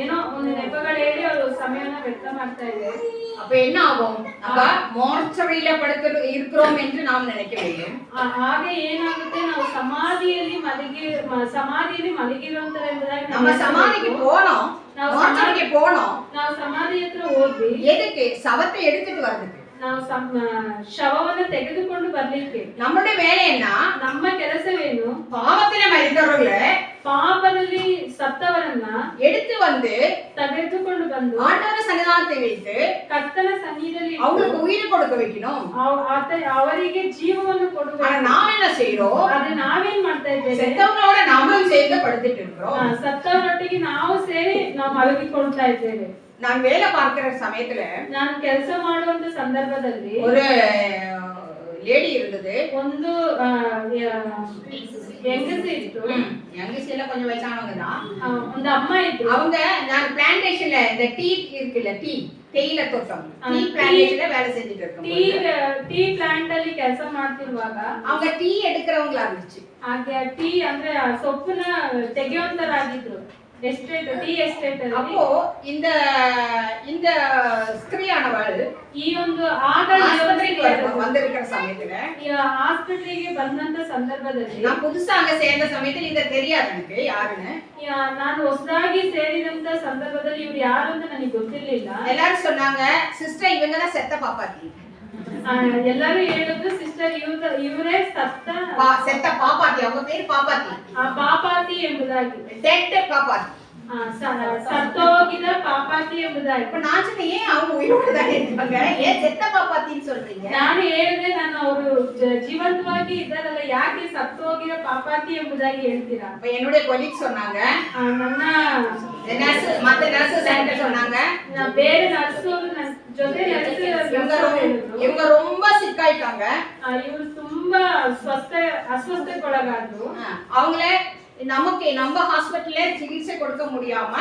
ಏನೋ ಒಂದು ನೆಪಗಳು ಹೇಳಿ ಅವರು ಸಮಯನ ವ್ಯರ್ಥ ಮಾಡ್ತಾ ಇದ್ದಾರೆ. அப்ப என்ன ஆகும், அப்ப மார்ச்சரியில இருக்கிறோம் என்று நாம் நினைக்க வேண்டும். ಹಾಗೆ ಏನಾಗುತ್ತೆ, ನಾವು ಸಮಾಧಿಯಲ್ಲಿ ಮಲಗಿರುವಂತರ ಎಂಬುದಾಗಿ நம்ம சமாதிக்கு போனோம், மார்ச்சரிக்கு போனோம், ನಾವು ಸಮಾಧಿ ಹತ್ರ ಹೋದ್ವಿ. எதுக்கு? சவத்தை எடுத்துட்டு வர்றதுக்கு. ನಾವು ಶವವನ್ನು ತೆಗೆದುಕೊಂಡು ಬರ್ಲಿಕ್ಕೆ. நம்மளுடைய வேலை என்ன? ನಮ್ಮ ಕೆಲಸವೇನು? பாவத்தில மரித்தவர்களை ಪಾಪದಲ್ಲಿ ಸತ್ತವರನ್ನ எடுத்து வந்து ತೆಗೆದುಕೊಂಡು ಬಂದು ஆண்டவர் சன்னிதானத்தை வைத்து ಕರ್ತನ ಸನ್ನಿಧಿಯಲ್ಲಿ அவங்களுக்கு உயிர் கொடுக்க வைக்கணும். ಅವರಿಗೆ ಜೀವವನ್ನು ಕೊಡಬೇಕು. ஆனா நாம் என்ன செய்றோம்? ಅದು ನಾವೇನ್ ಮಾಡ್ತಾ ಇದ್ದೇವೆ? செத்தவங்களோட நாமும் சேர்ந்து படுத்துட்டு இருக்கிறோம். ಸತ್ತವರೊಟ್ಟಿಗೆ ನಾವು ಸೇರಿ ನಾವು ಮಲಗಿಕೊಳ್ತಾ ಇದ್ದೇವೆ. நான் வேலை பார்க்கிற சமயத்துல ನಾನು ಕೆಲಸ ಮಾಡುವಂತ ಸಂದರ್ಭದಲ್ಲಿ ஒரு லேடி இருந்தது. ಒಂದು ಹೆಂಗಸು ಇತ್ತು. ಹೆಂಗಸு எல்லாம் கொஞ்சம் வயசானவங்க தான். ಒಂದು ಅಮ್ಮ ಇದ್ರು. அவங்க நான் பிளான்டேஷன்ல இந்த டீ இருக்குல்ல, தேயிலை தோட்டம், டீ பிளான்டேஷன்ல வேலை செஞ்சுட்டு இருக்கோம். ಟೀ ಪ್ಲಾಂಟ್ ಅಲ್ಲಿ ಕೆಲಸ ಮಾಡ್ತಿರುವಾಗ அவங்க டீ எடுக்கிறவங்களா இருந்துச்சு. ಹಾಗೆ ಟೀ ಅಂದ್ರೆ ಸೊಪ್ಪನ್ನ ತೆಗೆಯುವಂತರಾಗಿದ್ರು. ಎಸ್ಟೇಟ್, ಟೀ ಎಸ್ಟೇಟ್ ಅಲ್ಲಿ. அப்போ இந்த இந்த ஸ்திரீயானவள் ಈ ಒಂದು ಆಗ வந்திருக்கிற சமயத்துல ಹಾಸ್ಪಿಟಲ್ಗೆ ಬಂದಂತ ಸಂದರ್ಭದಲ್ಲಿ நான் புதுசா அங்க சேர்ந்த சமயத்துல இத தெரியாது எனக்கு யாருன்னு. ನಾನು ಹೊಸದಾಗಿ ಸೇರಿದಂತ ಸಂದರ್ಭದಲ್ಲಿ ಇವ್ರು ಯಾರು ಅಂತ ನನಗೆ ಗೊತ್ತಿರ್ಲಿಲ್ಲ. எல்லாரும் சொன்னாங்க, சிஸ்டர் இவங்க தான் செத்த பாப்பாத்தி. ಎಲ್ಲರೂ ಹೇಳಿದ್ರು, ಸಿಸ್ಟರ್ ಇವರೇ செத்த பாப்பாத்தி, அவங்க பேரு பாப்பாத்தி. ಪಾಪಾತಿ ಎಂಬುದಾಗಿ, டெட் பாப்பாத்தி, ಸತ್ತೋಗಿದ ಪಾಪಾತಿ ಎಂಬುದಾಗಿ. இப்ப நான் சொன்னேன், ஏன் அவங்க உயிரோட தான் இருக்காங்க, ஏன் செத்த பாப்பாத்தின்னு சொல்றீங்க? ನಾನು ಹೇಳಿದೆ, ನಾನು ಅವರು ಜೀವಂತವಾಗಿ ಇದ್ದಾರಲ್ಲ, ಯಾಕೆ ಸತ್ತೋಗಿದ ಪಾಪಾತಿ ಎಂಬುದಾಗಿ ಹೇಳ್ತೀರಾ? இப்ப என்னுடைய கொலீக் சொன்னாங்க, ನನ್ನ நர்ஸ் மத்த நர்ஸ் சென்டர் சொன்னாங்க, ಬೇರೆ ನರ್ಸ್ ಜೊತೆ இவங்க ரொம்ப சிக் ஆயிட்டாங்க. ಇವರು ತುಂಬಾ ಅಸ್ವಸ್ಥಗೊಳಗಾದ್ರು. அவங்களே நமக்கு நம்ம ஹாஸ்பிடல்ல சிகிச்சை கொடுக்க முடியாம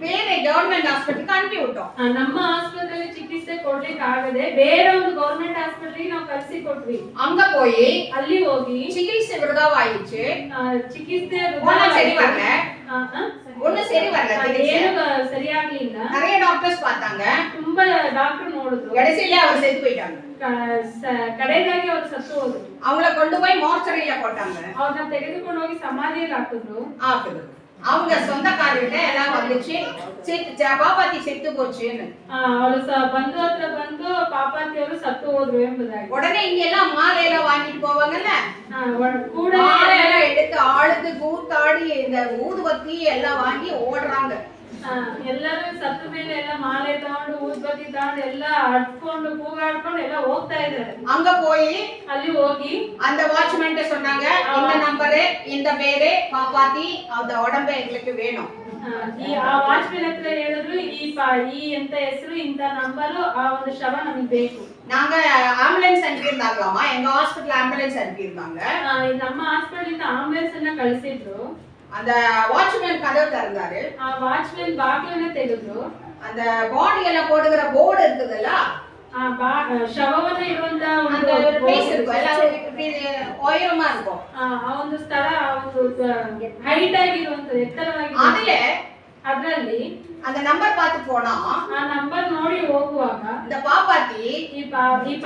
ಬೇರೆ ಗವರ್ನಮೆಂಟ್ ಹಾಸ್ಪಿಟಲ್ ಅನುப்பி விட்டோம். ನಮ್ಮ ಆಸ್ಪತ್ರೆಯಲ್ಲಿ ಚಿಕಿತ್ಸೆ ಕೊಡ್ಲಿಕ್ಕೆ ಆಗದೆ ಬೇರೆ ಒಂದು ಗವರ್ನಮೆಂಟ್ ಹಾಸ್ಪಿಟಲ್ಗೆ ನಾವು ಕಳಿಸಿ ಕೊಟ್ವಿ. அங்க போய் ಅಲ್ಲಿ ಹೋಗಿ ಚಿಕಿತ್ಸೆ ವಿರೋಧವಾಯಿತು. ಚಿಕಿತ್ಸೆ ಸರಿ வரல, ஒண்ணு சரி வரல, ಏನು ಸರಿಯಾಗ್ಲಿಲ್ಲ. நிறைய டாக்டர்ஸ் பார்த்தாங்க, ತುಂಬಾ ಡಾಕ್ಟರ್ ನೋಡಿದ್ರು. கடைசியில அவர் செத்து போயிட்டாங்க. ಕಡೆದಾಗಿ ಅವರು ಸತ್ತು ಹೋದ್ರು. அவங்கள கொண்டு போய் மார்ச்சரியில போட்டாங்க. ಅವ್ರನ್ನ ತೆಗೆದುಕೊಂಡು ಹೋಗಿ ಸಮಾಧಿಯಲ್ಲಿ ಹಾಕಿದ್ರು. அவங்க சொந்தக்காரர்கிட்ட எல்லாம் வந்துச்சு, பாப்பாத்தி செத்து போச்சுன்னு. ಅವರು ಬಂಧು ಹತ್ರ ಬಂದು ಪಾಪಾತಿ ಅವರು ಸತ್ತು ಹೋದ್ರು ಎಂಬುದಾಗಿ. உடனே இங்க எல்லாம் மாலையெல்லாம் வாங்கிட்டு போவாங்கல்ல, ಕೂಡಲೇ எடுத்து ஆளுக்கு கூத்தாடி இந்த ஊதுபத்தி எல்லாம் வாங்கி ஓடுறாங்க. ಎಲ್ಲರೂ ಸತ್ತ ಮೇಲೆ ಎಲ್ಲ ಮಾಲೆ ತಗೊಂಡು ಊದ್ಬತ್ತಿ ತಗೊಂಡು ಎಲ್ಲ ಅಟ್ಕೊಂಡು ಕೂಗಾಡ್ಕೊಂಡು ಎಲ್ಲ ಹೋಗ್ತಾ ಇದ್ದಾರೆ. அங்க போய் ಅಲ್ಲಿ ಹೋಗಿ அந்த வாட்ச்மேன் சொன்னாங்க, இந்த நம்பரு இந்த பேரு பாப்பாத்தி, அந்த உடம்பு எங்களுக்கு வேணும். ಆ ವಾಚ್ಮನ್ ಹತ್ರ ಹೇಳಿದ್ರು, ಈ ಎಂತ ಹೆಸರು ಇಂತ ನಂಬರು, ಆ ಒಂದು ಶವ ನಮಗೆ ಬೇಕು. நாங்க ஆம்புலன்ஸ் அனுப்பியிருந்தாங்களாமா, எங்க ஹாஸ்பிடல் ஆம்புலன்ஸ் அனுப்பியிருந்தாங்க. ನಮ್ಮ ಹಾಸ್ಪಿಟಲ್ ಇಂದ ಆಂಬುಲೆನ್ಸ್ ಅನ್ನ ಕಳಿಸಿದ್ರು. அந்த வாட்ச்மேன் கதவு திறந்தாரு. ಆ ವಾಚ್ಮನ್ ಬಾಗಿಲನ್ನ ತೆಗೆದ್ರು. அந்த பாடி எல்லாம் போடுகிற போர்டு இருக்குதுல்ல, ಶವವನ್ನ ಇರುವಂತ ಒಂದು ಪ್ಲೇಸ್ இருக்கும், ಎಲ್ಲ ಉಯರமா இருக்கும். ಆ ಒಂದು ಸ್ಥಳ ಒಂದು ಹೈಟ್ ಆಗಿರುವಂತ ಎತ್ತರವಾಗಿ, ಅದರಲ್ಲಿ அந்த நம்பர் பார்த்து போனா, ಆ ನಂಬರ್ ನೋಡಿ ಹೋಗುವಾಗ இந்த பாப்பாத்தி ಈ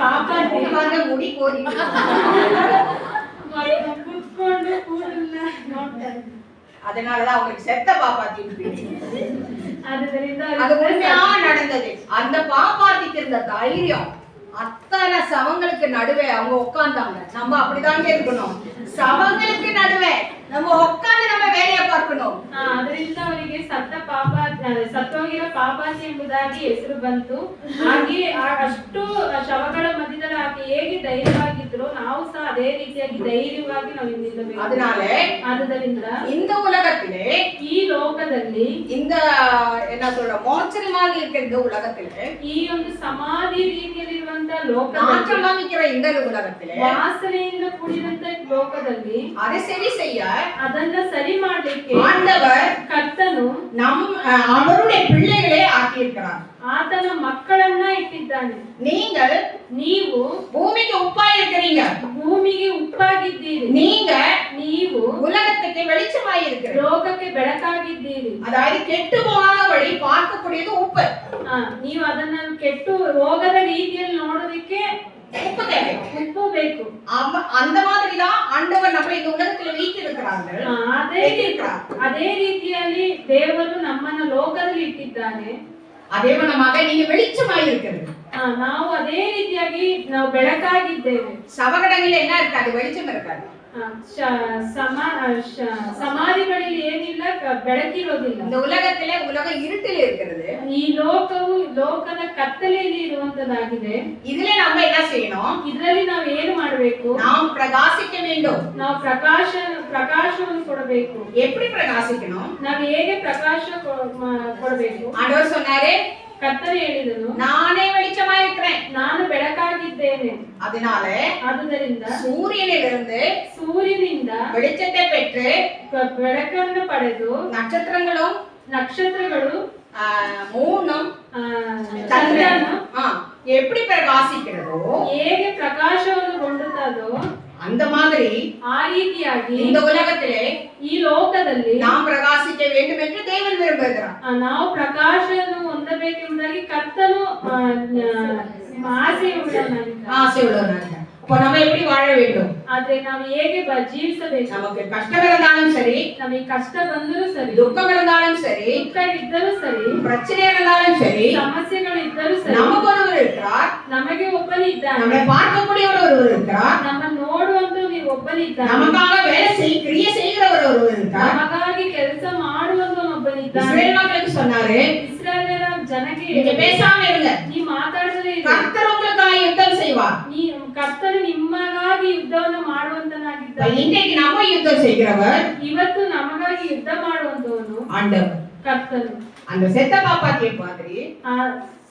ಪಾಪಾತಿ முடி கோரி ಕುತ್ಕೊಂಡು ಕೂಡಲ್ಲ ನೋಡ್ತಾರೆ. அதனாலதான் அவங்களுக்கு செத்த பாப்பாத்தின்னு பேரு. ಅದರಿಂದ அது உண்மையா நடந்தது. அந்த பாப்பாத்திக்கு இருந்த தைரியம், அத்தனை சவங்களுக்கு நடுவே அவங்க உட்கார்ந்தாங்க. நம்ம அப்படிதாங்க இருக்கணும், சவங்களுக்கு நடுவே நம்ம உட்கார்ந்து நம்ம ಅವನಿಗೆ ಸತ್ತೋಗಿರೋ ಪಾಪಾತಿ ಎಂಬುದಾಗಿ ಹೆಸರು ಬಂತು. ಹಾಗೆ ಅಷ್ಟು ಶವಗಳ ಮಧ್ಯದಲ್ಲಿ ಆಕೆ ಹೇಗೆ ಧೈರ್ಯವಾಗಿದ್ರು ನಾವು ಸಹ ಅದೇ ರೀತಿಯಾಗಿ ಧೈರ್ಯವಾಗಿ ನಾವು ನಿಲ್ಲಬೇಕು. ಆದ್ದರಿಂದ இந்த உலகத்திலே ಈ ಲೋಕದಲ್ಲಿ இந்த என்ன சொல்ற மோச்சரியமாக இருக்கிற இந்த உலகத்திலே ಈ ಒಂದು ಸಮಾಧಿ ರೀತಿಯಲ್ಲಿರುವಂತ ಲೋಕದಲ್ಲಿ நாற்றமாமிக்கிற இந்த உலகத்திலே ವಾಸನೆಯಿಂದ ಕೂಡಿದಂತ ಲೋಕದಲ್ಲಿ அதை சரி செய்ய ಅದನ್ನ ಸರಿ ಮಾಡ್ಲಿಕ್ಕೆ ஆண்டவர் ಕರ್ತನು அவருடைய பிள்ளைகளே ஆக்கியிருக்கிறார். ಆತನ ಮಕ್ಕಳನ್ನ ಇಟ್ಟಿದ್ದಾನೆ. ನೀವು பூமிக்கு உப்பா இருக்கிறீங்க, ಭೂಮಿಗೆ ಉಪ್ಪಾಗಿದ್ದೀರಿ. ನೀವು உலகத்துக்கு வெளிச்சமாய் இருக்கிறீங்க, ಲೋಕಕ್ಕೆ ಬೆಳಕಾಗಿದ್ದೀರಿ. அதாவது ಕೆಟ್ಟು போகாத வழி பார்க்கக்கூடியது உப்பு. ನೀವು ಅದನ್ನ ಕೆಟ್ಟು ಹೋಗದ ರೀತಿಯಲ್ಲಿ ನೋಡೋದಕ್ಕೆ உப்பு தேவை, ಉಪ್ಪು ಬೇಕು. அந்த மாதிரி தான் ஆண்டவர் நம்மை இந்த உலகத்தில் வைத்திருக்கிறார்கள். ಅದೇ ರೀತಿಯಲ್ಲಿ ದೇವರು ನಮ್ಮನ್ನ ಲೋಕದಲ್ಲಿ ಇಟ್ಟಿದ್ದಾನೆ. அதே மனமாக நீங்க வெளிச்சமாய் இருக்கிறது. ನಾವು ಅದೇ ರೀತಿಯಾಗಿ ನಾವು ಬೆಳಕಾಗಿದ್ದೇವೆ. சவகடங்களில் என்ன இருக்காது? வெளிச்சம் இருக்காது. ಸಮಾಧಿಗಳಲ್ಲಿ ಏನಿಲ್ಲ, ಬೆಳಕಿರೋದಿಲ್ಲ. இந்த உலகத்திலே உலகம் இருட்டில் இருக்கிறது. ಈ ಲೋಕವು ಲೋಕದ ಕತ್ತಲೆಯಲ್ಲಿ ಇರುವಂತದಾಗಿದೆ. இதிலே நம்ம என்ன செய்யணும்? ಇದರಲ್ಲಿ ನಾವು ಏನು ಮಾಡಬೇಕು? நாம் பிரகாசிக்க வேண்டும். ನಾವು ಪ್ರಕಾಶವನ್ನು ಕೊಡಬೇಕು. எப்படி பிரகாசிக்கணும்? ನಾವು ಹೇಗೆ ಪ್ರಕಾಶ ಕೊಡಬೇಕು? ஆண்டவர் சொன்னாரே, ಕರ್ತನು ಹೇಳಿದನು, நானே வெளிச்சமாய் இருக்கிறேன், ನಾನು ಬೆಳಕಾಗಿದ್ದೇನೆ. ಆದ್ದರಿಂದ ಸೂರ್ಯನಿಂದ வெளிச்சத்தை பெற்று ಬೆಳಕನ್ನು ಪಡೆದು ನಕ್ಷತ್ರಗಳು மூணும் ಚಂದ್ರನು எப்படி பிரகாசிக்கிறதோ, ಹೇಗೆ ಪ್ರಕಾಶವನ್ನು ಹೊಂದುತ್ತದೋ அந்த மாதிரி ಆ ರೀತಿಯಾಗಿ இந்த ಉಲಗத்திலே ಈ ಲೋಕದಲ್ಲಿ நாம் பிரகாசிக்க வேண்டும் என்று தேவன் விரும்புகிறார். ನಾವು ಪ್ರಕಾಶವನ್ನು ಹೊಂದಬೇಕೆಂಬುದಾಗಿ ಕರ್ತನು ஆசையுள்ளவனாக. அப்ப நம்ம எப்படி வாழ வேண்டும்? ಆದ್ರೆ ನಾವು ಹೇಗೆ ಜೀವಿಸಬೇಕು? நமக்கு கஷ்டம் இருந்தாலும் சரி, ನಮಗೆ ಕಷ್ಟ ಬಂದರೂ ಸರಿ, துக்கம் இருந்தாலும் சரி, ದುಃಖ ಇದ್ದರೂ ಸರಿ, பிரச்சனை இருந்தாலும் சரி, ಸಮಸ್ಯೆಗಳು ಇದ್ದರೂ ಸರಿ, நமக்கு ஒருவர் இருக்கிறார், ನಮಗೆ ಒಬ್ಬನಿದ್ದಾನೆ. நம்மை பார்க்கக்கூடியவர் ஒருவர் இருக்கிறார், ನಮ್ಮ ನೋಡುವಂತ ಒಬ್ಬನಿದ್ದಾನೆ, நமக்காக கிரியை செய்கிறவர் ஒருவர் இருக்கிறார், ನಮಗಾಗಿ ಕೆಲಸ ಮಾಡುವಂತ ಒಬ್ಬನಿದ್ದಾನೆ. இஸ்ரவேல் மக்களுக்கு சொன்னாரு, ಇಸ್ರಾಯೇಲರ ಜನಕ್ಕೆ நீங்க பேசாம இருங்க, ನೀ ಮಾತಾಡದೇ ಇರು, கர்த்தர் உங்களுக்காக யுத்தம் செய்வார். ಕರ್ತನು ನಿಮಗಾಗಿ ಯುದ್ಧವನ್ನು ಮಾಡುವಂತನಾಗಿದ್ದಾನೆ. இன்னைக்கு நம்ம யுத்தம் செய்கிறவர், ಇವತ್ತು ನಮಗಾಗಿ ಯುದ್ಧ ಮಾಡುವಂತವನು ஆண்டவர், ಕರ್ತನು. அந்த செத்த பாப்பாத்திய மாதிரி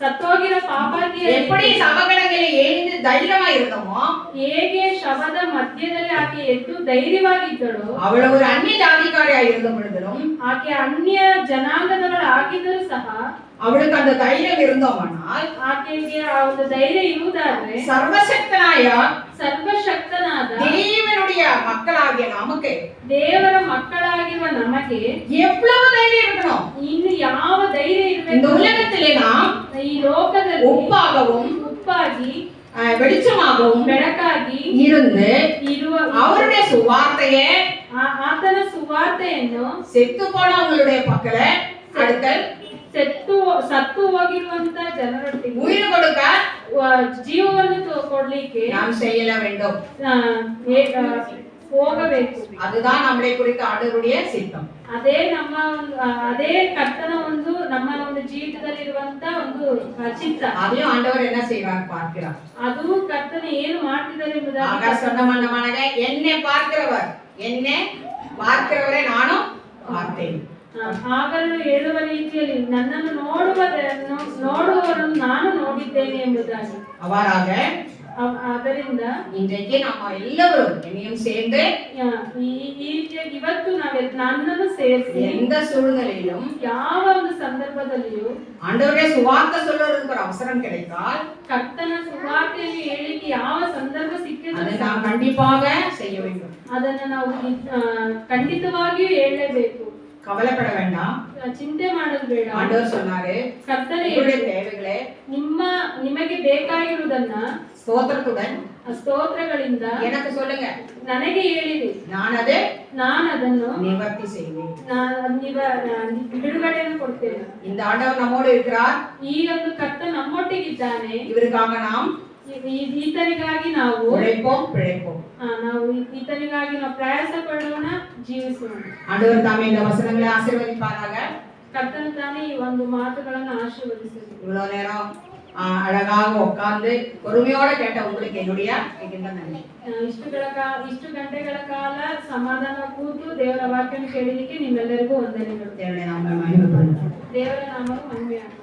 ಸತ್ತೋಗಿರೋ ಪಾಪಾತಿಯ எப்படி சவகடங்களில் எழுந்து தைரியமா இருந்தோமோ, ಹೇಗೆ ಶವದ ಮಧ್ಯದಲ್ಲಿ ಆಕೆ ಎದ್ದು ಧೈರ್ಯವಾಗಿದ್ದಳು, ಅವಳು ஒரு அந்நிய ஜாதிக்காரியா இருந்த பொழுதிலும், ಆಕೆ ಅನ್ಯ ಜನಾಂಗದವಳು ಆಗಿದ್ದರೂ ಸಹ அவளுக்கு அந்த தைரியம் இருந்தோமானால், ಆಕೆಗೆ ಆ ಒಂದು ಧೈರ್ಯ ಇರುವುದಾದ್ರೆ ಸರ್ವಶಕ್ತನಾದ தேவனுடைய மக்களாகிய நமக்கு, ದೇವರ ಮಕ್ಕಳಾಗಿರುವ ನಮಗೆ எவ்வளவு தைரியம் இருக்கணும்? ಇನ್ನು ಯಾವ ಧೈರ್ಯ ಇರಬೇಕು? இந்த உலகத்திலே நாம் ಈ ಲೋಕದಲ್ಲಿ ಉಪ್ಪಾಗಿ வெளிச்சமாகவும் ಬೆಳಕಾಗಿ இருந்து ಇರುವ அவருடைய சுவார்த்தையை, ಆತನ ಸುವಾರ್ತೆಯನ್ನು செத்து போனவங்களுடைய பக்கல அடுத்தல் ಸತ್ತು ಹೋಗಿರುವಂತ ಜನರೊಟ್ಟಿಗೆ உயிர் கொடுக்க, ಜೀವವನ್ನು ಕೊಡ್ಲಿಕ್ಕೆ நாம் செய்ய வேண்டும், ಹೋಗಬೇಕು. அதுதான் நம்மளை குறித்த ஆண்டவருடைய சித்தம். ಅದೇ ಕರ್ತನ ನಮ್ಮ ಒಂದು ಜೀವಿತದಲ್ಲಿರುವಂತ ಒಂದು ಚಿತ್ತ. அதையும் ஆண்டவர் என்ன செய்வார் பார்க்கிறார். ಅದು ಕರ್ತನ ಏನು ಮಾಡ್ತಿದ್ದಾರೆ ಎಂಬುದಾಗಿ சொன்னமன்னமாக என்னை பார்க்கிறவரை நானும் பார்த்தேன். ಆಗಲೂ ಹೇಳುವ ರೀತಿಯಲ್ಲಿ ನನ್ನನ್ನು ನೋಡುವವರನ್ನು ನಾನು ನೋಡಿದ್ದೇನೆ ಎಂಬುದಾಗಿ. ಆದ್ದರಿಂದ இன்றைக்கு நம்ம எல்லாரும் என்னையும் சேர்ந்து ಇವತ್ತು ನನ್ನನ್ನು ಸೇರಿಸಿ எந்த சூழ்நிலையிலும் ಯಾವ ಒಂದು ಸಂದರ್ಭದಲ್ಲಿಯೂ ஆண்டவரே சுவார்த்தை சொல்றதுக்கு ஒரு அவசரம் கிடைத்தால், ಕರ್ತನ ಸುವಾರ್ತೆಯನ್ನು ಹೇಳಿಕ್ಕೆ ಯಾವ ಸಂದರ್ಭ ಸಿಕ್ಕಿದ್ರು அதை நாம் கண்டிப்பாக செய்ய வேண்டும். ಅದನ್ನು ನಾವು ಖಂಡಿತವಾಗಿಯೂ ಹೇಳಲೇಬೇಕು. கவலைப்பட வேண்டாம், ಚಿಂತೆ ಮಾಡೋದು ಬೇಡ. ஆண்டவர் சொன்னாரு, ಕರ್ತನೇ தேவைகளே ನಿಮಗೆ ಬೇಕಾಗಿರುವುದನ್ನ ಸ್ತೋತ್ರಗಳಿಂದ எனக்கு சொல்லுங்க, ನನಗೆ ಹೇಳಿರಿ, நான் ಅದನ್ನು நிவர்த்தி செய்வேன், ಬಿಡುಗಡೆಯನ್ನು ಕೊಡ್ತೇನೆ. இந்த ஆண்டவர் நம்மோடு இருக்கிறார், ಈ ಒಂದು ಕರ್ತ ನಮ್ಮೊಟ್ಟಿಗಿದ್ದಾನೆ. இவருக்காக நாம் ಈತನಿಗಾಗಿ ನಾವು பிழைப்போம். ನಾವು ಈತನಿಗಾಗಿ ನಾವು ಪ್ರಯಾಸ ಪಡೋಣ, ಜೀವಿಸೋಣ. ஆண்டவர் தாமே இந்த வசனங்களை ஆசீர்வதிப்பாராக. கர்த்தன் தானே ಈ ಒಂದು ಮಾತುಗಳನ್ನು ಆಶೀರ್ವದಿಸಲಿ. இவ்வளோ நேரம் அழகாக உட்கார்ந்து பொறுமையோட கேட்ட உங்களுக்கு என்னுடைய மிகுந்த நன்றி. ಇಷ್ಟು ಗಂಟೆಗಳ ಕಾಲ ಸಮಾಧಾನ ಕೂತು ದೇವರ ವಾಕ್ಯವನ್ನು ಕೇಳಲಿಕ್ಕೆ ನಿಮ್ಮೆಲ್ಲರಿಗೂ ವಂದನೆಗಳು. தேவனுடைய நாம மகிமைப்படுங்க. ದೇವರ ನಾಮವು ಮಹಿಮೆಯಾಗಲಿ.